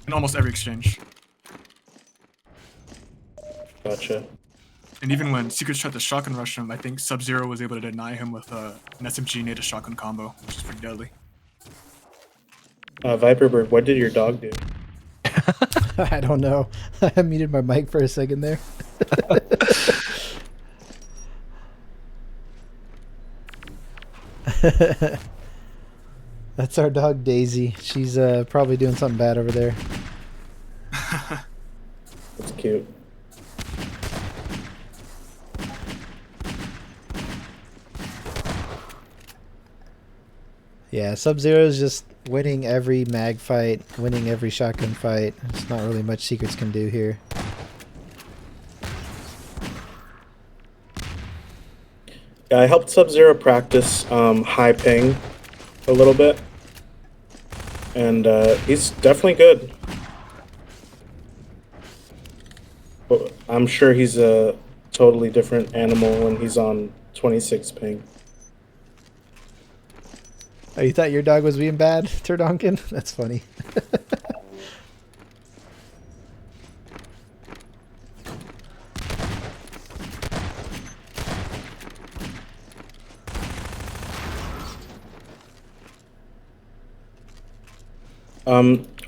in almost every exchange. Gotcha. And even when Secrets tried to shotgun rush him, I think Sub-Zero was able to deny him with an SMG native shotgun combo, which is pretty deadly. Viperbird, what did your dog do? I don't know. I muted my mic for a second there. That's our dog Daisy. She's probably doing something bad over there. That's cute. Yeah, Sub-Zero is just winning every mag fight, winning every shotgun fight. There's not really much Secrets can do here. Yeah, I helped Sub-Zero practice high ping a little bit. And he's definitely good. But I'm sure he's a totally different animal when he's on 26 ping. Oh, you thought your dog was being bad, Turdonkin? That's funny.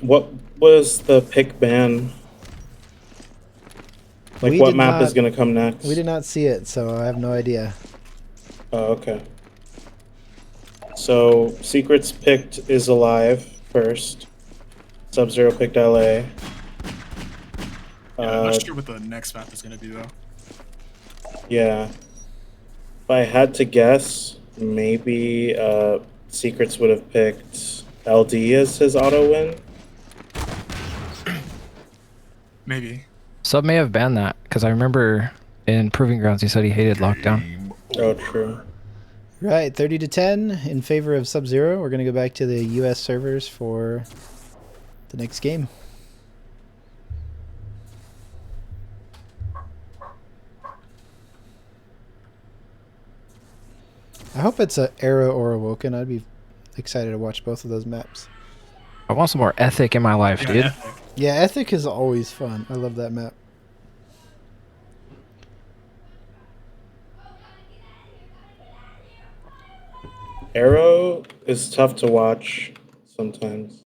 What was the pick ban? Like, We what did map is not- gonna come next? We did not see it, so I have no idea. Oh, okay. So, Secrets picked Is Alive first. Sub-Zero picked LA. Yeah, I'm not sure what the next map is going to be, though. Yeah. If I had to guess, maybe Secrets would have picked LD as his auto win. Maybe. Sub may have banned that because I remember in Proving Grounds he said he hated lockdown. Game Oh, true. Right, 30 to 10 in favor of Sub-Zero. We're going to go back to the US servers for the next game. I hope it's a Arrow or Awoken. I'd be excited to watch both of those maps. I want some more ethic in my life, Yeah, dude. Ethic. Yeah, Ethic is always fun. I love that map. Arrow is tough to watch sometimes.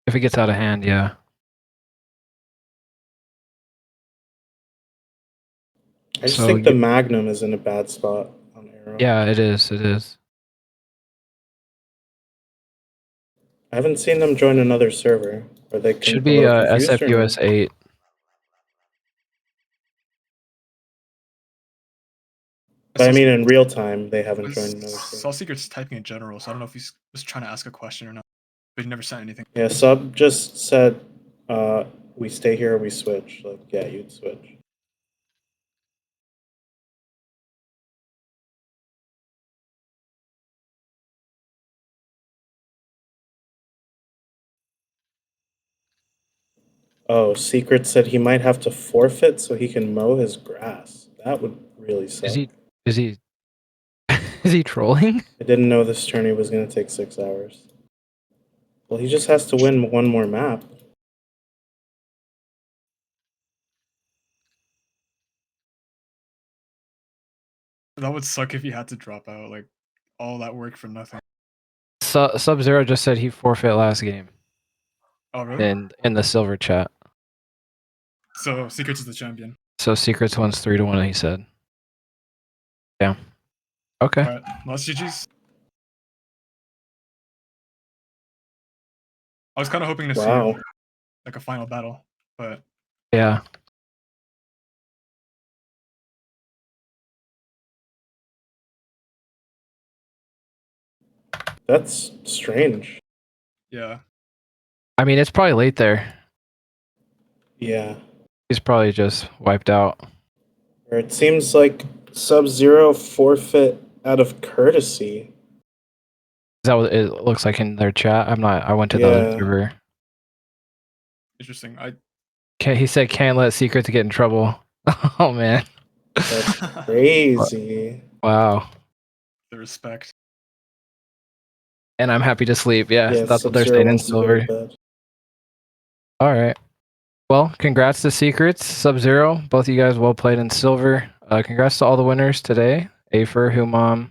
If it gets out of hand, yeah. I just So think the you- Magnum is in a bad spot on Arrow. Yeah, it is. It is. I haven't seen them join another server. Are they Should a be little confused or no? SFUS 8. But I mean, in real time, they haven't joined another Saw server. Secret's typing in general, so I don't know if he was trying to ask a question or not. But he never sent anything. Yeah, Sub just said, we stay here or we switch. Like, yeah, you'd switch. Oh, Secret said he might have to forfeit so he can mow his grass. That would really suck. Is he? Is he? Is he trolling? I didn't know this tourney was going to take 6 hours. Well, he just has to win one more map. That would suck if he had to drop out. Like, all that work for nothing. Sub-Zero just said he forfeit last game Oh, really? in the silver chat. So, Secrets is the champion. So Secrets wins 3-1. He said. Yeah. Okay. Alright, well, that's GG's. I was kind of hoping to see Wow. like a final battle, but Yeah. That's strange. yeah. I mean, it's probably late there. Yeah. He's probably just wiped out. Or it seems like Sub-Zero forfeit out of courtesy. Is that what it looks like in their chat? I'm not. I went to the other Yeah. server. Interesting. He said can't let secrets get in trouble. Oh man. That's crazy. Wow. The respect. And I'm happy to sleep. Yeah, Yeah, that's what they're Sub-Zero saying in wants to go to silver. bed. All right. Well, congrats to Secrets, Sub-Zero. Both of you guys well played in silver. Congrats to all the winners today. Afer, Humam,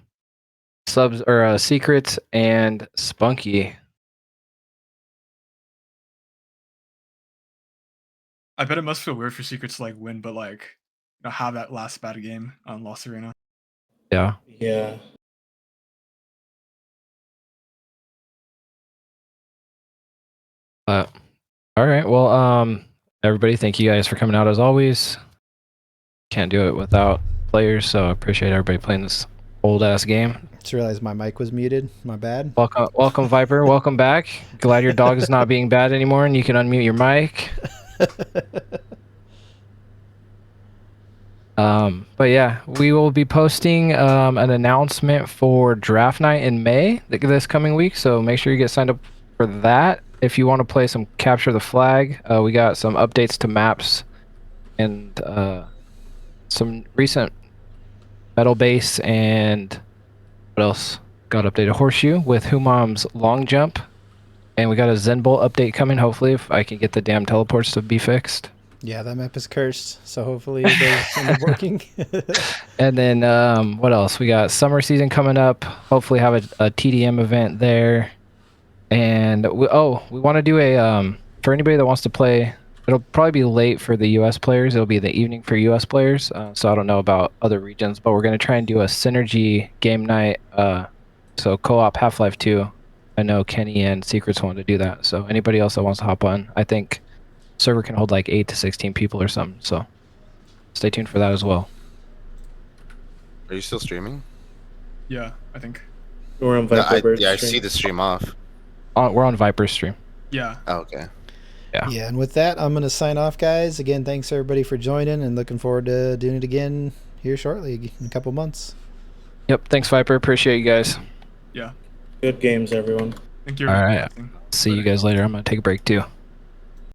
Secrets, and Spunky. I bet it must feel weird for Secrets to like win, but like have that last bad game on Lost Arena. Yeah. Yeah. All right. Well, everybody, thank you guys for coming out as always. Can't do it without players, so I appreciate everybody playing this old ass game. Just realized my mic was muted. My bad. Welcome, Viper. Welcome back. Glad your dog is not being bad anymore, and you can unmute your mic. But yeah, we will be posting an announcement for draft night in May this coming week. So make sure you get signed up for that. If you want to play some Capture the Flag, we got some updates to maps and some recent Metal Base and what else? Got updated Horseshoe with Humam's Long Jump. And we got a Zen Bolt update coming, hopefully, if I can get the damn teleports to be fixed. Yeah, that map is cursed, so hopefully it does end up working. And then what else? We got summer season coming up. Hopefully have a TDM event there. And we want to do a for anybody that wants to play. It'll probably be late for the U.S. players. It'll be the evening for U.S. players. So I don't know about other regions, but we're gonna try and do a synergy game night. So co-op Half-Life 2. I know Kenny and Secrets want to do that. So anybody else that wants to hop on, I think server can hold like 8 to 16 people or something. So stay tuned for that as well. Are you still streaming? Yeah, I think. We're on No, Viper Bird's I stream. see the stream off. We're on Viper's stream. Yeah. Oh, okay. Yeah, and with that, I'm going to sign off, guys. Again, thanks everybody for joining, and looking forward to doing it again here shortly, in a couple months. Yep. Thanks, Viper. Appreciate you guys. Yeah. Good games, everyone. Thank you. All right. See you guys later. I'm going to take a break too.